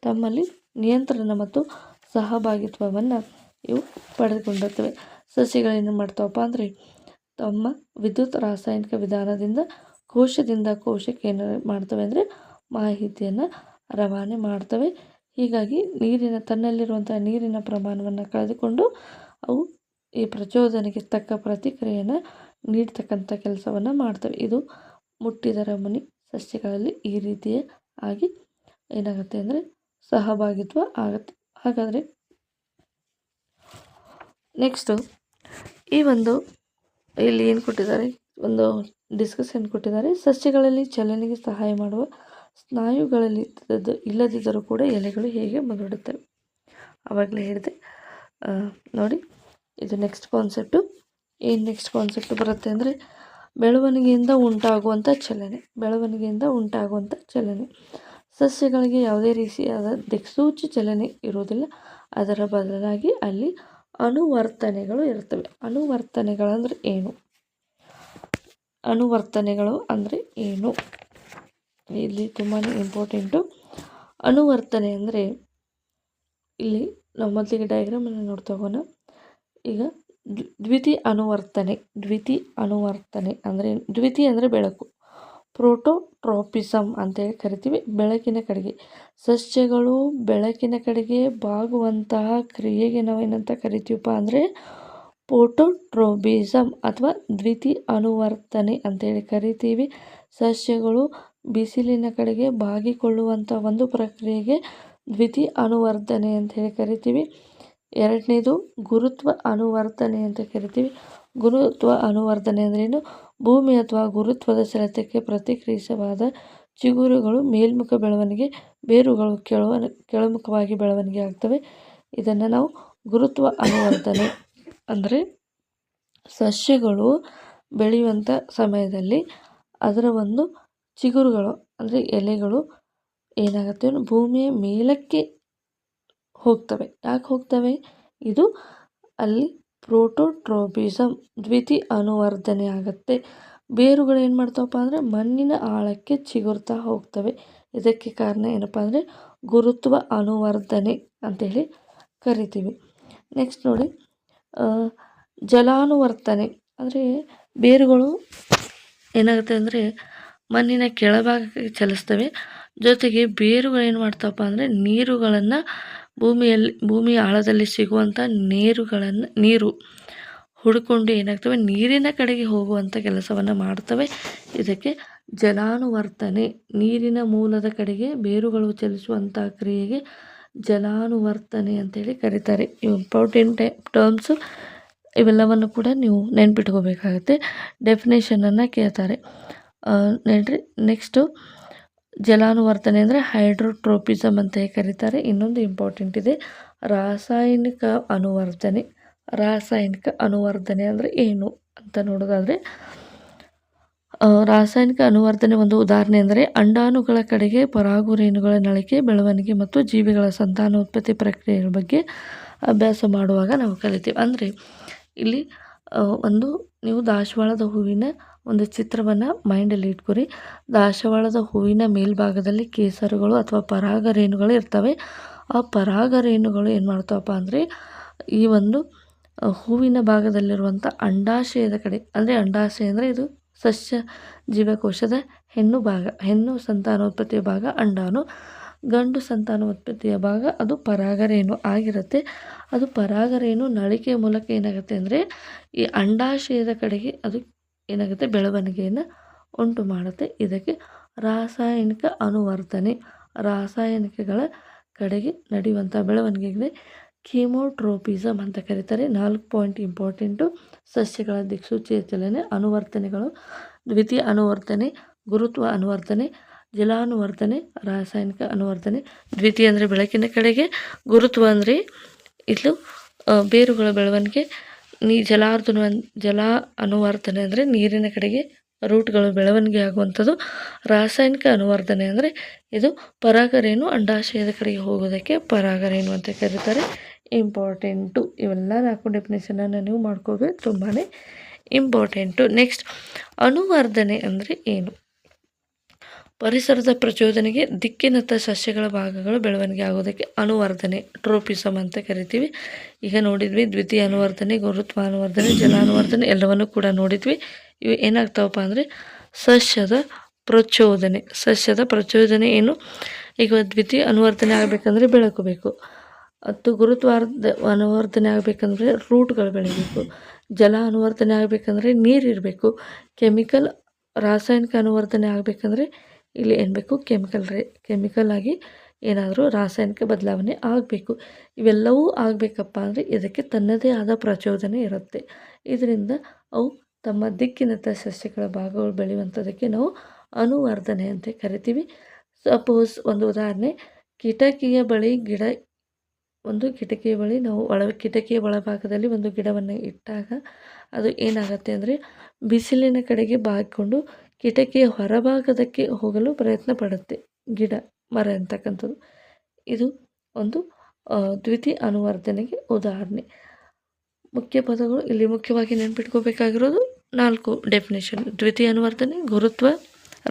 ತಮ್ಮಲ್ಲಿ ನಿಯಂತ್ರಣ ಮತ್ತು ಸಹಭಾಗಿತ್ವವನ್ನು ಇವು ಪಡೆದುಕೊಂಡಿರ್ತವೆ. ಸಸ್ಯಗಳೇನು ಮಾಡ್ತಾವಪ್ಪ ಅಂದರೆ ತಮ್ಮ ವಿದ್ಯುತ್ ರಾಸಾಯನಿಕ ವಿಧಾನದಿಂದ ಕೋಶದಿಂದ ಕೋಶಕ್ಕೆ ಏನು ಮಾಡ್ತವೆ ಅಂದರೆ ಮಾಹಿತಿಯನ್ನು ರವಾನೆ ಮಾಡ್ತವೆ. ಹೀಗಾಗಿ ತನ್ನಲ್ಲಿರುವಂಥ ನೀರಿನ ಪ್ರಮಾಣವನ್ನು ಕಳೆದುಕೊಂಡು ಅವು ಈ ಪ್ರಚೋದನೆಗೆ ತಕ್ಕ ಪ್ರತಿಕ್ರಿಯೆಯನ್ನು ನೀಡ್ತಕ್ಕಂಥ ಕೆಲಸವನ್ನು ಮಾಡ್ತವೆ. ಇದು ಮುಟ್ಟಿದರ ಮುನಿ ಸಸ್ಯಗಳಲ್ಲಿ ಈ ರೀತಿಯ ಆಗಿ ಏನಾಗುತ್ತೆ ಅಂದರೆ ಸಹಭಾಗಿತ್ವ ಆಗುತ್ತೆ. ಹಾಗಾದರೆ ನೆಕ್ಸ್ಟು ಈ ಒಂದು ಇಲ್ಲಿ ಏನು ಕೊಟ್ಟಿದ್ದಾರೆ, ಒಂದು ಡಿಸ್ಕಷನ್ ಕೊಟ್ಟಿದ್ದಾರೆ. ಸಸ್ಯಗಳಲ್ಲಿ ಚಲನೆಗೆ ಸಹಾಯ ಮಾಡುವ ಸ್ನಾಯುಗಳಲ್ಲಿ ಇಲ್ಲದಿದ್ದರೂ ಕೂಡ ಎಲೆಗಳು ಹೇಗೆ ಮುದುಡುತ್ತವೆ. ಆವಾಗಲೇ ಹೇಳಿದೆ ನೋಡಿ, ಇದು ನೆಕ್ಸ್ಟ್ ಕಾನ್ಸೆಪ್ಟು. ಏನು ನೆಕ್ಸ್ಟ್ ಕಾನ್ಸೆಪ್ಟ್ ಬರುತ್ತೆ ಅಂದರೆ ಬೆಳವಣಿಗೆಯಿಂದ ಉಂಟಾಗುವಂಥ ಚಲನೆ. ಸಸ್ಯಗಳಿಗೆ ಯಾವುದೇ ರೀತಿಯಾದ ದಿಕ್ಸೂಚಿ ಚಲನೆ ಇರುವುದಿಲ್ಲ. ಅದರ ಬದಲಾಗಿ ಅಲ್ಲಿ ಅನುವರ್ತನೆಗಳು ಇರ್ತವೆ. ಅನುವರ್ತನೆಗಳು ಅಂದರೆ ಏನು ಇಲ್ಲಿ ತುಂಬಾ ಇಂಪಾರ್ಟೆಂಟು. ಅನುವರ್ತನೆ ಅಂದರೆ ಇಲ್ಲಿ ನಾವು ಮೊದಲಿಗೆ ಡಯಾಗ್ರಾಮನ್ನು ನೋಡ್ತಾ ಹೋಗೋಣ. ಈಗ ದ್ವಿತೀಯ ಅನುವರ್ತನೆ ಅಂದರೆ ಬೆಳಕು, ಪ್ರೋಟೋಟ್ರೋಪಿಸಮ್ ಅಂತೇಳಿ ಕರಿತೀವಿ. ಬೆಳಕಿನ ಕಡೆಗೆ ಸಸ್ಯಗಳು ಬೆಳಕಿನ ಕಡೆಗೆ ಬಾಗುವಂತಹ ಕ್ರಿಯೆಗೆ ನಾವೇನಂತ ಕರಿತೀವಪ್ಪ ಅಂದರೆ ಫೋಟೋಟ್ರೋಪಿಸಮ್ ಅಥವಾ ದ್ವಿತೀಯ ಅನುವರ್ತನೆ ಅಂತೇಳಿ ಕರಿತೀವಿ. ಸಸ್ಯಗಳು ಬಿಸಿಲಿನ ಕಡೆಗೆ ಬಾಗಿಕೊಳ್ಳುವಂಥ ಒಂದು ಪ್ರಕ್ರಿಯೆಗೆ ದ್ವಿತೀಯ ಅನುವರ್ತನೆ ಅಂತೇಳಿ ಕರಿತೀವಿ. ಎರಡನೇದು ಗುರುತ್ವ ಅನುವರ್ತನೆ ಅಂತ ಕರಿತೀವಿ. ಗುರುತ್ವ ಅನುವರ್ತನೆ ಅಂದ್ರೇನು, ಭೂಮಿ ಅಥವಾ ಗುರುತ್ವದ ಸೆಳೆತಕ್ಕೆ ಪ್ರತಿಕ್ರಿಯಿಸವಾದ ಚಿಗುರುಗಳು ಮೇಲ್ಮುಖ ಬೆಳವಣಿಗೆ, ಬೇರುಗಳು ಕೆಳಮುಖವಾಗಿ ಬೆಳವಣಿಗೆ ಆಗ್ತವೆ. ಇದನ್ನು ನಾವು ಗುರುತ್ವ ಅನುವರ್ತನೆ ಅಂದರೆ ಸಸ್ಯಗಳು ಬೆಳೆಯುವಂಥ ಸಮಯದಲ್ಲಿ ಅದರ ಒಂದು ಚಿಗುರುಗಳು ಅಂದರೆ ಎಲೆಗಳು ಏನಾಗುತ್ತೆ, ಭೂಮಿಯ ಮೇಲಕ್ಕೆ ಹೋಗ್ತವೆ. ಯಾಕೆ ಹೋಗ್ತವೆ? ಇದು ಅಲ್ಲಿ ಪ್ರೋಟೋಟ್ರೋಪಿಸಮ್ ದ್ವಿತೀಯ ಅನುವರ್ಧನೆ ಆಗುತ್ತೆ. ಬೇರುಗಳು ಏನು ಮಾಡ್ತಾವಪ್ಪ ಅಂದರೆ ಮಣ್ಣಿನ ಆಳಕ್ಕೆ ಚಿಗುರ್ತಾ ಹೋಗ್ತವೆ. ಇದಕ್ಕೆ ಕಾರಣ ಏನಪ್ಪ ಅಂದರೆ ಗುರುತ್ವ ಅನುವರ್ಧನೆ ಅಂತೇಳಿ ಕರಿತೀವಿ. ನೆಕ್ಸ್ಟ್ ನೋಡಿ, ಜಲಾನುವರ್ತನೆ ಅಂದರೆ ಬೇರುಗಳು ಏನಾಗುತ್ತೆ ಅಂದರೆ ಮಣ್ಣಿನ ಕೆಳಭಾಗಕ್ಕೆ ಚಲಿಸ್ತವೆ. ಜೊತೆಗೆ ಬೇರುಗಳು ಏನು ಮಾಡ್ತಾವಪ್ಪ ಅಂದರೆ ನೀರುಗಳನ್ನು ಭೂಮಿಯ ಆಳದಲ್ಲಿ ಸಿಗುವಂಥ ನೀರು ಹುಡ್ಕೊಂಡು ಏನಾಗ್ತವೆ, ನೀರಿನ ಕಡೆಗೆ ಹೋಗುವಂಥ ಕೆಲಸವನ್ನು ಮಾಡ್ತವೆ. ಇದಕ್ಕೆ ಜಲಾನುವರ್ತನೆ, ನೀರಿನ ಮೂಲದ ಕಡೆಗೆ ಬೇರುಗಳು ಚಲಿಸುವಂಥ ಕ್ರಿಯೆಗೆ ಜಲಾನುವರ್ತನೆ ಅಂತೇಳಿ ಕರೀತಾರೆ. ಇಂಪಾರ್ಟೆಂಟ್ ಟರ್ಮ್ಸು, ಇವೆಲ್ಲವನ್ನು ಕೂಡ ನೀವು ನೆನ್ಪಿಟ್ಕೋಬೇಕಾಗುತ್ತೆ. ಡೆಫಿನೇಷನನ್ನು ಕೇಳ್ತಾರೆ. ನೋಡ್ರಿ, ನೆಕ್ಸ್ಟು ಜಲಾನುವರ್ತನೆ ಅಂದರೆ ಹೈಡ್ರೋಟ್ರೋಪಿಸಮ್ ಅಂತ ಕರೀತಾರೆ. ಇನ್ನೊಂದು ಇಂಪಾರ್ಟೆಂಟ್ ಇದೆ, ರಾಸಾಯನಿಕ ಅನುವರ್ತನೆ. ರಾಸಾಯನಿಕ ಅನುವರ್ತನೆ ಅಂದರೆ ಏನು ಅಂತ ನೋಡೋದಾದರೆ, ರಾಸಾಯನಿಕ ಅನುವರ್ತನೆ ಒಂದು ಉದಾಹರಣೆ ಎಂದರೆ ಅಂಡಾಣುಗಳ ಕಡೆಗೆ ಪರಾಗುರೇಣುಗಳ ನಳಿಕೆ, ಬೆಳವಣಿಗೆ ಮತ್ತು ಜೀವಿಗಳ ಸಂತಾನೋತ್ಪತ್ತಿ ಪ್ರಕ್ರಿಯೆಗಳ ಬಗ್ಗೆ ಅಭ್ಯಾಸ ಮಾಡುವಾಗ ನಾವು ಕಲಿತೀವಿ. ಅಂದರೆ ಇಲ್ಲಿ ಒಂದು ನೀವು ದಾಸವಾಳದ ಹೂವಿನ ಒಂದು ಚಿತ್ರವನ್ನು ಮೈಂಡಲ್ಲಿ ಇಟ್ಕೊರಿ. ದಾಸವಾಳದ ಹೂವಿನ ಮೇಲ್ಭಾಗದಲ್ಲಿ ಕೇಸರಗಳು ಅಥವಾ ಪರಾಗರೇಣುಗಳು ಇರ್ತವೆ. ಆ ಪರಾಗರೇಣುಗಳು ಏನು ಮಾಡ್ತಾವಪ್ಪ ಅಂದರೆ ಈ ಒಂದು ಹೂವಿನ ಭಾಗದಲ್ಲಿರುವಂಥ ಅಂಡಾಶಯದ ಕಡೆ, ಅಂದರೆ ಅಂಡಾಶಯ ಅಂದರೆ ಇದು ಸಸ್ಯ ಜೀವಕೋಶದ ಹೆಣ್ಣು ಭಾಗ, ಹೆಣ್ಣು ಸಂತಾನೋತ್ಪತ್ತಿಯ ಭಾಗ ಅಂಡಾಣು, ಗಂಡು ಸಂತಾನೋತ್ಪತ್ತಿಯ ಭಾಗ ಅದು ಪರಾಗರೇಣು ಆಗಿರುತ್ತೆ. ಅದು ಪರಾಗರೇಣು ನಳಿಕೆಯ ಮೂಲಕ ಏನಾಗುತ್ತೆ ಅಂದರೆ ಈ ಅಂಡಾಶಯದ ಕಡೆಗೆ ಅದು ಏನಾಗುತ್ತೆ, ಬೆಳವಣಿಗೆಯನ್ನು ಉಂಟು ಮಾಡುತ್ತೆ. ಇದಕ್ಕೆ ರಾಸಾಯನಿಕ ಅನುವರ್ತನೆ, ರಾಸಾಯನಿಕಗಳ ಕಡೆಗೆ ನಡೆಯುವಂಥ ಬೆಳವಣಿಗೆಗೆ ಕೀಮೋಟ್ರೋಪಿಸಮ್ ಅಂತ ಕರೀತಾರೆ. 4 ಪಾಯಿಂಟ್ ಇಂಪಾರ್ಟೆಂಟು: ಸಸ್ಯಗಳ ದಿಕ್ಸೂಚಿಯ ಚಲನೆ, ಅನುವರ್ತನೆಗಳು, ದ್ವಿತೀಯ ಅನುವರ್ತನೆ, ಗುರುತ್ವ ಅನುವರ್ತನೆ, ಜಲಾನುವರ್ತನೆ, ರಾಸಾಯನಿಕ ಅನುವರ್ತನೆ. ದ್ವಿತೀಯ ಅಂದರೆ ಬೆಳಕಿನ ಕಡೆಗೆ, ಗುರುತ್ವ ಅಂದರೆ ಇದು ಬೇರುಗಳ ಬೆಳವಣಿಗೆ, ಜಲ ಅನುವರ್ತನೆ ಅಂದರೆ ನೀರಿನ ಕಡೆಗೆ ರೂಟ್ಗಳು ಬೆಳವಣಿಗೆ ಆಗುವಂಥದ್ದು. ರಾಸಾಯನಿಕ ಅನುವರ್ತನೆ ಅಂದರೆ ಇದು ಪರಾಗರೇಣು ಅಂಡಾಶಯದ ಕಡೆಗೆ ಹೋಗೋದಕ್ಕೆ ಪರಾಗರೇಣು ಅಂತ ಕರೀತಾರೆ. ಇಂಪಾರ್ಟೆಂಟು ಇವೆಲ್ಲ 4 ಡೆಫಿನೇಷನನ್ನು ನೀವು ಮಾಡ್ಕೋಬೇಕು, ತುಂಬಾ ಇಂಪಾರ್ಟೆಂಟು. ನೆಕ್ಸ್ಟ್, ಅನುವರ್ಧನೆ ಅಂದರೆ ಏನು? ಪರಿಸರದ ಪ್ರಚೋದನೆಗೆ ದಿಕ್ಕಿನತ್ತ ಸಸ್ಯಗಳ ಭಾಗಗಳು ಬೆಳವಣಿಗೆ ಆಗೋದಕ್ಕೆ ಅನುವರ್ಧನೆ, ಟ್ರೋಪಿಸಮ್ ಅಂತ ಕರಿತೀವಿ. ಈಗ ನೋಡಿದ್ವಿ ದ್ವಿತೀಯ ಅನುವರ್ಧನೆ, ಗುರುತ್ವ ಅನುವರ್ಧನೆ, ಜಲಾನುವರ್ಧನೆ ಎಲ್ಲವನ್ನೂ ಕೂಡ ನೋಡಿದ್ವಿ. ಇವು ಏನಾಗ್ತಾವಪ್ಪ ಅಂದರೆ ಸಸ್ಯದ ಪ್ರಚೋದನೆ. ಸಸ್ಯದ ಪ್ರಚೋದನೆ ಏನು? ಈಗ ದ್ವಿತೀಯ ಅನುವರ್ತನೆ ಆಗಬೇಕಂದ್ರೆ ಬೆಳಕು ಬೇಕು, ಮತ್ತು ಅನುವರ್ತನೆ ಆಗಬೇಕಂದ್ರೆ ರೂಟ್ಗಳು ಬೆಳಿಬೇಕು, ಜಲ ಅನುವರ್ತನೆ ಆಗಬೇಕಂದ್ರೆ ನೀರಿರಬೇಕು, ರಾಸಾಯನಿಕ ಅನುವರ್ತನೆ ಆಗಬೇಕಂದ್ರೆ ಇಲ್ಲಿ ಏನು ಬೇಕು, ಕೆಮಿಕಲ್ ಆಗಿ ಏನಾದರೂ ರಾಸಾಯನಿಕ ಬದಲಾವಣೆ ಆಗಬೇಕು. ಇವೆಲ್ಲವೂ ಆಗಬೇಕಪ್ಪ ಅಂದರೆ ಇದಕ್ಕೆ ತನ್ನದೇ ಆದ ಪ್ರಚೋದನೆ ಇರುತ್ತೆ. ಇದರಿಂದ ಅವು ತಮ್ಮ ದಿಕ್ಕಿನತ್ತ ಸಸ್ಯಗಳ ಭಾಗಗಳು ಬೆಳೆಯುವಂಥದ್ದಕ್ಕೆ ನಾವು ಅನುವರ್ಧನೆ ಅಂತ ಕರಿತೀವಿ. ಸಪೋಸ್ ಒಂದು ಉದಾಹರಣೆ, ಕಿಟಕಿಯ ಬಳಿ ನಾವು ಕಿಟಕಿಯ ಒಳಭಾಗದಲ್ಲಿ ಒಂದು ಗಿಡವನ್ನು ಇಟ್ಟಾಗ ಅದು ಏನಾಗುತ್ತೆ ಅಂದರೆ ಬಿಸಿಲಿನ ಕಡೆಗೆ ಬಾಗಿಕೊಂಡು ಕಿಟಕಿಯ ಹೊರಭಾಗದಕ್ಕೆ ಹೋಗಲು ಪ್ರಯತ್ನ ಪಡುತ್ತೆ ಮರ ಅಂತಕ್ಕಂಥದ್ದು. ಇದು ಒಂದು ದ್ವಿತೀಯ ಅನುವರ್ಧನೆಗೆ ಉದಾಹರಣೆ. ಮುಖ್ಯ ಪದಗಳು ಇಲ್ಲಿ ಮುಖ್ಯವಾಗಿ ನೆನಪಿಟ್ಕೋಬೇಕಾಗಿರೋದು 4 ಡೆಫಿನೇಷನ್: ದ್ವಿತೀಯ ಅನುವರ್ಧನೆ, ಗುರುತ್ವ,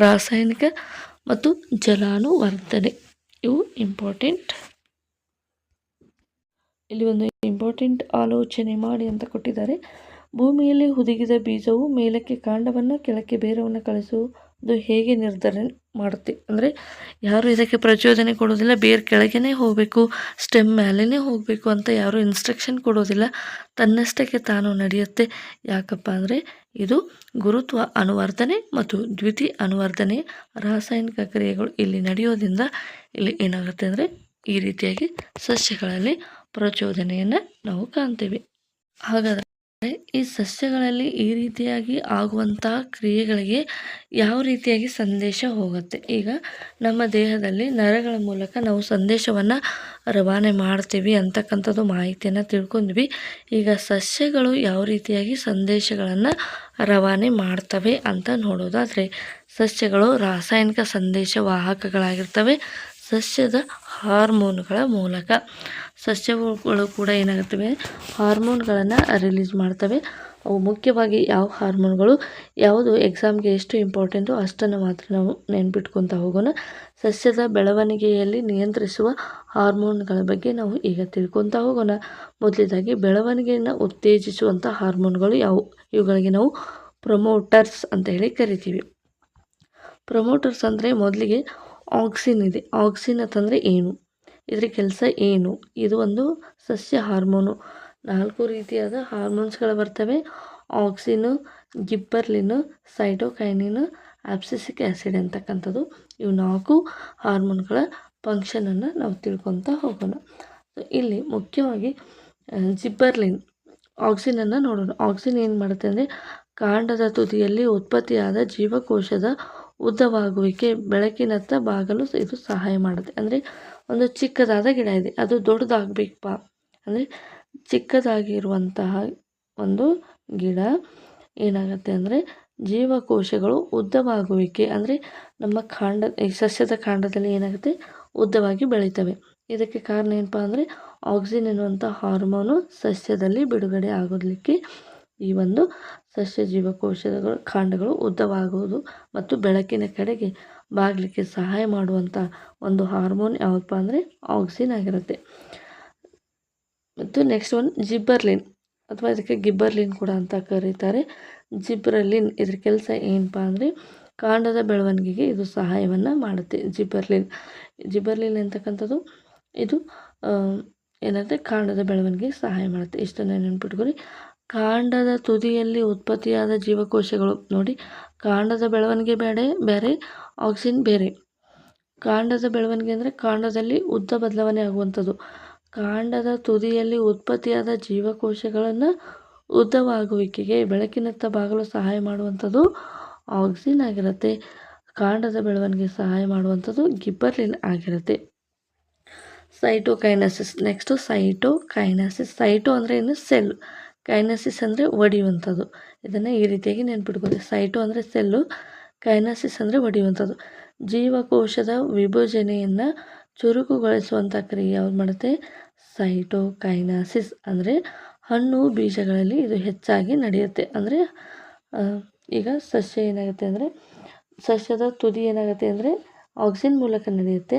ರಾಸಾಯನಿಕ ಮತ್ತು ಜಲಾನುವರ್ಧನೆ. ಇವು ಇಂಪಾರ್ಟೆಂಟ್. ಇಲ್ಲಿ ಒಂದು ಇಂಪಾರ್ಟೆಂಟ್ ಆಲೋಚನೆ ಮಾಡಿ ಅಂತ ಕೊಟ್ಟಿದ್ದಾರೆ. ಭೂಮಿಯಲ್ಲಿ ಹುದುಗಿದ ಬೀಜವು ಮೇಲಕ್ಕೆ ಕಾಂಡವನ್ನು, ಕೆಳಕ್ಕೆ ಬೇರವನ್ನು ಕಳಿಸುವುದು ಹೇಗೆ ನಿರ್ಧರಣೆ ಮಾಡುತ್ತೆ? ಅಂದರೆ ಯಾರು ಇದಕ್ಕೆ ಪ್ರಚೋದನೆ ಕೊಡೋದಿಲ್ಲ, ಬೇರೆ ಕೆಳಗೇ ಹೋಗಬೇಕು, ಸ್ಟೆಮ್ ಮೇಲೇ ಹೋಗಬೇಕು ಅಂತ ಯಾರು ಇನ್ಸ್ಟ್ರಕ್ಷನ್ ಕೊಡೋದಿಲ್ಲ, ತನ್ನಷ್ಟಕ್ಕೆ ತಾನು ನಡೆಯುತ್ತೆ. ಯಾಕಪ್ಪ ಅಂದರೆ ಇದು ಗುರುತ್ವ ಅನುವರ್ಧನೆ ಮತ್ತು ದ್ವಿತೀಯ ಅನುವರ್ಧನೆ ರಾಸಾಯನಿಕ ಕ್ರಿಯೆಗಳು ಇಲ್ಲಿ ನಡೆಯೋದ್ರಿಂದ ಇಲ್ಲಿ ಏನಾಗುತ್ತೆ ಅಂದರೆ ಈ ರೀತಿಯಾಗಿ ಸಸ್ಯಗಳಲ್ಲಿ ಪ್ರಚೋದನೆಯನ್ನು ನಾವು ಕಾಣ್ತೇವೆ. ಹಾಗಾದರೆ ಈ ಸಸ್ಯಗಳಲ್ಲಿ ಈ ರೀತಿಯಾಗಿ ಆಗುವಂಥ ಕ್ರಿಯೆಗಳಿಗೆ ಯಾವ ರೀತಿಯಾಗಿ ಸಂದೇಶ ಹೋಗುತ್ತೆ? ಈಗ ನಮ್ಮ ದೇಹದಲ್ಲಿ ನರಗಳ ಮೂಲಕ ನಾವು ಸಂದೇಶವನ್ನು ರವಾನೆ ಮಾಡ್ತೀವಿ ಅಂತಕ್ಕಂಥದ್ದು ಮಾಹಿತಿಯನ್ನು ತಿಳ್ಕೊಂಡ್ವಿ. ಈಗ ಸಸ್ಯಗಳು ಯಾವ ರೀತಿಯಾಗಿ ಸಂದೇಶಗಳನ್ನು ರವಾನೆ ಮಾಡ್ತವೆ ಅಂತ ನೋಡೋದಾದರೆ, ಸಸ್ಯಗಳು ರಾಸಾಯನಿಕ ಸಂದೇಶ ವಾಹಕಗಳಾಗಿರ್ತವೆ. ಸಸ್ಯದ ಹಾರ್ಮೋನ್ಗಳ ಮೂಲಕ ಸಸ್ಯಗಳು ಕೂಡ ಏನಾಗುತ್ತವೆ, ಹಾರ್ಮೋನ್ಗಳನ್ನು ರಿಲೀಸ್ ಮಾಡ್ತವೆ. ಅವು ಮುಖ್ಯವಾಗಿ ಯಾವ ಹಾರ್ಮೋನ್ಗಳು, ಯಾವುದು ಎಕ್ಸಾಮ್ಗೆ ಎಷ್ಟು ಇಂಪಾರ್ಟೆಂಟು ಅಷ್ಟನ್ನು ಮಾತ್ರ ನಾವು ನೆನ್ಪಿಟ್ಕೊತಾ ಹೋಗೋಣ. ಸಸ್ಯದ ಬೆಳವಣಿಗೆಯಲ್ಲಿ ನಿಯಂತ್ರಿಸುವ ಹಾರ್ಮೋನ್ಗಳ ಬಗ್ಗೆ ನಾವು ಈಗ ತಿಳ್ಕೊತಾ ಹೋಗೋಣ. ಮೊದಲೇದಾಗಿ ಬೆಳವಣಿಗೆಯನ್ನು ಉತ್ತೇಜಿಸುವಂಥ ಹಾರ್ಮೋನ್ಗಳು ಯಾವುವು? ಇವುಗಳಿಗೆ ನಾವು ಪ್ರೊಮೋಟರ್ಸ್ ಅಂತ ಹೇಳಿ ಕರಿತೀವಿ. ಪ್ರೊಮೋಟರ್ಸ್ ಅಂದರೆ ಮೊದಲಿಗೆ ಆಕ್ಸಿನ್ ಇದೆ. ಆಕ್ಸಿನ್ ಅಂತಂದರೆ ಏನು, ಇದರ ಕೆಲಸ ಏನು? ಇದು ಒಂದು ಸಸ್ಯ ಹಾರ್ಮೋನು. 4 ರೀತಿಯಾದ ಹಾರ್ಮೋನ್ಸ್ಗಳು ಬರ್ತವೆ: ಆಕ್ಸಿನು, ಗಿಬ್ಬರ್ಲಿನು, ಸೈಟೋಕೈನಿನು, ಅಬ್ಸಿಸಿಕ್ ಆ್ಯಸಿಡ್ ಅಂತಕ್ಕಂಥದ್ದು. ಇವು 4 ಹಾರ್ಮೋನ್ಗಳ ಫಂಕ್ಷನನ್ನು ನಾವು ತಿಳ್ಕೊತಾ ಹೋಗೋಣ. ಇಲ್ಲಿ ಮುಖ್ಯವಾಗಿ ಜಿಬ್ಬರ್ಲಿನ್, ಆಕ್ಸಿನನ್ನು ನೋಡೋಣ. ಆಕ್ಸಿನ್ ಏನು ಮಾಡುತ್ತೆ ಅಂದರೆ ಕಾಂಡದ ತುದಿಯಲ್ಲಿ ಉತ್ಪತ್ತಿಯಾದ ಜೀವಕೋಶದ ಉದ್ದವಾಗುವಿಕೆ ಬೆಳಕಿನತ್ತ ಬಾಗಲು ಇದು ಸಹಾಯ ಮಾಡುತ್ತೆ. ಅಂದರೆ ಒಂದು ಚಿಕ್ಕದಾದ ಗಿಡ ಇದೆ, ಅದು ದೊಡ್ಡದಾಗಬೇಕಪ್ಪ ಅಂದರೆ ಚಿಕ್ಕದಾಗಿರುವಂತಹ ಒಂದು ಗಿಡ ಏನಾಗುತ್ತೆ ಅಂದರೆ ಜೀವಕೋಶಗಳು ಉದ್ದವಾಗುವಿಕೆ ಅಂದರೆ ನಮ್ಮ ಈ ಸಸ್ಯದ ಕಾಂಡದಲ್ಲಿ ಏನಾಗುತ್ತೆ ಉದ್ದವಾಗಿ ಬೆಳೀತವೆ. ಇದಕ್ಕೆ ಕಾರಣ ಏನಪ್ಪ ಅಂದರೆ ಆಕ್ಸಿನ್ ಎನ್ನುವಂಥ ಹಾರ್ಮೋನು ಸಸ್ಯದಲ್ಲಿ ಬಿಡುಗಡೆ ಆಗೋದಕ್ಕೆ ಈ ಒಂದು ಸಸ್ಯ ಜೀವಕೋಶಗಳ ಕಾಂಡಗಳು ಉದ್ದವಾಗುವುದು ಮತ್ತು ಬೆಳಕಿನ ಕಡೆಗೆ ಬಾಗಲಿಕ್ಕೆ ಸಹಾಯ ಮಾಡುವಂಥ ಒಂದು ಹಾರ್ಮೋನ್ ಯಾವುದಪ್ಪ ಅಂದರೆ ಆಕ್ಸಿನ್ ಆಗಿರುತ್ತೆ. ಮತ್ತು ನೆಕ್ಸ್ಟ್ ಒನ್ ಜಿಬ್ಬರ್ಲಿನ್ ಅಥವಾ ಇದಕ್ಕೆ ಗಿಬ್ಬರ್ಲಿನ್ ಕೂಡ ಅಂತ ಕರೀತಾರೆ. ಜಿಬ್ರಲಿನ್ ಇದ್ರ ಕೆಲಸ ಏನಪ್ಪ ಅಂದರೆ ಕಾಂಡದ ಬೆಳವಣಿಗೆಗೆ ಇದು ಸಹಾಯವನ್ನು ಮಾಡುತ್ತೆ. ಜಿಬ್ಬರ್ಲಿನ್ ಅಂತಕ್ಕಂಥದ್ದು ಇದು ಏನಂದರೆ ಕಾಂಡದ ಬೆಳವಣಿಗೆಗೆ ಸಹಾಯ ಮಾಡುತ್ತೆ. ಇಷ್ಟನ್ನು ನೆನ್ಪಿಟ್ಕೊಳ್ಳಿ. ಕಾಂಡದ ತುದಿಯಲ್ಲಿ ಉತ್ಪತ್ತಿಯಾದ ಜೀವಕೋಶಗಳು ನೋಡಿ, ಕಾಂಡದ ಬೆಳವಣಿಗೆ ಬೇರೆ ಆಕ್ಸಿನ್ ಬೇರೆ. ಕಾಂಡದ ಬೆಳವಣಿಗೆ ಅಂದರೆ ಕಾಂಡದಲ್ಲಿ ಉದ್ದ ಬದಲಾವಣೆ ಆಗುವಂಥದ್ದು. ಕಾಂಡದ ತುದಿಯಲ್ಲಿ ಉತ್ಪತ್ತಿಯಾದ ಜೀವಕೋಶಗಳನ್ನು ಉದ್ದವಾಗುವಿಕೆಗೆ ಬೆಳಕಿನತ್ತ ಬಾಗಲು ಸಹಾಯ ಮಾಡುವಂಥದ್ದು ಆಕ್ಸಿನ್ ಆಗಿರುತ್ತೆ. ಕಾಂಡದ ಬೆಳವಣಿಗೆ ಸಹಾಯ ಮಾಡುವಂಥದ್ದು ಗಿಬ್ಬರ್ಲಿನ್ ಆಗಿರುತ್ತೆ. ಸೈಟೋಕೈನಸಿಸ್. ನೆಕ್ಸ್ಟು ಸೈಟೋಕೈನಸಿಸ್. ಸೈಟೋ ಅಂದರೆ ಏನು ಸೆಲ್, ಕೈನಸಿಸ್ ಅಂದರೆ ಒಡೆಯುವಂಥದ್ದು. ಇದನ್ನು ಈ ರೀತಿಯಾಗಿ ನೆನ್ಪಿಟ್ಕೊಳ್ಳಿ. ಸೈಟೋ ಅಂದರೆ ಸೆಲ್ಲು, ಕೈನಸಿಸ್ ಅಂದರೆ ಒಡೆಯುವಂಥದ್ದು. ಜೀವಕೋಶದ ವಿಭಜನೆಯನ್ನು ಚುರುಕುಗೊಳಿಸುವಂಥ ಕ್ರಿಯೆ ಯಾವ್ದು ಮಾಡುತ್ತೆ? ಸೈಟೋಕೈನಸಿಸ್. ಅಂದರೆ ಹಣ್ಣು ಬೀಜಗಳಲ್ಲಿ ಇದು ಹೆಚ್ಚಾಗಿ ನಡೆಯುತ್ತೆ. ಅಂದರೆ ಈಗ ಸಸ್ಯ ಏನಾಗುತ್ತೆ ಅಂದರೆ ಸಸ್ಯದ ತುದಿ ಏನಾಗುತ್ತೆ ಅಂದರೆ ಆಕ್ಸಿನ್ ಮೂಲಕ ನಡೆಯುತ್ತೆ.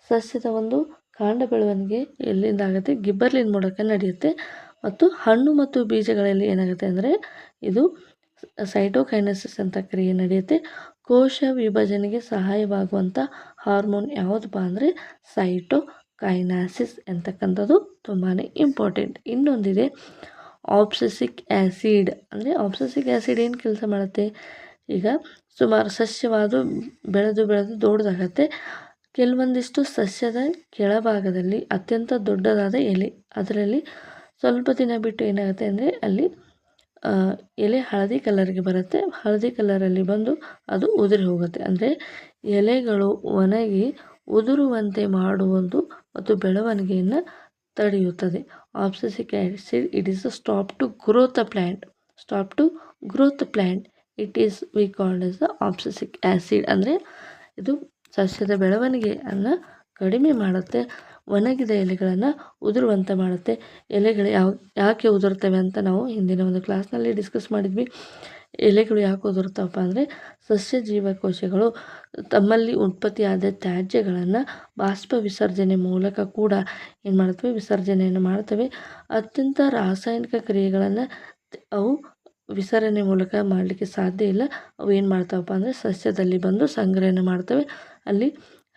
ಸಸ್ಯದ ಒಂದು ಕಾಂಡ ಬೆಳವಣಿಗೆ ಎಲ್ಲಿಂದ ಆಗುತ್ತೆ? ಗಿಬ್ಬರ್ಲಿನ್ ಮೂಲಕ ನಡೆಯುತ್ತೆ. ಮತ್ತು ಹಣ್ಣು ಮತ್ತು ಬೀಜಗಳಲ್ಲಿ ಏನಾಗುತ್ತೆ ಅಂದರೆ ಇದು ಸೈಟೋಕೈನಸಿಸ್ ಅಂತ ಕ್ರಿಯೆ ನಡೆಯುತ್ತೆ. ಕೋಶ ವಿಭಜನೆಗೆ ಸಹಾಯವಾಗುವಂಥ ಹಾರ್ಮೋನ್ ಯಾವುದಪ್ಪ ಅಂದರೆ ಸೈಟೋಕೈನಸಿಸ್ ಅಂತಕ್ಕಂಥದ್ದು ತುಂಬಾ ಇಂಪಾರ್ಟೆಂಟ್. ಇನ್ನೊಂದಿದೆ ಆಬ್ಸೆಸಿಕ್ ಆ್ಯಸಿಡ್. ಅಂದರೆ ಆಬ್ಸೆಸಿಕ್ ಆ್ಯಸಿಡ್ ಏನು ಕೆಲಸ ಮಾಡುತ್ತೆ? ಈಗ ಸುಮಾರು ಸಸ್ಯವಾದು ಬೆಳೆದು ದೊಡ್ಡದಾಗತ್ತೆ. ಕೆಲವೊಂದಿಷ್ಟು ಸಸ್ಯದ ಕೆಳಭಾಗದಲ್ಲಿ ಅತ್ಯಂತ ದೊಡ್ಡದಾದ ಎಲೆ, ಅದರಲ್ಲಿ ಸ್ವಲ್ಪ ದಿನ ಬಿಟ್ಟು ಏನಾಗುತ್ತೆ ಅಂದರೆ ಅಲ್ಲಿ ಎಲೆ ಹಳದಿ ಕಲರ್ಗೆ ಬರುತ್ತೆ. ಹಳದಿ ಕಲರಲ್ಲಿ ಬಂದು ಅದು ಉದುರಿ ಹೋಗುತ್ತೆ. ಅಂದರೆ ಎಲೆಗಳು ಒಣಗಿ ಉದುರುವಂತೆ ಮಾಡುವುದು ಮತ್ತು ಬೆಳವಣಿಗೆಯನ್ನು ತಡೆಯುತ್ತದೆ. Abscisic acid it is stop to growth plant it is we called as the abscisic acid. ಅಂದರೆ ಇದು ಸಸ್ಯದ ಬೆಳವಣಿಗೆಯನ್ನು ಕಡಿಮೆ ಮಾಡುತ್ತೆ, ಒಣಗಿದ ಎಲೆಗಳನ್ನು ಉದುರುವಂತೆ ಮಾಡುತ್ತೆ. ಎಲೆಗಳು ಯಾಕೆ ಉದುರ್ತವೆ ಅಂತ ನಾವು ಹಿಂದಿನ ಒಂದು ಕ್ಲಾಸ್ನಲ್ಲಿ ಡಿಸ್ಕಸ್ ಮಾಡಿದ್ವಿ. ಎಲೆಗಳು ಯಾಕೆ ಉದುರ್ತವಪ್ಪ ಅಂದರೆ ಸಸ್ಯ ಜೀವಕೋಶಗಳು ತಮ್ಮಲ್ಲಿ ಉತ್ಪತ್ತಿಯಾದ ತ್ಯಾಜ್ಯಗಳನ್ನು ಬಾಷ್ಪ ವಿಸರ್ಜನೆ ಮೂಲಕ ಕೂಡ ಏನು ಮಾಡ್ತವೆ? ವಿಸರ್ಜನೆಯನ್ನು ಮಾಡ್ತವೆ. ಅತ್ಯಂತ ರಾಸಾಯನಿಕ ಕ್ರಿಯೆಗಳನ್ನು ಅವು ವಿಸರ್ಜನೆ ಮೂಲಕ ಮಾಡಲಿಕ್ಕೆ ಸಾಧ್ಯ ಇಲ್ಲ. ಅವು ಏನು ಮಾಡ್ತಾವಪ್ಪ ಅಂದರೆ ಸಸ್ಯದಲ್ಲಿ ಬಂದು ಸಂಗ್ರಹಣೆ ಮಾಡ್ತವೆ. ಅಲ್ಲಿ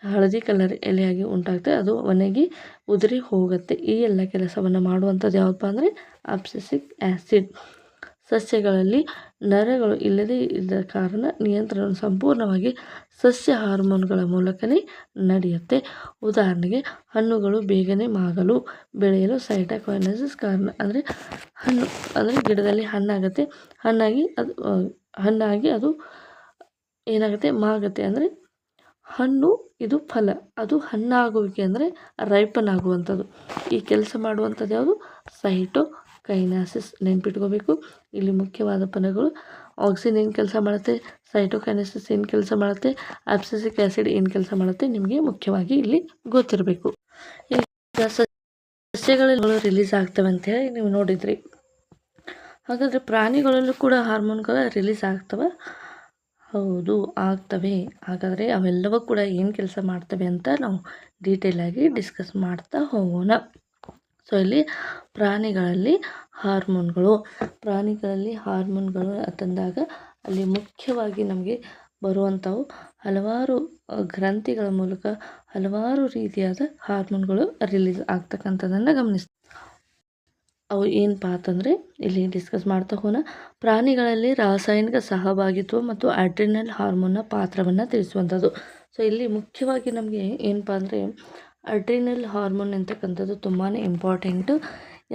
ಹಳದಿ ಕಲರ್ ಎಲೆಯಾಗಿ ಉಂಟಾಗ್ತದೆ, ಅದು ಒಣಗಿ ಉದುರಿ ಹೋಗುತ್ತೆ. ಈ ಎಲ್ಲ ಕೆಲಸವನ್ನು ಮಾಡುವಂಥದ್ದು ಯಾವುದಪ್ಪ ಅಂದರೆ ಆಬ್ಸೆಸಿಕ್ ಆ್ಯಸಿಡ್. ಸಸ್ಯಗಳಲ್ಲಿ ನರಗಳು ಇಲ್ಲದೇ ಇದ್ದ ಕಾರಣ ನಿಯಂತ್ರಣ ಸಂಪೂರ್ಣವಾಗಿ ಸಸ್ಯ ಹಾರ್ಮೋನ್ಗಳ ಮೂಲಕವೇ ನಡೆಯುತ್ತೆ. ಉದಾಹರಣೆಗೆ ಹಣ್ಣುಗಳು ಬೇಗನೆ ಮಾಗಲು ಬೆಳೆಯಲು ಸೈಟೋಕೈನೆಸಿಸ್ ಕಾರಣ. ಅಂದರೆ ಹಣ್ಣು ಅಂದರೆ ಗಿಡದಲ್ಲಿ ಹಣ್ಣಾಗುತ್ತೆ, ಹಣ್ಣಾಗಿ ಅದು ಏನಾಗುತ್ತೆ? ಮಾಗುತ್ತೆ. ಅಂದರೆ ಹಣ್ಣು ಇದು ಫಲ, ಅದು ಹಣ್ಣಾಗುವಿಕೆ ಅಂದರೆ ರೈಪನ್ ಆಗುವಂಥದ್ದು. ಈ ಕೆಲಸ ಮಾಡುವಂಥದ್ದು ಯಾವುದು? ಸೈಟೋಕೈನಸಿಸ್. ನೆನ್ಪಿಟ್ಕೋಬೇಕು. ಇಲ್ಲಿ ಮುಖ್ಯವಾದ ಪದಗಳು ಆಕ್ಸಿನ್ ಏನು ಕೆಲಸ ಮಾಡುತ್ತೆ, ಸೈಟೋಕೈನಸಿಸ್ ಏನು ಕೆಲಸ ಮಾಡುತ್ತೆ, ಆಬ್ಸೆಸಿಕ್ ಆ್ಯಸಿಡ್ ಏನು ಕೆಲಸ ಮಾಡುತ್ತೆ, ನಿಮಗೆ ಮುಖ್ಯವಾಗಿ ಇಲ್ಲಿ ಗೊತ್ತಿರಬೇಕು. ಈಗ ಸಸ್ಯಗಳಲ್ಲಿ ರಿಲೀಸ್ ಆಗ್ತವೆ ಅಂತೇಳಿ ನೀವು ನೋಡಿದ್ರಿ. ಹಾಗಾದರೆ ಪ್ರಾಣಿಗಳಲ್ಲೂ ಕೂಡ ಹಾರ್ಮೋನ್ಗಳು ರಿಲೀಸ್ ಆಗ್ತವೆ? ಹೌದು, ಆಗ್ತವೆ. ಹಾಗಾದರೆ ಅವೆಲ್ಲವೂ ಕೂಡ ಏನು ಕೆಲಸ ಮಾಡ್ತವೆ ಅಂತ ನಾವು ಡೀಟೇಲಾಗಿ ಡಿಸ್ಕಸ್ ಮಾಡ್ತಾ ಹೋಗೋಣ. ಸೊ ಇಲ್ಲಿ ಪ್ರಾಣಿಗಳಲ್ಲಿ ಹಾರ್ಮೋನ್ಗಳು ಅಂತಂದಾಗ ಅಲ್ಲಿ ಮುಖ್ಯವಾಗಿ ನಮಗೆ ಬರುವಂಥವು ಹಲವಾರು ಗ್ರಂಥಿಗಳ ಮೂಲಕ ಹಲವಾರು ರೀತಿಯಾದ ಹಾರ್ಮೋನ್ಗಳು ರಿಲೀಸ್ ಆಗ್ತಕ್ಕಂಥದ್ದನ್ನು ಗಮನಿಸ್ತೀವಿ. ಅವು ಏನಪ್ಪ ಅಂತಂದರೆ ಇಲ್ಲಿ ಡಿಸ್ಕಸ್ ಮಾಡ್ತಾ ಹೋಗೋಣ. ಪ್ರಾಣಿಗಳಲ್ಲಿ ರಾಸಾಯನಿಕ ಸಹಭಾಗಿತ್ವ ಮತ್ತು ಅಡ್ರಿನಲ್ ಹಾರ್ಮೋನ್ನ ಪಾತ್ರವನ್ನು ತಿಳಿಸುವಂಥದ್ದು. ಸೊ ಇಲ್ಲಿ ಮುಖ್ಯವಾಗಿ ನಮಗೆ ಏನಪ್ಪ ಅಂದರೆ ಅಡ್ರಿನಲ್ ಹಾರ್ಮೋನ್ ಅಂತಕ್ಕಂಥದ್ದು ತುಂಬಾ ಇಂಪಾರ್ಟೆಂಟು.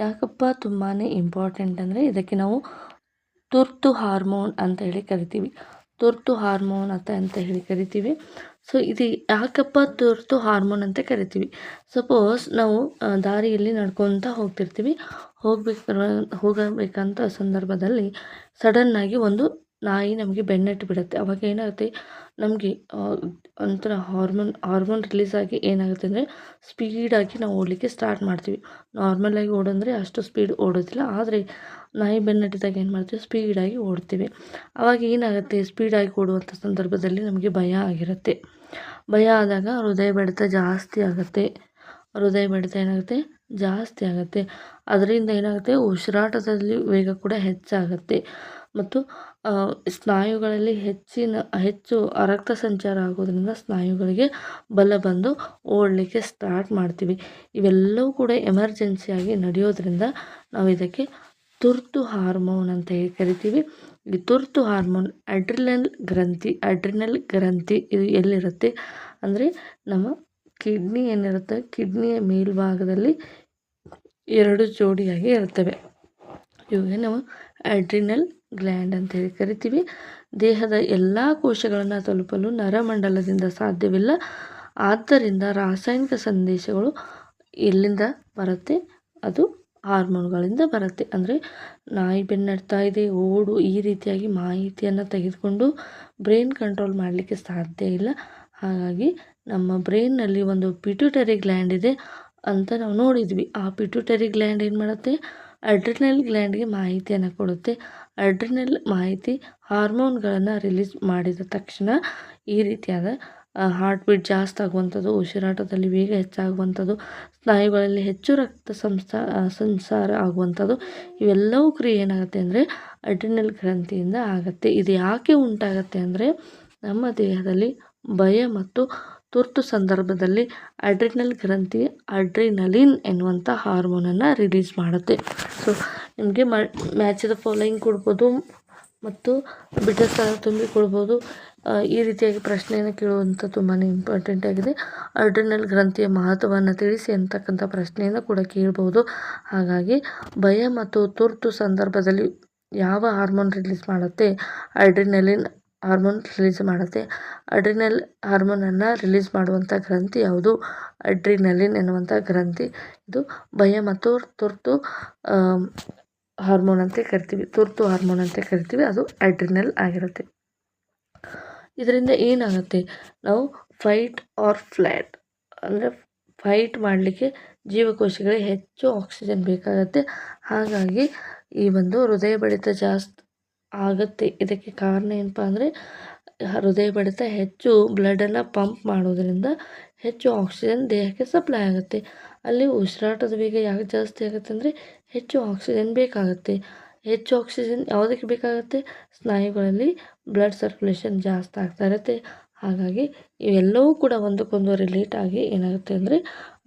ಯಾಕಪ್ಪ ತುಂಬಾ ಇಂಪಾರ್ಟೆಂಟ್ ಅಂದರೆ ಇದಕ್ಕೆ ನಾವು ತುರ್ತು ಹಾರ್ಮೋನ್ ಅಂತ ಹೇಳಿ ಕರಿತೀವಿ. ತುರ್ತು ಹಾರ್ಮೋನ್ ಅಂತ ಹೇಳಿ ಕರಿತೀವಿ. ಸೊ ಇದು ಯಾಕಪ್ಪ ತುರ್ತು ಹಾರ್ಮೋನ್ ಅಂತ ಕರಿತೀವಿ? ಸಪೋಸ್ ನಾವು ದಾರಿಯಲ್ಲಿ ನಡ್ಕೊತ ಹೋಗ್ತಿರ್ತೀವಿ, ಹೋಗಬೇಕಂತ ಸಂದರ್ಭದಲ್ಲಿ ಸಡನ್ನಾಗಿ ಒಂದು ನಾಯಿ ನಮಗೆ ಬೆನ್ನಟ್ಟಿ ಬಿಡುತ್ತೆ. ಅವಾಗ ಏನಾಗುತ್ತೆ, ನಮಗೆ ಒಂಥರ ಹಾರ್ಮೋನ್ ರಿಲೀಸ್ ಆಗಿ ಏನಾಗುತ್ತೆ ಅಂದರೆ ಸ್ಪೀಡಾಗಿ ನಾವು ಓಡಲಿಕ್ಕೆ ಸ್ಟಾರ್ಟ್ ಮಾಡ್ತೀವಿ. ನಾರ್ಮಲಾಗಿ ಓಡಂದರೆ ಅಷ್ಟು ಸ್ಪೀಡ್ ಓಡೋದಿಲ್ಲ, ಆದರೆ ನಾಯಿ ಬೆನ್ನಟ್ಟಿದಾಗ ಏನು ಮಾಡ್ತೀವಿ, ಸ್ಪೀಡಾಗಿ ಓಡ್ತೀವಿ. ಆವಾಗ ಏನಾಗುತ್ತೆ, ಸ್ಪೀಡಾಗಿ ಓಡುವಂಥ ಸಂದರ್ಭದಲ್ಲಿ ನಮಗೆ ಭಯ ಆಗಿರುತ್ತೆ. ಭಯ ಆದಾಗ ಹೃದಯ ಬಡಿತ ಜಾಸ್ತಿ ಆಗುತ್ತೆ. ಹೃದಯ ಬಡಿತ ಏನಾಗುತ್ತೆ, ಜಾಸ್ತಿ ಆಗುತ್ತೆ. ಅದರಿಂದ ಏನಾಗುತ್ತೆ, ಉಸಿರಾಟದಲ್ಲಿ ವೇಗ ಕೂಡ ಹೆಚ್ಚಾಗುತ್ತೆ ಮತ್ತು ಸ್ನಾಯುಗಳಲ್ಲಿ ಹೆಚ್ಚು ರಕ್ತ ಸಂಚಾರ ಆಗೋದ್ರಿಂದ ಸ್ನಾಯುಗಳಿಗೆ ಬಲ ಬಂದು ಓಡಲಿಕ್ಕೆ ಸ್ಟಾರ್ಟ್ ಮಾಡ್ತೀವಿ. ಇವೆಲ್ಲವೂ ಕೂಡ ಎಮರ್ಜೆನ್ಸಿಯಾಗಿ ನಡೆಯೋದ್ರಿಂದ ನಾವು ಇದಕ್ಕೆ ತುರ್ತು ಹಾರ್ಮೋನ್ ಅಂತ ಹೇಳಿ ಕರಿತೀವಿ. ಈ ತುರ್ತು ಹಾರ್ಮೋನ್ ಅಡ್ರಿನಲ್ ಗ್ರಂಥಿ ಇದು ಎಲ್ಲಿರುತ್ತೆ ಅಂದರೆ ನಮ್ಮ ಕಿಡ್ನಿ ಏನಿರುತ್ತೆ, ಕಿಡ್ನಿಯ ಮೇಲ್ಭಾಗದಲ್ಲಿ 2 ಜೋಡಿಯಾಗಿ ಇರ್ತವೆ. ಇವಾಗ ನಾವು ಅಡ್ರಿನಲ್ ಗ್ಲ್ಯಾಂಡ್ ಅಂತ ಹೇಳಿ ಕರಿತೀವಿ. ದೇಹದ ಎಲ್ಲ ಕೋಶಗಳನ್ನು ತಲುಪಲು ನರಮಂಡಲದಿಂದ ಸಾಧ್ಯವಿಲ್ಲ. ಆದ್ದರಿಂದ ರಾಸಾಯನಿಕ ಸಂದೇಶಗಳು ಎಲ್ಲಿಂದ ಬರುತ್ತೆ, ಅದು ಹಾರ್ಮೋನ್ಗಳಿಂದ ಬರುತ್ತೆ. ಅಂದರೆ ನಾಯಿ ಬೆನ್ನಡ್ತಾ ಇದೆ, ಓಡು, ಈ ರೀತಿಯಾಗಿ ಮಾಹಿತಿಯನ್ನು ತೆಗೆದುಕೊಂಡು ಬ್ರೈನ್ ಕಂಟ್ರೋಲ್ ಮಾಡಲಿಕ್ಕೆ ಸಾಧ್ಯ ಇಲ್ಲ. ಹಾಗಾಗಿ ನಮ್ಮ ಬ್ರೈನ್ನಲ್ಲಿ ಒಂದು ಪಿಟ್ಯೂಟರಿ ಗ್ಲ್ಯಾಂಡ್ ಇದೆ ಅಂತ ನಾವು ನೋಡಿದ್ವಿ. ಆ ಪಿಟ್ಯೂಟರಿ ಗ್ಲ್ಯಾಂಡ್ ಏನು ಮಾಡುತ್ತೆ, ಅಡ್ರಿನಲ್ ಗ್ಲ್ಯಾಂಡ್ಗೆ ಮಾಹಿತಿಯನ್ನು ಕೊಡುತ್ತೆ. ಅಡ್ರಿನಲ್ ಮಾಹಿತಿ ಹಾರ್ಮೋನ್ಗಳನ್ನು ರಿಲೀಸ್ ಮಾಡಿದ ತಕ್ಷಣ ಈ ರೀತಿಯಾದ ಹಾರ್ಟ್ ಬೀಟ್ ಜಾಸ್ತಿ ಆಗುವಂಥದ್ದು, ಉಸಿರಾಟದಲ್ಲಿ ವೇಗ ಹೆಚ್ಚಾಗುವಂಥದ್ದು, ಸ್ನಾಯುಗಳಲ್ಲಿ ಹೆಚ್ಚು ರಕ್ತ ಸಂಚಾರ ಆಗುವಂಥದ್ದು, ಇವೆಲ್ಲವೂ ಕ್ರಿಯೆ ಏನಾಗುತ್ತೆ ಅಂದರೆ ಅಡ್ರಿನಲ್ ಗ್ರಂಥಿಯಿಂದ ಆಗುತ್ತೆ. ಇದು ಯಾಕೆ ಉಂಟಾಗತ್ತೆ ಅಂದರೆ ನಮ್ಮ ದೇಹದಲ್ಲಿ ಭಯ ಮತ್ತು ತುರ್ತು ಸಂದರ್ಭದಲ್ಲಿ ಅಡ್ರಿನಲ್ ಗ್ರಂಥಿ ಅಡ್ರಿನಲಿನ್ ಎನ್ನುವಂಥ ಹಾರ್ಮೋನನ್ನು ರಿಲೀಸ್ ಮಾಡುತ್ತೆ. ಸೊ ನಿಮಗೆ ಮ್ಯಾಚ್ ದ ಫಾಲೋಯಿಂಗ್ ಕೊಡ್ಬೋದು ಮತ್ತು ಬಿಟ್ಟ ಸ್ಥಳ ತುಂಬಿ ಕೊಡ್ಬೋದು. ಈ ರೀತಿಯಾಗಿ ಪ್ರಶ್ನೆಯನ್ನು ಕೇಳುವಂಥ ತುಂಬಾ ಇಂಪಾರ್ಟೆಂಟ್ ಆಗಿದೆ. ಅಡ್ರಿನಲ್ ಗ್ರಂಥಿಯ ಮಹತ್ವವನ್ನು ತಿಳಿಸಿ ಅಂತಕ್ಕಂಥ ಪ್ರಶ್ನೆಯನ್ನು ಕೂಡ ಕೇಳ್ಬೋದು. ಹಾಗಾಗಿ ಭಯ ಮತ್ತು ತುರ್ತು ಸಂದರ್ಭದಲ್ಲಿ ಯಾವ ಹಾರ್ಮೋನ್ ರಿಲೀಸ್ ಮಾಡುತ್ತೆ, ಅಡ್ರಿನಲಿನ್ ಹಾರ್ಮೋನ್ ರಿಲೀಸ್ ಮಾಡುತ್ತೆ. ಅಡ್ರಿನಲ್ ಹಾರ್ಮೋನನ್ನು ರಿಲೀಸ್ ಮಾಡುವಂಥ ಗ್ರಂಥಿ ಯಾವುದು, ಅಡ್ರಿನಲಿನ್ ಎನ್ನುವಂಥ ಗ್ರಂಥಿ. ಇದು ಭಯ ಮತ್ತು ತುರ್ತು ಹಾರ್ಮೋನ್ ಅಂತ ಕರಿತೀವಿ, ತುರ್ತು ಹಾರ್ಮೋನ್ ಅಂತ ಕರಿತೀವಿ. ಅದು ಅಡ್ರಿನಲ್ ಆಗಿರುತ್ತೆ. ಇದರಿಂದ ಏನಾಗುತ್ತೆ, ನಾವು ಫೈಟ್ ಆರ್ ಫ್ಲೈಟ್ ಅಂದರೆ ಫೈಟ್ ಮಾಡಲಿಕ್ಕೆ ಜೀವಕೋಶಗಳಿಗೆ ಹೆಚ್ಚು ಆಕ್ಸಿಜನ್ ಬೇಕಾಗುತ್ತೆ. ಹಾಗಾಗಿ ಈ ಒಂದು ಹೃದಯ ಬಡಿತ ಜಾಸ್ತಿ ಆಗುತ್ತೆ. ಇದಕ್ಕೆ ಕಾರಣ ಏನಪ್ಪ ಅಂದರೆ ಹೃದಯ ಬಡಿತ ಹೆಚ್ಚು ಬ್ಲಡನ್ನು ಪಂಪ್ ಮಾಡೋದ್ರಿಂದ ಹೆಚ್ಚು ಆಕ್ಸಿಜನ್ ದೇಹಕ್ಕೆ ಸಪ್ಲೈ ಆಗುತ್ತೆ. ಅಲ್ಲಿ ಉಸಿರಾಟದ ವೇಗ ಯಾಕೆ ಜಾಸ್ತಿ ಆಗುತ್ತೆ ಅಂದರೆ ಹೆಚ್ಚು ಆಕ್ಸಿಜನ್ ಬೇಕಾಗುತ್ತೆ. ಹೆಚ್ಚು ಆಕ್ಸಿಜನ್ ಯಾವುದಕ್ಕೆ ಬೇಕಾಗುತ್ತೆ, ಸ್ನಾಯುಗಳಲ್ಲಿ ಬ್ಲಡ್ ಸರ್ಕ್ಯುಲೇಷನ್ ಜಾಸ್ತಿ ಆಗ್ತಾ ಇರುತ್ತೆ. ಹಾಗಾಗಿ ಇವೆಲ್ಲವೂ ಕೂಡ ಒಂದಕ್ಕೊಂದು ರಿಲೇಟ್ ಆಗಿ ಏನಾಗುತ್ತೆ ಅಂದರೆ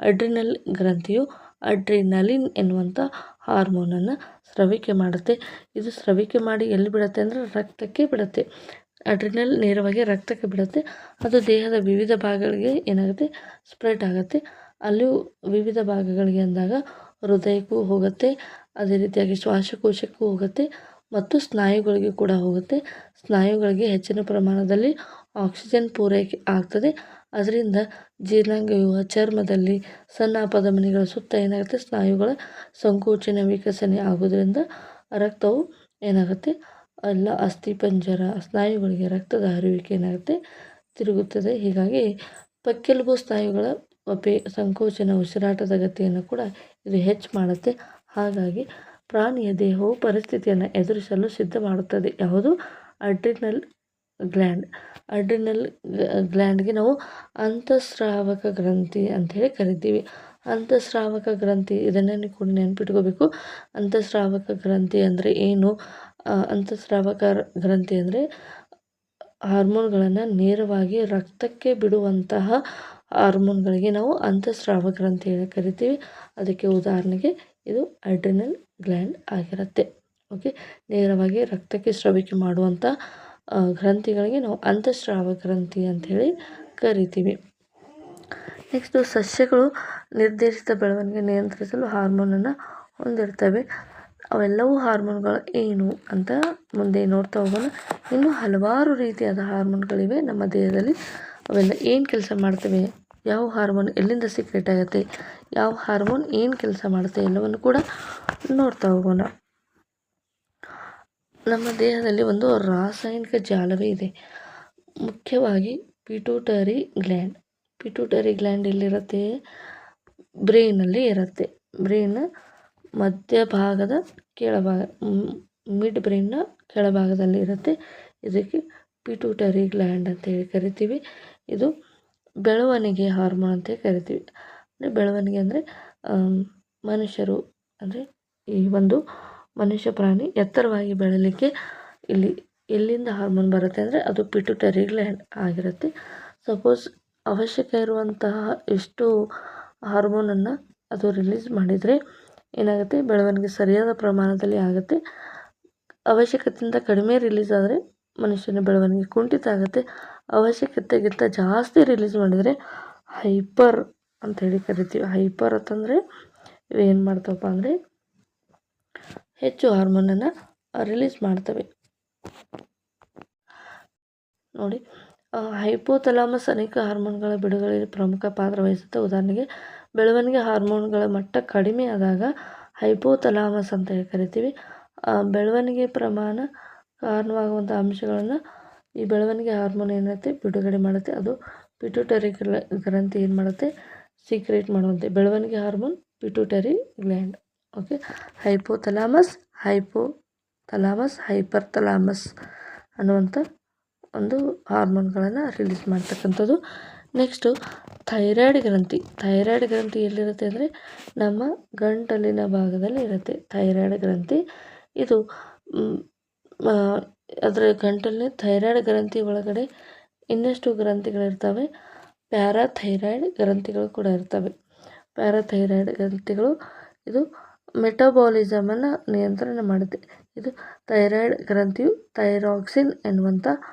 ಅಡ್ರಿನಲ್ ಗ್ರಂಥಿಯು ಅಡ್ರಿನಲಿನ್ ಎನ್ನುವಂಥ ಹಾರ್ಮೋನನ್ನು ಸ್ರವಿಕೆ ಮಾಡುತ್ತೆ. ಇದು ಸ್ರವಿಕೆ ಮಾಡಿ ಎಲ್ಲಿ ಬಿಡುತ್ತೆ ಅಂದರೆ ರಕ್ತಕ್ಕೆ ಬಿಡುತ್ತೆ. ಅಡ್ರಿನಲ್ ನೇರವಾಗಿ ರಕ್ತಕ್ಕೆ ಬಿಡುತ್ತೆ. ಅದು ದೇಹದ ವಿವಿಧ ಭಾಗಗಳಿಗೆ ಏನಾಗುತ್ತೆ, ಸ್ಪ್ರೆಡ್ ಆಗುತ್ತೆ. ಅಲ್ಲಿಯೂ ವಿವಿಧ ಭಾಗಗಳಿಗೆ ಅಂದಾಗ ಹೃದಯಕ್ಕೂ ಹೋಗುತ್ತೆ, ಅದೇ ರೀತಿಯಾಗಿ ಶ್ವಾಸಕೋಶಕ್ಕೂ ಹೋಗುತ್ತೆ ಮತ್ತು ಸ್ನಾಯುಗಳಿಗೆ ಕೂಡ ಹೋಗುತ್ತೆ. ಸ್ನಾಯುಗಳಿಗೆ ಹೆಚ್ಚಿನ ಪ್ರಮಾಣದಲ್ಲಿ ಆಕ್ಸಿಜನ್ ಪೂರೈಕೆ ಆಗ್ತದೆ. ಅದರಿಂದ ಜೀರ್ಣಾಂಗವ್ಯೂಹ, ಚರ್ಮದಲ್ಲಿ ಸಣ್ಣ ಅಪಧಮನಿಗಳ ಸುತ್ತ ಏನಾಗುತ್ತೆ, ಸ್ನಾಯುಗಳ ಸಂಕೋಚನ ವಿಕಸನೆ ಆಗೋದ್ರಿಂದ ರಕ್ತವು ಏನಾಗುತ್ತೆ, ಎಲ್ಲ ಅಸ್ಥಿಪಂಜರ ಸ್ನಾಯುಗಳಿಗೆ ರಕ್ತದ ಹರಿವಿಕೆ ಏನಾಗುತ್ತೆ, ತಿರುಗುತ್ತದೆ. ಹೀಗಾಗಿ ಪಕ್ಕೆಲುಬು ಸ್ನಾಯುಗಳ ಸಂಕೋಚನ, ಉಸಿರಾಟದ ಗತಿಯನ್ನು ಕೂಡ ಇದು ಹೆಚ್ಚು ಮಾಡುತ್ತೆ. ಹಾಗಾಗಿ ಪ್ರಾಣಿಯ ದೇಹವು ಪರಿಸ್ಥಿತಿಯನ್ನು ಎದುರಿಸಲು ಸಿದ್ಧ ಮಾಡುತ್ತದೆ. ಯಾವುದು, ಅಡ್ರಿನಲ್ ಗ್ಲ್ಯಾಂಡ್. ಅಡ್ರಿನಲ್ ಗ್ಲ್ಯಾಂಡ್ಗೆ ನಾವು ಅಂತಃಸ್ರಾವಕ ಗ್ರಂಥಿ ಅಂಥೇಳಿ ಕರಿತೀವಿ. ಅಂತಃಸ್ರಾವಕ ಗ್ರಂಥಿ, ಇದನ್ನು ಕೂಡ ನೆನ್ಪಿಟ್ಕೋಬೇಕು. ಅಂತಃಸ್ರಾವಕ ಗ್ರಂಥಿ ಅಂದರೆ ಏನು? ಅಂತಃಸ್ರಾವಕ ಗ್ರಂಥಿ ಅಂದರೆ ಹಾರ್ಮೋನ್ಗಳನ್ನು ನೇರವಾಗಿ ರಕ್ತಕ್ಕೆ ಬಿಡುವಂತಹ ಹಾರ್ಮೋನ್ಗಳಿಗೆ ನಾವು ಅಂತಃಸ್ರಾವ ಗ್ರಂಥಿ ಅಂತ ಕರಿತೀವಿ. ಅದಕ್ಕೆ ಉದಾಹರಣೆಗೆ ಇದು ಅಡ್ರಿನಲ್ ಗ್ಲ್ಯಾಂಡ್ ಆಗಿರುತ್ತೆ. ಓಕೆ, ನೇರವಾಗಿ ರಕ್ತಕ್ಕೆ ಸ್ರವಿಕೆ ಮಾಡುವಂಥ ಗ್ರಂಥಿಗಳಿಗೆ ನಾವು ಅಂತಃಸ್ರಾವ ಗ್ರಂಥಿ ಅಂಥೇಳಿ ಕರಿತೀವಿ. ನೆಕ್ಸ್ಟು, ಸಸ್ಯಗಳು ನಿರ್ದೇಶಿತ ಬೆಳವಣಿಗೆ ನಿಯಂತ್ರಿಸಲು ಹಾರ್ಮೋನನ್ನು ಹೊಂದಿರ್ತವೆ. ಅವೆಲ್ಲವೂ ಹಾರ್ಮೋನ್ಗಳು ಏನು ಅಂತ ಮುಂದೆ ನೋಡ್ತಾ ಹೋಗೋಣ. ಇನ್ನೂ ಹಲವಾರು ರೀತಿಯಾದ ಹಾರ್ಮೋನ್ಗಳಿವೆ ನಮ್ಮ ದೇಹದಲ್ಲಿ. ಅವೆಲ್ಲ ಏನು ಕೆಲಸ ಮಾಡ್ತವೆ, ಯಾವ ಹಾರ್ಮೋನ್ ಎಲ್ಲಿಂದ ಸೀಕ್ರೆಟ್ ಆಗುತ್ತೆ, ಯಾವ ಹಾರ್ಮೋನ್ ಏನು ಕೆಲಸ ಮಾಡುತ್ತೆ ಎಲ್ಲವನ್ನು ಕೂಡ ನೋಡ್ತಾ ಹೋಗೋಣ. ನಮ್ಮ ದೇಹದಲ್ಲಿ ಒಂದು ರಾಸಾಯನಿಕ ಜಾಲವೇ ಇದೆ, ಮುಖ್ಯವಾಗಿ ಪಿಟ್ಯೂಟರಿ ಗ್ಲ್ಯಾಂಡ್. ಪಿಟ್ಯೂಟರಿ ಗ್ಲ್ಯಾಂಡ್ ಎಲ್ಲಿರುತ್ತೆ? ಬ್ರೈನಲ್ಲಿ ಇರುತ್ತೆ. ಬ್ರೈನ್ ಮಧ್ಯಭಾಗದ ಕೆಳಭಾಗ, ಮಿಡ್ ಬ್ರೈನ್ನ ಕೆಳಭಾಗದಲ್ಲಿ ಇರುತ್ತೆ. ಇದಕ್ಕೆ ಪಿಟ್ಯೂಟರಿ ಗ್ಲ್ಯಾಂಡ್ ಅಂತ ಹೇಳಿ ಕರಿತೀವಿ. ಇದು ಬೆಳವಣಿಗೆ ಹಾರ್ಮೋನ್ ಅಂತ ಕರಿತೀವಿ. ಅಂದರೆ ಬೆಳವಣಿಗೆ ಅಂದರೆ ಮನುಷ್ಯರು ಅಂದರೆ ಈ ಒಂದು ಮನುಷ್ಯ ಪ್ರಾಣಿ ಎತ್ತರವಾಗಿ ಬೆಳಲಿಕ್ಕೆ ಇಲ್ಲಿ ಎಲ್ಲಿಂದ ಹಾರ್ಮೋನ್ ಬರುತ್ತೆ ಅಂದರೆ ಅದು ಪಿಟ್ಯೂಟರಿ ಗ್ಲ್ಯಾಂಡ್ ಆಗಿರುತ್ತೆ. ಸಪೋಸ್ ಅವಶ್ಯಕ ಇರುವಂತಹ ಎಷ್ಟು ಹಾರ್ಮೋನನ್ನು ಅದು ರಿಲೀಸ್ ಮಾಡಿದರೆ ಏನಾಗುತ್ತೆ, ಬೆಳವಣಿಗೆ ಸರಿಯಾದ ಪ್ರಮಾಣದಲ್ಲಿ ಆಗುತ್ತೆ. ಅವಶ್ಯಕತೆಗಿಂತ ಕಡಿಮೆ ರಿಲೀಸ್ ಆದರೆ ಮನುಷ್ಯನ ಬೆಳವಣಿಗೆ ಕುಂಠಿತ ಆಗುತ್ತೆ. ಅವಶ್ಯಕತೆಗಿಂತ ಜಾಸ್ತಿ ರಿಲೀಸ್ ಮಾಡಿದರೆ ಹೈಪರ್ ಅಂಥೇಳಿ ಕರಿತೀವಿ. ಹೈಪರ್ ಅಂತಂದರೆ ಏನು ಮಾಡ್ತವಪ್ಪ ಅಂದರೆ ಹೆಚ್ಚು ಹಾರ್ಮೋನನ್ನು ರಿಲೀಸ್ ಮಾಡ್ತವೆ. ನೋಡಿ, ಹೈಪೋಥಲಾಮಸ್ ಅನೇಕ ಹಾರ್ಮೋನ್ಗಳ ಬಿಡುಗಡೆಯಲ್ಲಿ ಪ್ರಮುಖ ಪಾತ್ರ ವಹಿಸುತ್ತೆ. ಉದಾಹರಣೆಗೆ ಬೆಳವಣಿಗೆ ಹಾರ್ಮೋನ್ಗಳ ಮಟ್ಟ ಕಡಿಮೆ ಆದಾಗ ಹೈಪೋಥಲಾಮಸ್ ಅಂತ ಹೇಳಿ ಕರಿತೀವಿ. ಬೆಳವಣಿಗೆ ಪ್ರಮಾಣ ಕಾರಣವಾಗುವಂಥ ಅಂಶಗಳನ್ನು ಈ ಬೆಳವಣಿಗೆ ಹಾರ್ಮೋನ್ ಏನೈತೆ ಬಿಡುಗಡೆ ಮಾಡುತ್ತೆ. ಅದು ಪಿಟ್ಯೂಟರಿ ಗ್ರಂಥಿ ಏನು ಮಾಡುತ್ತೆ, ಸೀಕ್ರೆಟ್ ಮಾಡುವಂತೆ ಬೆಳವಣಿಗೆ hormone pituitary gland. Okay, hypothalamus, hyper thalamus ಅನ್ನುವಂಥ ಒಂದು ಹಾರ್ಮೋನ್ಗಳನ್ನು ರಿಲೀಸ್ ಮಾಡ್ತಕ್ಕಂಥದ್ದು. ನೆಕ್ಸ್ಟು ಥೈರಾಯ್ಡ್ ಗ್ರಂಥಿ. ಥೈರಾಯ್ಡ್ ಗ್ರಂಥಿ ಎಲ್ಲಿರುತ್ತೆ ಅಂದರೆ ನಮ್ಮ ಗಂಟಲಿನ ಭಾಗದಲ್ಲಿ ಇರುತ್ತೆ ಥೈರಾಯ್ಡ್ ಗ್ರಂಥಿ. ಇದು ಅದರ ಗಂಟಲಿನ ಥೈರಾಯ್ಡ್ ಗ್ರಂಥಿ ಒಳಗಡೆ ಇನ್ನಷ್ಟು ಗ್ರಂಥಿಗಳಿರ್ತವೆ. ಪ್ಯಾರಾಥೈರಾಯ್ಡ್ ಗ್ರಂಥಿಗಳು ಕೂಡ ಇರ್ತವೆ. ಪ್ಯಾರಾಥೈರಾಯ್ಡ್ ಗ್ರಂಥಿಗಳು ಇದು ಮೆಟಬಾಲಿಸಮನ್ನು ನಿಯಂತ್ರಣ ಮಾಡುತ್ತೆ. ಇದು ಥೈರಾಯ್ಡ್ ಗ್ರಂಥಿಯು ಥೈರಾಕ್ಸಿನ್ ಎನ್ನುವಂಥ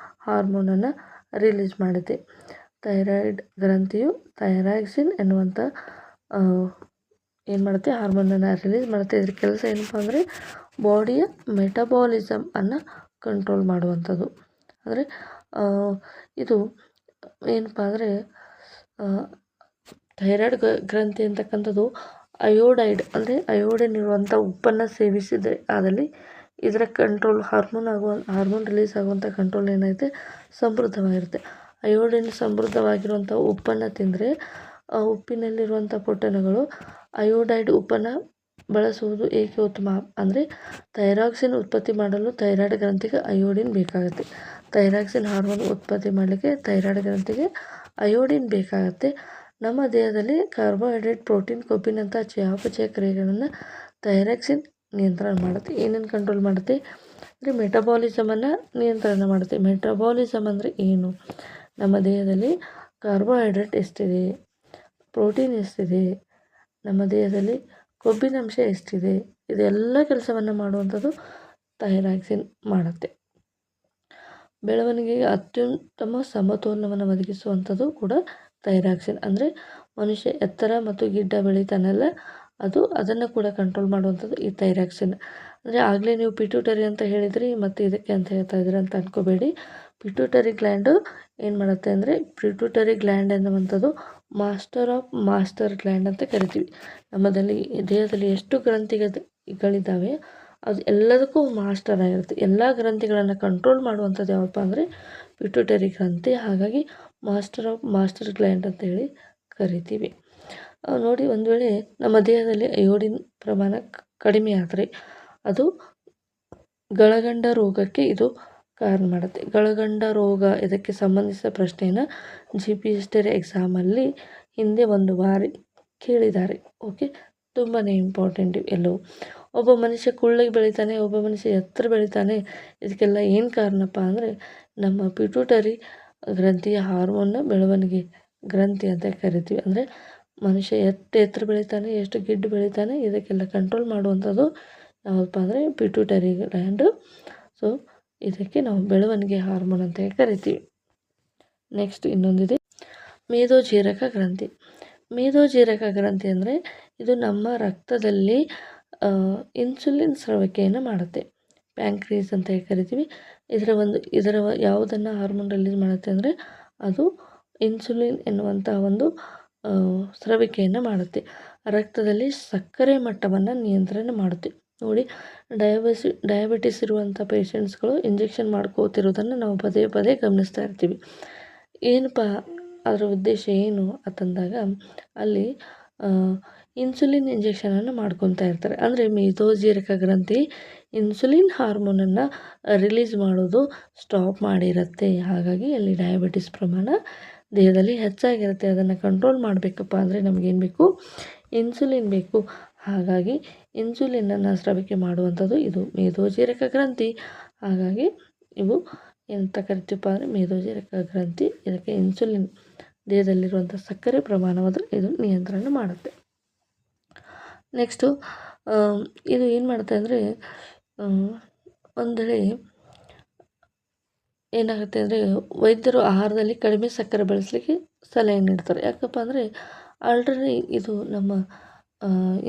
ಹಾರ್ಮೋನನ್ನು ರಿಲೀಸ್ ಮಾಡುತ್ತೆ. ಥೈರಾಯ್ಡ್ ಗ್ರಂಥಿಯು ಥೈರಾಕ್ಸಿನ್ ಎನ್ನುವಂಥ ಏನು ಮಾಡುತ್ತೆ, ಹಾರ್ಮೋನನ್ನು ರಿಲೀಸ್ ಮಾಡುತ್ತೆ. ಇದ್ರ ಕೆಲಸ ಏನಪ್ಪ ಅಂದರೆ ಬಾಡಿಯ ಮೆಟಬಾಲಿಸಮನ್ನು ಕಂಟ್ರೋಲ್ ಮಾಡುವಂಥದ್ದು. ಅಂದರೆ ಇದು ಏನಪ್ಪ ಅಂದರೆ ಥೈರಾಯ್ಡ್ ಗ್ರಂಥಿ ಅಂತಕ್ಕಂಥದ್ದು ಅಯೋಡೈಡ್ ಅಂದರೆ ಅಯೋಡಿನ್ ಇರುವಂಥ ಉಪ್ಪನ್ನು ಸೇವಿಸಿದರೆ ಆದಲ್ಲಿ ಇದರ ಕಂಟ್ರೋಲ್ ಹಾರ್ಮೋನ್ ರಿಲೀಸ್ ಆಗುವಂಥ ಕಂಟ್ರೋಲ್ ಏನೈತೆ ಸಮೃದ್ಧವಾಗಿರುತ್ತೆ. ಅಯೋಡಿನ್ ಸಮೃದ್ಧವಾಗಿರುವಂಥ ಉಪ್ಪನ್ನು ತಿಂದರೆ ಉಪ್ಪಿನಲ್ಲಿರುವಂಥ ಪೊಟ್ಟಣಗಳು ಅಯೋಡೈಡ್ ಉಪ್ಪನ್ನು ಬಳಸುವುದು ಏಕೆ ಉತ್ತಮ ಅಂದರೆ ಥೈರಾಕ್ಸಿನ್ ಉತ್ಪತ್ತಿ ಮಾಡಲು ಥೈರಾಯ್ಡ್ ಗ್ರಂಥಿಗೆ ಅಯೋಡಿನ್ ಬೇಕಾಗುತ್ತೆ. ಥೈರಾಕ್ಸಿನ್ ಹಾರ್ಮೋನ್ ಉತ್ಪತ್ತಿ ಮಾಡಲಿಕ್ಕೆ ಥೈರಾಯ್ಡ್ ಗ್ರಂಥಿಗೆ ಅಯೋಡಿನ್ ಬೇಕಾಗುತ್ತೆ. ನಮ್ಮ ದೇಹದಲ್ಲಿ ಕಾರ್ಬೋಹೈಡ್ರೇಟ್, ಪ್ರೋಟೀನ್, ಕೊಬ್ಬಿನಂಥ ಚಯಾಪಚಯ ಕ್ರಿಯೆಗಳನ್ನು ಥೈರಾಕ್ಸಿನ್ ನಿಯಂತ್ರಣ ಮಾಡುತ್ತೆ. ಏನೇನು ಕಂಟ್ರೋಲ್ ಮಾಡುತ್ತೆ ಅಂದರೆ ಮೆಟಬಾಲಿಸಮನ್ನು ನಿಯಂತ್ರಣ ಮಾಡುತ್ತೆ. ಮೆಟಬಾಲಿಸಮ್ ಅಂದರೆ ಏನು? ನಮ್ಮ ದೇಹದಲ್ಲಿ ಕಾರ್ಬೋಹೈಡ್ರೇಟ್ ಎಷ್ಟಿದೆ, ಪ್ರೋಟೀನ್ ಎಷ್ಟಿದೆ, ನಮ್ಮ ದೇಹದಲ್ಲಿ ಕೊಬ್ಬಿನಂಶ ಎಷ್ಟಿದೆ, ಇದೆಲ್ಲ ಕೆಲಸವನ್ನು ಮಾಡುವಂಥದ್ದು ಥೈರಾಕ್ಸಿನ್ ಮಾಡುತ್ತೆ. ಬೆಳವಣಿಗೆಗೆ ಅತ್ಯುತ್ತಮ ಸಮತೋಲನವನ್ನು ಒದಗಿಸುವಂಥದ್ದು ಕೂಡ ಥೈರಾಕ್ಸಿನ್. ಅಂದರೆ ಮನುಷ್ಯ ಎತ್ತರ ಮತ್ತು ಗಿಡ್ಡ ಬೆಳಿತಾನಲ್ಲ, ಅದನ್ನು ಕೂಡ ಕಂಟ್ರೋಲ್ ಮಾಡುವಂಥದ್ದು ಈ ಥೈರಾಕ್ಸಿನ್. ಅಂದರೆ ಆಗಲೇ ನೀವು ಪಿಟ್ಯೂಟರಿ ಅಂತ ಹೇಳಿದ್ರಿ, ಮತ್ತು ಇದಕ್ಕೆ ಅಂತ ಹೇಳ್ತಾ ಇದ್ದೀರಿ ಅಂತ ಅಂದ್ಕೋಬೇಡಿ. ಪಿಟ್ಯೂಟರಿ ಗ್ಲ್ಯಾಂಡು ಏನು ಮಾಡುತ್ತೆ ಅಂದರೆ ಪಿಟ್ಯೂಟರಿ ಗ್ಲ್ಯಾಂಡ್ ಎನ್ನುವಂಥದ್ದು ಮಾಸ್ಟರ್ ಆಫ್ ಮಾಸ್ಟರ್ ಗ್ಲ್ಯಾಂಡ್ ಅಂತ ಕರಿತೀವಿ. ನಮ್ಮದಲ್ಲಿ ದೇಹದಲ್ಲಿ ಎಷ್ಟು ಗ್ರಂಥಿಗಳಿದ್ದಾವೆ ಅದು ಎಲ್ಲದಕ್ಕೂ ಮಾಸ್ಟರ್ ಆಗಿರುತ್ತೆ. ಎಲ್ಲ ಗ್ರಂಥಿಗಳನ್ನು ಕಂಟ್ರೋಲ್ ಮಾಡುವಂಥದ್ದು ಯಾವಪ್ಪ ಅಂದರೆ ಪಿಟ್ಯೂಟರಿ ಗ್ರಂಥಿ. ಹಾಗಾಗಿ ಮಾಸ್ಟರ್ ಆಫ್ ಮಾಸ್ಟರ್ ಗ್ಲ್ಯಾಂಡ್ ಅಂತ ಹೇಳಿ ಕರಿತೀವಿ. ನೋಡಿ, ಒಂದು ವೇಳೆ ನಮ್ಮ ದೇಹದಲ್ಲಿ ಅಯೋಡಿನ್ ಪ್ರಮಾಣ ಕಡಿಮೆ ಆದರೆ ಅದು ಗಳಗಂಡ ರೋಗಕ್ಕೆ ಇದು ಕಾರಣ ಮಾಡುತ್ತೆ. ಗಳಗಂಡ ರೋಗ ಇದಕ್ಕೆ ಸಂಬಂಧಿಸಿದ ಪ್ರಶ್ನೆಯನ್ನು GPST ಎಕ್ಸಾಮಲ್ಲಿ ಹಿಂದೆ ಒಂದು ಬಾರಿ ಕೇಳಿದ್ದಾರೆ. ಓಕೆ, ತುಂಬಾ ಇಂಪಾರ್ಟೆಂಟ್ ಎಲ್ಲವೂ. ಒಬ್ಬ ಮನುಷ್ಯ ಕುಳ್ಳಗೆ ಬೆಳಿತಾನೆ, ಒಬ್ಬ ಮನುಷ್ಯ ಎತ್ತರ ಬೆಳಿತಾನೆ. ಇದಕ್ಕೆಲ್ಲ ಏನು ಕಾರಣಪ್ಪ ಅಂದರೆ ನಮ್ಮ ಪಿಟ್ಯೂಟರಿ ಗ್ರಂಥಿಯ ಹಾರ್ಮೋನ್ನ ಬೆಳವಣಿಗೆ ಗ್ರಂಥಿ ಅಂತ ಕರಿತೀವಿ. ಅಂದರೆ ಮನುಷ್ಯ ಎಷ್ಟು ಎತ್ತರ ಬೆಳಿತಾನೆ, ಎಷ್ಟು ಗಿಡ್ಡು ಬೆಳಿತಾನೆ, ಇದಕ್ಕೆಲ್ಲ ಕಂಟ್ರೋಲ್ ಮಾಡುವಂಥದ್ದು ಯಾವುದಪ್ಪ ಅಂದರೆ ಪಿಟ್ಯೂಟರಿ ಗ್ಲ್ಯಾಂಡು. ಸೊ ಇದಕ್ಕೆ ನಾವು ಬೆಳವಣಿಗೆ ಹಾರ್ಮೋನ್ ಅಂತ ಕರಿತೀವಿ. ನೆಕ್ಸ್ಟ್ ಇನ್ನೊಂದಿದೆ ಮೇದೋಜೀರಕ ಗ್ರಂಥಿ. ಮೇದೋಜೀರಕ ಗ್ರಂಥಿ ಅಂದರೆ ಇದು ನಮ್ಮ ರಕ್ತದಲ್ಲಿ ಇನ್ಸುಲಿನ್ ಸ್ರವಿಕೆಯನ್ನು ಮಾಡುತ್ತೆ. ಪ್ಯಾಂಕ್ರೀಸ್ ಅಂತ ಕರಿತೀವಿ. ಇದರ ಯಾವುದನ್ನು ಹಾರ್ಮೋನ್ ರಿಲೀಸ್ ಮಾಡುತ್ತೆ ಅಂದರೆ ಅದು ಇನ್ಸುಲಿನ್ ಎನ್ನುವಂಥ ಒಂದು ಸ್ರವಿಕೆಯನ್ನು ಮಾಡುತ್ತೆ. ರಕ್ತದಲ್ಲಿ ಸಕ್ಕರೆ ಮಟ್ಟವನ್ನು ನಿಯಂತ್ರಣ ಮಾಡುತ್ತೆ. ನೋಡಿ, ಡಯಾಬಿಟಿಸ್ ಇರುವಂಥ ಪೇಷಂಟ್ಸ್ಗಳು ಇಂಜೆಕ್ಷನ್ ಮಾಡ್ಕೋತಿರೋದನ್ನು ನಾವು ಪದೇ ಪದೇ ಗಮನಿಸ್ತಾ ಇರ್ತೀವಿ. ಏನಪ್ಪ ಅದರ ಉದ್ದೇಶ ಏನು ಅಂತಂದಾಗ ಅಲ್ಲಿ ಇನ್ಸುಲಿನ್ ಇಂಜೆಕ್ಷನನ್ನು ಮಾಡ್ಕೊತಾ ಇರ್ತಾರೆ. ಅಂದರೆ ಮೇದೋಜೀರಕ ಗ್ರಂಥಿ ಇನ್ಸುಲಿನ್ ಹಾರ್ಮೋನನ್ನು ರಿಲೀಸ್ ಮಾಡೋದು ಸ್ಟಾಪ್ ಮಾಡಿರುತ್ತೆ. ಹಾಗಾಗಿ ಅಲ್ಲಿ ಡಯಾಬಿಟಿಸ್ ಪ್ರಮಾಣ ದೇಹದಲ್ಲಿ ಹೆಚ್ಚಾಗಿರುತ್ತೆ. ಅದನ್ನು ಕಂಟ್ರೋಲ್ ಮಾಡಬೇಕಪ್ಪ ಅಂದರೆ ನಮಗೇನು ಬೇಕು? ಇನ್ಸುಲಿನ್ ಬೇಕು. ಹಾಗಾಗಿ ಇನ್ಸುಲಿನನ್ನು ಸ್ರವಿಕೆ ಮಾಡುವಂಥದ್ದು ಇದು ಮೇದೋಜೀರಕ ಗ್ರಂಥಿ. ಹಾಗಾಗಿ ಇವು ಎಂತ ಕರಿತೀವಪ್ಪ ಅಂದರೆ ಮೇದೋಜೀರಕ ಗ್ರಂಥಿ. ಇದಕ್ಕೆ ಇನ್ಸುಲಿನ್ ದೇಹದಲ್ಲಿರುವಂಥ ಸಕ್ಕರೆ ಪ್ರಮಾಣವಾದರೆ ಇದು ನಿಯಂತ್ರಣ ಮಾಡುತ್ತೆ. ನೆಕ್ಸ್ಟು ಇದು ಏನು ಮಾಡುತ್ತೆ ಅಂದರೆ ಒಂದು ವೇಳೆ ಏನಾಗುತ್ತೆ ಅಂದರೆ ವೈದ್ಯರು ಆಹಾರದಲ್ಲಿ ಕಡಿಮೆ ಸಕ್ಕರೆ ಬಳಸಲಿಕ್ಕೆ ಸಲಹೆ ನೀಡ್ತಾರೆ. ಯಾಕಪ್ಪ ಅಂದರೆ ಆಲ್ರೆಡಿ ಇದು ನಮ್ಮ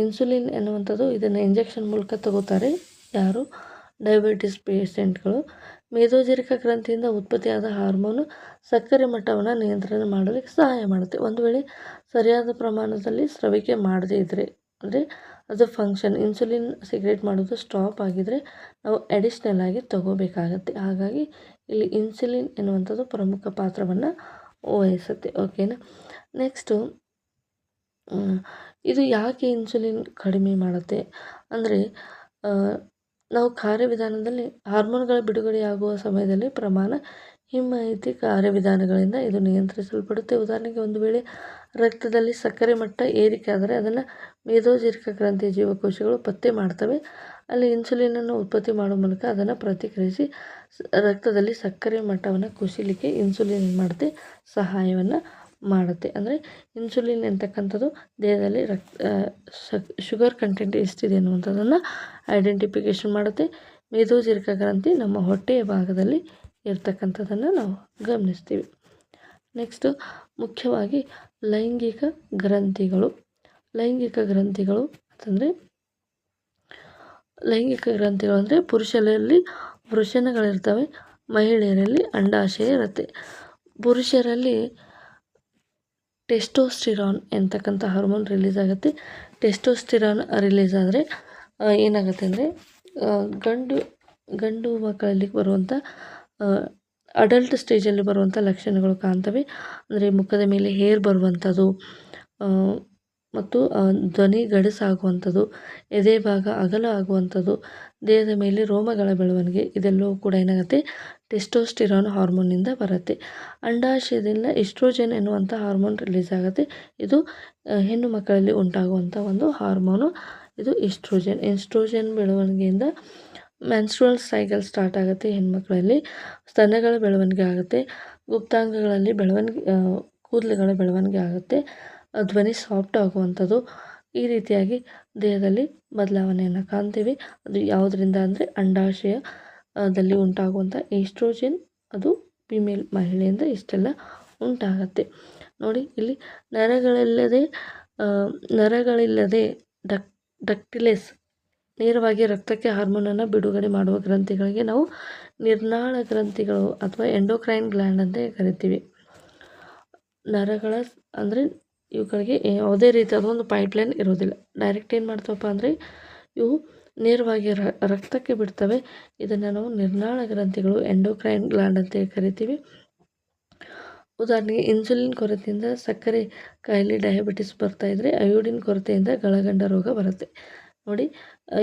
ಇನ್ಸುಲಿನ್ ಎನ್ನುವಂಥದ್ದು ಇದನ್ನು ಇಂಜೆಕ್ಷನ್ ಮೂಲಕ ತಗೋತಾರೆ ಯಾರು? ಡಯಾಬಿಟಿಸ್ ಪೇಷೆಂಟ್ಗಳು. ಮೇದೋಜೀರಕ ಗ್ರಂಥಿಯಿಂದ ಉತ್ಪತ್ತಿಯಾದ ಹಾರ್ಮೋನು ಸಕ್ಕರೆ ಮಟ್ಟವನ್ನು ನಿಯಂತ್ರಣ ಮಾಡಲಿಕ್ಕೆ ಸಹಾಯ ಮಾಡುತ್ತೆ. ಒಂದು ವೇಳೆ ಸರಿಯಾದ ಪ್ರಮಾಣದಲ್ಲಿ ಸ್ರವಿಕೆ ಮಾಡದೇ ಇದ್ದರೆ ಅಂದರೆ ಅದು ಫಂಕ್ಷನ್ ಇನ್ಸುಲಿನ್ ಸಿಗ್ರೇಟ್ ಮಾಡೋದು ಸ್ಟಾಪ್ ಆಗಿದರೆ ನಾವು ಅಡಿಷ್ನಲ್ ಆಗಿ ತಗೋಬೇಕಾಗತ್ತೆ. ಹಾಗಾಗಿ ಇಲ್ಲಿ ಇನ್ಸುಲಿನ್ ಎನ್ನುವಂಥದ್ದು ಪ್ರಮುಖ ಪಾತ್ರವನ್ನು ವಹಿಸುತ್ತೆ. ಓಕೆನಾ? ನೆಕ್ಸ್ಟು ಇದು ಯಾಕೆ ಇನ್ಸುಲಿನ್ ಕಡಿಮೆ ಮಾಡುತ್ತೆ ಅಂದರೆ ನಾವು ಕಾರ್ಯವಿಧಾನದಲ್ಲಿ ಹಾರ್ಮೋನ್ಗಳ ಬಿಡುಗಡೆಯಾಗುವ ಸಮಯದಲ್ಲಿ ಪ್ರಮಾಣ ಹಿಮ್ಮೆಟ್ಟಿ ಕಾರ್ಯವಿಧಾನಗಳಿಂದ ಇದು ನಿಯಂತ್ರಿಸಲ್ಪಡುತ್ತೆ. ಉದಾಹರಣೆಗೆ ಒಂದು ವೇಳೆ ರಕ್ತದಲ್ಲಿ ಸಕ್ಕರೆ ಮಟ್ಟ ಏರಿಕೆ ಆದರೆ ಅದನ್ನು ಮೇದೋಜೀರಕ ಗ್ರಂಥಿಯ ಜೀವಕೋಶಗಳು ಪತ್ತೆ ಮಾಡ್ತವೆ. ಅಲ್ಲಿ ಇನ್ಸುಲಿನನ್ನು ಉತ್ಪತ್ತಿ ಮಾಡುವ ಮೂಲಕ ಅದನ್ನು ಪ್ರತಿಕ್ರಿಯಿಸಿ ರಕ್ತದಲ್ಲಿ ಸಕ್ಕರೆ ಮಟ್ಟವನ್ನು ಕುಸಿಲಿಕ್ಕೆ ಇನ್ಸುಲಿನ್ ಮಾಡುತ್ತೆ, ಸಹಾಯವನ್ನು ಮಾಡುತ್ತೆ. ಅಂದರೆ ಇನ್ಸುಲಿನ್ ಎಂತಕ್ಕಂಥದ್ದು ದೇಹದಲ್ಲಿ ಶುಗರ್ ಕಂಟೆಂಟ್ ಎಷ್ಟಿದೆ ಅನ್ನುವಂಥದ್ದನ್ನು ಐಡೆಂಟಿಫಿಕೇಷನ್ ಮಾಡುತ್ತೆ. ಮೇದೋಜೀರಕ ಗ್ರಂಥಿ ನಮ್ಮ ಹೊಟ್ಟೆಯ ಭಾಗದಲ್ಲಿ ಇರ್ತಕ್ಕಂಥದ್ದನ್ನು ನಾವು ಗಮನಿಸ್ತೀವಿ. ನೆಕ್ಸ್ಟು ಮುಖ್ಯವಾಗಿ ಲೈಂಗಿಕ ಗ್ರಂಥಿಗಳು ಅಂತಂದರೆ ಪುರುಷರಲ್ಲಿ ವೃಷಣಗಳಿರ್ತವೆ, ಮಹಿಳೆಯರಲ್ಲಿ ಅಂಡಾಶಯ ಇರುತ್ತೆ. ಪುರುಷರಲ್ಲಿ ಟೆಸ್ಟೋಸ್ಟಿರಾನ್ ಎಂತಕ್ಕಂಥ ಹಾರ್ಮೋನ್ ರಿಲೀಸ್ ಆಗುತ್ತೆ. ಟೆಸ್ಟೋಸ್ಟಿರಾನ್ ರಿಲೀಸ್ ಆದರೆ ಏನಾಗುತ್ತೆ ಅಂದರೆ ಗಂಡು ಮಕ್ಕಳಲ್ಲಿ ಬರುವಂಥ ಅಡಲ್ಟ್ ಸ್ಟೇಜಲ್ಲಿ ಬರುವಂಥ ಲಕ್ಷಣಗಳು ಕಾಣ್ತವೆ. ಅಂದರೆ ಮುಖದ ಮೇಲೆ ಹೇರ್ ಬರುವಂಥದ್ದು ಮತ್ತು ಧ್ವನಿ ಗಡಸಾಗುವಂಥದ್ದು, ಎದೆ ಭಾಗ ಅಗಲ ಆಗುವಂಥದ್ದು, ದೇಹದ ಮೇಲೆ ರೋಮಗಳ ಬೆಳವಣಿಗೆ, ಇದೆಲ್ಲವೂ ಕೂಡ ಏನಾಗುತ್ತೆ? ಟೆಸ್ಟೋಸ್ಟಿರಾನ್ ಹಾರ್ಮೋನ್ನಿಂದ ಬರುತ್ತೆ. ಅಂಡಾಶಯದಿಂದ ಈಸ್ಟ್ರೋಜನ್ ಎನ್ನುವಂಥ ಹಾರ್ಮೋನ್ ರಿಲೀಸ್ ಆಗುತ್ತೆ. ಇದು ಹೆಣ್ಣು ಮಕ್ಕಳಲ್ಲಿ ಉಂಟಾಗುವಂಥ ಒಂದು ಹಾರ್ಮೋನು. ಇದು ಈಸ್ಟ್ರೋಜನ್ ಬೆಳವಣಿಗೆಯಿಂದ ಮೆನ್ಸ್ಟ್ರುವಲ್ ಸೈಕಲ್ ಸ್ಟಾರ್ಟ್ ಆಗುತ್ತೆ. ಹೆಣ್ಮಕ್ಳಲ್ಲಿ ಸ್ತನಗಳ ಬೆಳವಣಿಗೆ ಆಗುತ್ತೆ. ಗುಪ್ತಾಂಗಗಳಲ್ಲಿ ಕೂದಲುಗಳ ಬೆಳವಣಿಗೆ ಆಗುತ್ತೆ. ಧ್ವನಿ ಸಾಫ್ಟ್ ಆಗುವಂಥದ್ದು, ಈ ರೀತಿಯಾಗಿ ದೇಹದಲ್ಲಿ ಬದಲಾವಣೆಯನ್ನು ಕಾಣ್ತೀವಿ. ಅದು ಯಾವುದರಿಂದ ಅಂದರೆ ಅಂಡಾಶಯದಲ್ಲಿ ಉಂಟಾಗುವಂಥ ಈಸ್ಟ್ರೋಜನ್, ಅದು ಫಿಮೇಲ್ ಮಹಿಳೆಯಿಂದ ಇಷ್ಟೆಲ್ಲ ಉಂಟಾಗತ್ತೆ. ನೋಡಿ, ಇಲ್ಲಿ ನರಗಳಿಲ್ಲದೆ ಡಕ್ಟಿಲೆಸ್ ನೇರವಾಗಿ ರಕ್ತಕ್ಕೆ ಹಾರ್ಮೋನನ್ನು ಬಿಡುಗಡೆ ಮಾಡುವ ಗ್ರಂಥಿಗಳಿಗೆ ನಾವು ನಿರ್ನಾಳ ಗ್ರಂಥಿಗಳು ಅಥವಾ ಎಂಡೋಕ್ರೈನ್ ಗ್ಲ್ಯಾಂಡ್ ಅಂತ ಕರಿತೀವಿ. ನರಗಳ ಅಂದರೆ ಇವುಗಳಿಗೆ ಯಾವುದೇ ರೀತಿಯಾದ ಒಂದು ಪೈಪ್ಲೈನ್ ಇರೋದಿಲ್ಲ. ಡೈರೆಕ್ಟ್ ಏನು ಮಾಡ್ತವಪ್ಪ ಅಂದರೆ ಇವು ನೇರವಾಗಿ ರಕ್ತಕ್ಕೆ ಬಿಡ್ತವೆ. ಇದನ್ನು ನಾವು ನಿರ್ನಾಳ ಗ್ರಂಥಿಗಳು, ಎಂಡೋಕ್ರೈನ್ ಗ್ಲ್ಯಾಂಡ್ ಅಂತ ಕರಿತೀವಿ. ಉದಾಹರಣೆಗೆ ಇನ್ಸುಲಿನ್ ಕೊರತೆಯಿಂದ ಸಕ್ಕರೆ ಕಾಯಿಲೆ, ಡಯಾಬಿಟಿಸ್ ಬರ್ತಾಯಿದ್ರೆ ಅಯೋಡಿನ್ ಕೊರತೆಯಿಂದ ಗಳಗಂಡ ರೋಗ ಬರುತ್ತೆ. ನೋಡಿ,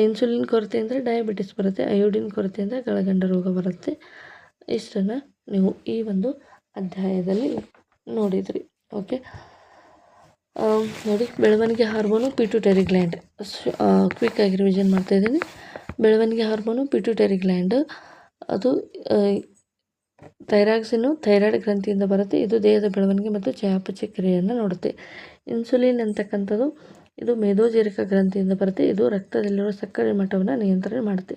ಇನ್ಸುಲಿನ್ ಕೊರತೆಯಿಂದ ಡಯಾಬಿಟಿಸ್ ಬರುತ್ತೆ, ಅಯೋಡಿನ್ ಕೊರತೆಯಿಂದ ಗಳಗಂಡ ರೋಗ ಬರುತ್ತೆ. ಇಷ್ಟನ್ನು ನೀವು ಈ ಒಂದು ಅಧ್ಯಾಯದಲ್ಲಿ ನೋಡಿದ್ರಿ. ಓಕೆ, ನೋಡಿ, ಬೆಳವಣಿಗೆ ಹಾರ್ಮೋನು ಪಿಟ್ಯೂಟರಿ ಗ್ಲ್ಯಾಂಡ್. ಕ್ವಿಕ್ಕಾಗಿ ರಿವಿಷನ್ ಮಾಡ್ತಾಯಿದ್ದೀನಿ. ಬೆಳವಣಿಗೆ ಹಾರ್ಮೋನು ಪಿಟ್ಯೂಟರಿ ಗ್ಲ್ಯಾಂಡ್, ಅದು ಥೈರಾಕ್ಸಿನು ಥೈರಾಯ್ಡ್ ಗ್ರಂಥಿಯಿಂದ ಬರುತ್ತೆ. ಇದು ದೇಹದ ಬೆಳವಣಿಗೆ ಮತ್ತು ಚಯಾಪಚಯ ಕ್ರಿಯೆಯನ್ನು ನೋಡುತ್ತೆ. ಇನ್ಸುಲಿನ್ ಅಂತಕ್ಕಂಥದ್ದು ಇದು ಮೇದೋಜೀರಕ ಗ್ರಂಥಿಯಿಂದ ಬರುತ್ತೆ. ಇದು ರಕ್ತದಲ್ಲಿರುವ ಸಕ್ಕರೆ ಮಟ್ಟವನ್ನು ನಿಯಂತ್ರಣ ಮಾಡುತ್ತೆ.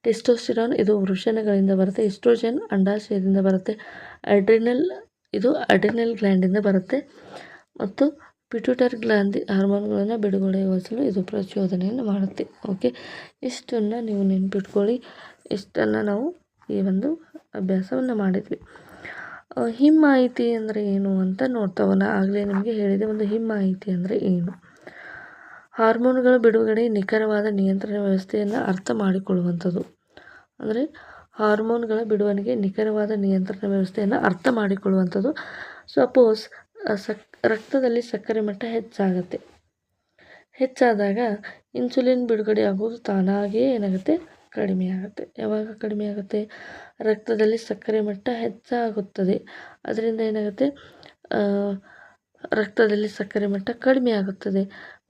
ಟೆಸ್ಟೋಸ್ಟಿರಾನ್ ಇದು ವೃಷಣಗಳಿಂದ ಬರುತ್ತೆ. ಈಸ್ಟ್ರೋಜನ್ ಅಂಡಾಶಯದಿಂದ ಬರುತ್ತೆ. ಇದು ಅಡ್ರಿನಲ್ ಗ್ಲ್ಯಾಂಡಿಂದ ಬರುತ್ತೆ. ಮತ್ತು ಪಿಟ್ಯೂಟರಿ ಗ್ಲಾಂದಿ ಹಾರ್ಮೋನ್ಗಳನ್ನು ಬಿಡುಗಡೆಗೊಳಿಸಲು ಇದು ಪ್ರಚೋದನೆಯನ್ನು ಮಾಡುತ್ತೆ. ಓಕೆ, ಇಷ್ಟನ್ನು ನೀವು ನೆನ್ಪಿಟ್ಕೊಳ್ಳಿ. ಇಷ್ಟನ್ನು ನಾವು ಈ ಒಂದು ಅಭ್ಯಾಸವನ್ನು ಮಾಡಿದ್ವಿ. ಹಿಮ್ಮಾಹಿತಿ ಅಂದರೆ ಏನು ಅಂತ ನೋಡ್ತಾವನ್ನ ಆಗಲೇ ನಿಮಗೆ ಹೇಳಿದೆ. ಒಂದು ಹಿಮ್ಮಾಹಿತಿ ಅಂದರೆ ಏನು? ಹಾರ್ಮೋನ್ಗಳ ಬಿಡುಗಡೆ ನಿಖರವಾದ ನಿಯಂತ್ರಣ ವ್ಯವಸ್ಥೆಯನ್ನು ಅರ್ಥ ಮಾಡಿಕೊಳ್ಳುವಂಥದ್ದು. ಅಂದರೆ ಹಾರ್ಮೋನ್ಗಳ ಬಿಡುಗಡೆಗೆ ನಿಖರವಾದ ನಿಯಂತ್ರಣ ವ್ಯವಸ್ಥೆಯನ್ನು ಅರ್ಥ ಮಾಡಿಕೊಳ್ಳುವಂಥದ್ದು. ಸಪೋಸ್ ರಕ್ತದಲ್ಲಿ ಸಕ್ಕರೆ ಮಟ್ಟ ಹೆಚ್ಚಾದಾಗ ಇನ್ಸುಲಿನ್ ಬಿಡುಗಡೆ ಆಗೋದು ತಾನಾಗೇ ಏನಾಗುತ್ತೆ? ಕಡಿಮೆ ಆಗುತ್ತೆ. ಯಾವಾಗ ಕಡಿಮೆ ಆಗುತ್ತೆ? ರಕ್ತದಲ್ಲಿ ಸಕ್ಕರೆ ಮಟ್ಟ ಹೆಚ್ಚಾಗುತ್ತದೆ. ಅದರಿಂದ ಏನಾಗುತ್ತೆ? ರಕ್ತದಲ್ಲಿ ಸಕ್ಕರೆ ಮಟ್ಟ ಕಡಿಮೆ ಆಗುತ್ತದೆ.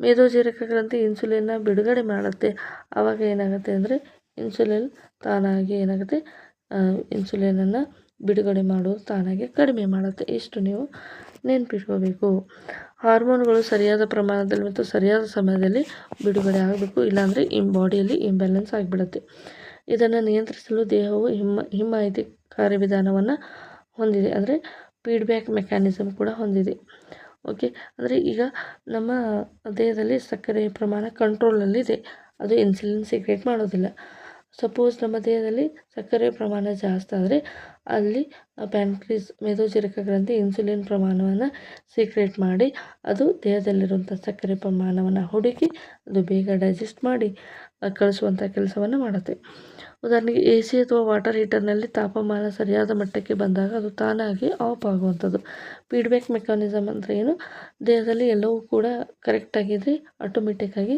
ಮೇದೋಜೀರಕ ಗ್ರಂಥಿ ಇನ್ಸುಲಿನ್ನ ಬಿಡುಗಡೆ ಮಾಡುತ್ತೆ. ಆವಾಗ ಏನಾಗುತ್ತೆ ಅಂದರೆ ಇನ್ಸುಲಿನ್ ತಾನಾಗಿ ಏನಾಗುತ್ತೆ? ಇನ್ಸುಲಿನನ್ನು ಬಿಡುಗಡೆ ಮಾಡೋದು ತಾನಾಗಿ ಕಡಿಮೆ ಮಾಡುತ್ತೆ. ಇಷ್ಟು ನೀವು ನೆನಪಿಟ್ಕೋಬೇಕು. ಹಾರ್ಮೋನ್ಗಳು ಸರಿಯಾದ ಪ್ರಮಾಣದಲ್ಲಿ ಮತ್ತು ಸರಿಯಾದ ಸಮಯದಲ್ಲಿ ಬಿಡುಗಡೆ ಆಗಬೇಕು, ಇಲ್ಲಾಂದರೆ ಬಾಡಿಯಲ್ಲಿ ಇಂಬ್ಯಾಲೆನ್ಸ್ ಆಗಿಬಿಡುತ್ತೆ. ಇದನ್ನು ನಿಯಂತ್ರಿಸಲು ದೇಹವು ಹಿಮ್ಮಾಹಿತಿ ಕಾರ್ಯವಿಧಾನವನ್ನು ಹೊಂದಿದೆ. ಅಂದರೆ ಫೀಡ್ಬ್ಯಾಕ್ ಮೆಕ್ಯಾನಿಸಮ್ ಕೂಡ ಹೊಂದಿದೆ. ಓಕೆ, ಅಂದರೆ ಈಗ ನಮ್ಮ ದೇಹದಲ್ಲಿ ಸಕ್ಕರೆ ಪ್ರಮಾಣ ಕಂಟ್ರೋಲಲ್ಲಿದೆ. ಅದು ಇನ್ಸುಲಿನ್ ಸೀಕ್ರೆಟ್ ಮಾಡೋದಿಲ್ಲ. ಸಪೋಸ್ ನಮ್ಮ ದೇಹದಲ್ಲಿ ಸಕ್ಕರೆ ಪ್ರಮಾಣ ಜಾಸ್ತಿ ಆದರೆ ಅಲ್ಲಿ ಪ್ಯಾನ್ಕ್ರೀಸ್ ಮೇದೋಜೀರಕ ಗ್ರಂಥಿ ಇನ್ಸುಲಿನ್ ಪ್ರಮಾಣವನ್ನು ಸೀಕ್ರೆಟ್ ಮಾಡಿ ಅದು ದೇಹದಲ್ಲಿರುವಂಥ ಸಕ್ಕರೆ ಪ್ರಮಾಣವನ್ನು ಹುಡುಕಿ ಅದು ಬೇಗ ಡೈಜೆಸ್ಟ್ ಮಾಡಿ ಕಳಿಸುವಂಥ ಕೆಲಸವನ್ನು ಮಾಡುತ್ತೆ. ಉದಾಹರಣೆಗೆ AC ಅಥವಾ ವಾಟರ್ ಹೀಟರ್ನಲ್ಲಿ ತಾಪಮಾನ ಸರಿಯಾದ ಮಟ್ಟಕ್ಕೆ ಬಂದಾಗ ಅದು ತಾನಾಗಿ ಆಫ್ ಆಗುವಂಥದ್ದು. ಫೀಡ್ಬ್ಯಾಕ್ ಮೆಕ್ಯಾನಿಸಮ್ ಅಂದರೆ ಏನು? ದೇಹದಲ್ಲಿ ಎಲ್ಲವೂ ಕೂಡ ಕರೆಕ್ಟಾಗಿದ್ದರೆ ಆಟೋಮೆಟಿಕ್ಕಾಗಿ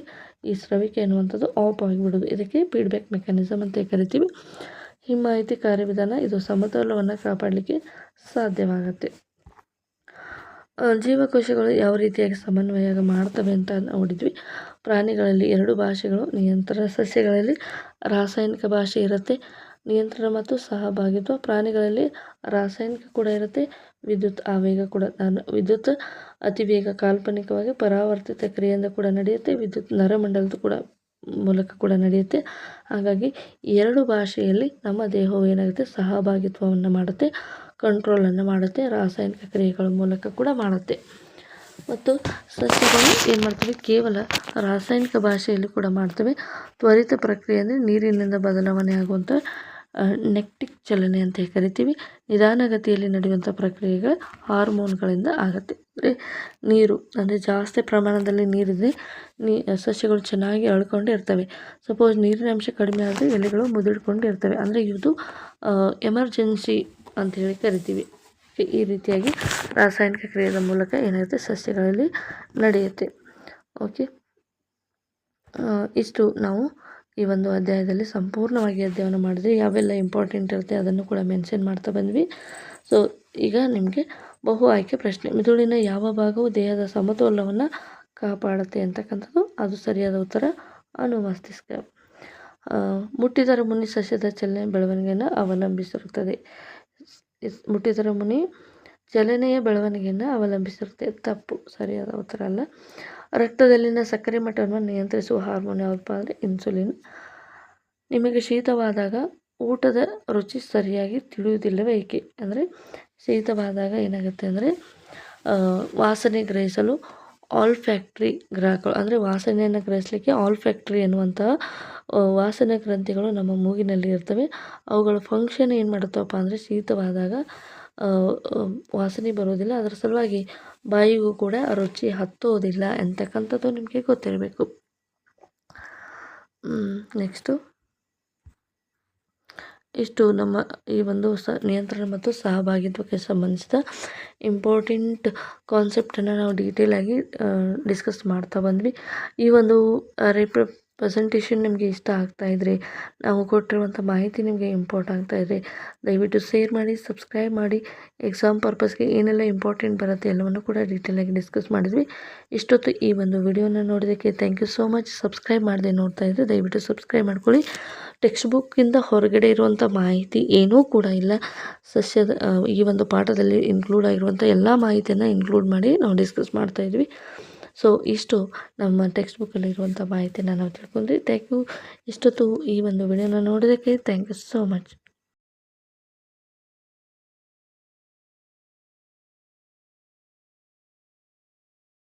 ಈ ಸ್ರವಿಕೆ ಅನ್ನುವಂಥದ್ದು ಆಫ್ ಆಗಿಬಿಡೋದು. ಇದಕ್ಕೆ ಫೀಡ್ಬ್ಯಾಕ್ ಮೆಕ್ಯಾನಿಸಮ್ ಅಂತ ಕರಿತೀವಿ. ಹಿಮ್ಮಾಹಿತಿ ಕಾರ್ಯವಿಧಾನ ಇದು ಸಮತೋಲನವನ್ನು ಕಾಪಾಡಲಿಕ್ಕೆ ಸಾಧ್ಯವಾಗುತ್ತೆ. ಜೀವಕೋಶಗಳು ಯಾವ ರೀತಿಯಾಗಿ ಸಮನ್ವಯ ಮಾಡ್ತವೆ ಅಂತ ನೋಡಿದ್ವಿ. ಪ್ರಾಣಿಗಳಲ್ಲಿ 2 ಭಾಷೆಗಳು ನಿಯಂತ್ರಣ, ಸಸ್ಯಗಳಲ್ಲಿ ರಾಸಾಯನಿಕ ಭಾಷೆ ಇರುತ್ತೆ. ನಿಯಂತ್ರಣ ಮತ್ತು ಸಹಭಾಗಿತ್ವ. ಪ್ರಾಣಿಗಳಲ್ಲಿ ರಾಸಾಯನಿಕ ಕೂಡ ಇರುತ್ತೆ, ವಿದ್ಯುತ್ ಆವೇಗ ಕೂಡ. ವಿದ್ಯುತ್ ಅತಿವೇಗ ಕಾಲ್ಪನಿಕವಾಗಿ ಪರಾವರ್ತಿತ ಕ್ರಿಯೆಯಿಂದ ಕೂಡ ನಡೆಯುತ್ತೆ, ವಿದ್ಯುತ್ ನರಮಂಡಲದ ಕೂಡ ಮೂಲಕ ಕೂಡ ನಡೆಯುತ್ತೆ. ಹಾಗಾಗಿ 2 ಭಾಷೆಯಲ್ಲಿ ನಮ್ಮ ದೇಹವು ಏನಾಗುತ್ತೆ? ಸಹಭಾಗಿತ್ವವನ್ನು ಮಾಡುತ್ತೆ, ಕಂಟ್ರೋಲನ್ನು ಮಾಡುತ್ತೆ, ರಾಸಾಯನಿಕ ಕ್ರಿಯೆಗಳ ಮೂಲಕ ಕೂಡ ಮಾಡುತ್ತೆ. ಮತ್ತು ಸಸ್ಯಗಳು ಏನು ಮಾಡ್ತವೆ? ಕೇವಲ ರಾಸಾಯನಿಕ ಭಾಷೆಯಲ್ಲಿ ಕೂಡ ಮಾಡ್ತವೆ. ತ್ವರಿತ ಪ್ರಕ್ರಿಯೆ ಅಂದರೆ ನೀರಿನಿಂದ ಬದಲಾವಣೆ ಆಗುವಂಥ ನೆಕ್ಟಿಕ್ ಚಲನೆ ಅಂತ ಕರಿತೀವಿ. ನಿಧಾನಗತಿಯಲ್ಲಿ ನಡೆಯುವಂಥ ಪ್ರಕ್ರಿಯೆಗಳು ಹಾರ್ಮೋನ್ಗಳಿಂದ ಆಗುತ್ತೆ. ಅಂದರೆ ನೀರು ಅಂದರೆ ಜಾಸ್ತಿ ಪ್ರಮಾಣದಲ್ಲಿ ನೀರಿದೆ, ಸಸ್ಯಗಳು ಚೆನ್ನಾಗಿ ಅಳ್ಕೊಂಡು ಇರ್ತವೆ. ಸಪೋಸ್ ನೀರಿನ ಅಂಶ ಕಡಿಮೆ ಆದರೆ ಎಲೆಗಳು ಮುದುಡ್ಕೊಂಡು ಇರ್ತವೆ. ಅಂದರೆ ಇದು ಎಮರ್ಜೆನ್ಸಿ ಅಂಥೇಳಿ ಕರಿತೀವಿ. ಈ ರೀತಿಯಾಗಿ ರಾಸಾಯನಿಕ ಕ್ರಿಯೆಯ ಮೂಲಕ ಏನಾಗುತ್ತೆ? ಸಸ್ಯಗಳಲ್ಲಿ ನಡೆಯುತ್ತೆ. ಓಕೆ, ಇಷ್ಟು ನಾವು ಈ ಒಂದು ಅಧ್ಯಾಯದಲ್ಲಿ ಸಂಪೂರ್ಣವಾಗಿ ಅಧ್ಯಯನ ಮಾಡಿದ್ವಿ. ಯಾವೆಲ್ಲ ಇಂಪಾರ್ಟೆಂಟ್ ಇರುತ್ತೆ ಅದನ್ನು ಕೂಡ ಮೆನ್ಷನ್ ಮಾಡ್ತಾ ಬಂದ್ವಿ. ಸೊ ಈಗ ನಿಮಗೆ ಬಹು ಆಯ್ಕೆ ಪ್ರಶ್ನೆ. ಮಿದುಳಿನ ಯಾವ ಭಾಗವು ದೇಹದ ಸಮತೋಲನವನ್ನು ಕಾಪಾಡುತ್ತೆ ಅಂತಕ್ಕಂಥದ್ದು ಅದು ಸರಿಯಾದ ಉತ್ತರ ಅನುಮಸ್ತಿಷ್ಕ. ಮುಟ್ಟಿದರ ಮುನಿ ಸಸ್ಯದ ಚಲನೆ ಬೆಳವಣಿಗೆಯನ್ನು ಅವಲಂಬಿಸಿರುತ್ತದೆ. ಮುಟ್ಟಿದರ ಮುನಿ ಚಲನೆಯ ಬೆಳವಣಿಗೆಯನ್ನು ಅವಲಂಬಿಸಿರುತ್ತೆ. ತಪ್ಪು, ಸರಿಯಾದ ಉತ್ತರ ಅಲ್ಲ. ರಕ್ತದಲ್ಲಿನ ಸಕ್ಕರೆ ಮಟ್ಟವನ್ನು ನಿಯಂತ್ರಿಸುವ ಹಾರ್ಮೋನ್ ಯಾವುದಪ್ಪ ಅಂದರೆ ಇನ್ಸುಲಿನ್. ನಿಮಗೆ ಶೀತವಾದಾಗ ಊಟದ ರುಚಿ ಸರಿಯಾಗಿ ತಿಳಿಯುವುದಿಲ್ಲವೇ ಏಕೆ? ಅಂದರೆ ಶೀತವಾದಾಗ ಏನಾಗುತ್ತೆ ಅಂದರೆ ವಾಸನೆ ಗ್ರಹಿಸಲು ಆಲ್ಫ್ಯಾಕ್ಟ್ರಿ ಗ್ರಾಹಕಗಳು, ಅಂದರೆ ವಾಸನೆಯನ್ನು ಗ್ರಹಿಸಲಿಕ್ಕೆ ಆಲ್ಫ್ಯಾಕ್ಟ್ರಿ ಎನ್ನುವಂತಹ ವಾಸನೆ ಗ್ರಂಥಿಗಳು ನಮ್ಮ ಮೂಗಿನಲ್ಲಿ ಇರ್ತವೆ. ಅವುಗಳ ಫಂಕ್ಷನ್ ಏನು ಮಾಡುತ್ತಪ್ಪ ಅಂದರೆ ಶೀತವಾದಾಗ ವಾಸನೆ ಬರೋದಿಲ್ಲ, ಅದರ ಸಲುವಾಗಿ ಬಾಯಿಗೂ ಕೂಡ ರುಚಿ ಹತ್ತೋದಿಲ್ಲ ಅಂತಕ್ಕಂಥದ್ದು ನಿಮಗೆ ಗೊತ್ತಿರಬೇಕು. ನೆಕ್ಸ್ಟು ಇಷ್ಟು ನಮ್ಮ ಈ ಒಂದು ನಿಯಂತ್ರಣ ಮತ್ತು ಸಹಭಾಗಿತ್ವಕ್ಕೆ ಸಂಬಂಧಿಸಿದ ಇಂಪಾರ್ಟೆಂಟ್ ಕಾನ್ಸೆಪ್ಟನ್ನು ನಾವು ಡೀಟೇಲಾಗಿ ಡಿಸ್ಕಸ್ ಮಾಡ್ತಾ ಬಂದ್ವಿ. ಈ ಒಂದು ಪ್ರೆಸೆಂಟೇಷನ್ ನಿಮಗೆ ಇಷ್ಟ ಆಗ್ತಾಯಿದ್ರೆ, ನಾವು ಕೊಟ್ಟಿರುವಂಥ ಮಾಹಿತಿ ನಿಮಗೆ ಇಂಪಾರ್ಟ್ ಆಗ್ತಾಯಿದ್ರೆ ದಯವಿಟ್ಟು ಶೇರ್ ಮಾಡಿ, ಸಬ್ಸ್ಕ್ರೈಬ್ ಮಾಡಿ. ಎಕ್ಸಾಮ್ ಪರ್ಪಸ್ಗೆ ಏನೆಲ್ಲ ಇಂಪಾರ್ಟೆಂಟ್ ಬರುತ್ತೆ ಎಲ್ಲವನ್ನು ಕೂಡ ಡೀಟೇಲಾಗಿ ಡಿಸ್ಕಸ್ ಮಾಡಿದ್ವಿ. ಇಷ್ಟೊತ್ತು ಈ ಒಂದು ವಿಡಿಯೋನ ನೋಡೋದಕ್ಕೆ thank you so much. Subscribe ಮಾಡದೆ ನೋಡ್ತಾ ಇದ್ದರೆ ದಯವಿಟ್ಟು ಸಬ್ಸ್ಕ್ರೈಬ್ ಮಾಡ್ಕೊಳ್ಳಿ. ಟೆಕ್ಸ್ಟ್ ಬುಕ್ಕಿಂದ ಹೊರಗಡೆ ಇರುವಂಥ ಮಾಹಿತಿ ಏನೂ ಕೂಡ ಇಲ್ಲ. ಸಸ್ಯದ ಈ ಒಂದು ಪಾಠದಲ್ಲಿ ಇನ್ಕ್ಲೂಡ್ ಆಗಿರುವಂಥ ಎಲ್ಲ ಮಾಹಿತಿಯನ್ನು ಇನ್ಕ್ಲೂಡ್ ಮಾಡಿ ನಾವು ಡಿಸ್ಕಸ್ ಮಾಡ್ತಾಯಿದ್ವಿ. ಸೊ ಇಷ್ಟು ನಮ್ಮ ಟೆಕ್ಸ್ಟ್ ಬುಕ್ಕಲ್ಲಿರುವಂಥ ಮಾಹಿತಿಯನ್ನು ನಾವು ತಿಳ್ಕೊಂಡ್ವಿ. Thank you. ಇಷ್ಟೊತ್ತು ಈ ಒಂದು ವಿಡಿಯೋನ ನೋಡೋದಕ್ಕೆ ಥ್ಯಾಂಕ್ ಯು ಸೋ ಮಚ್.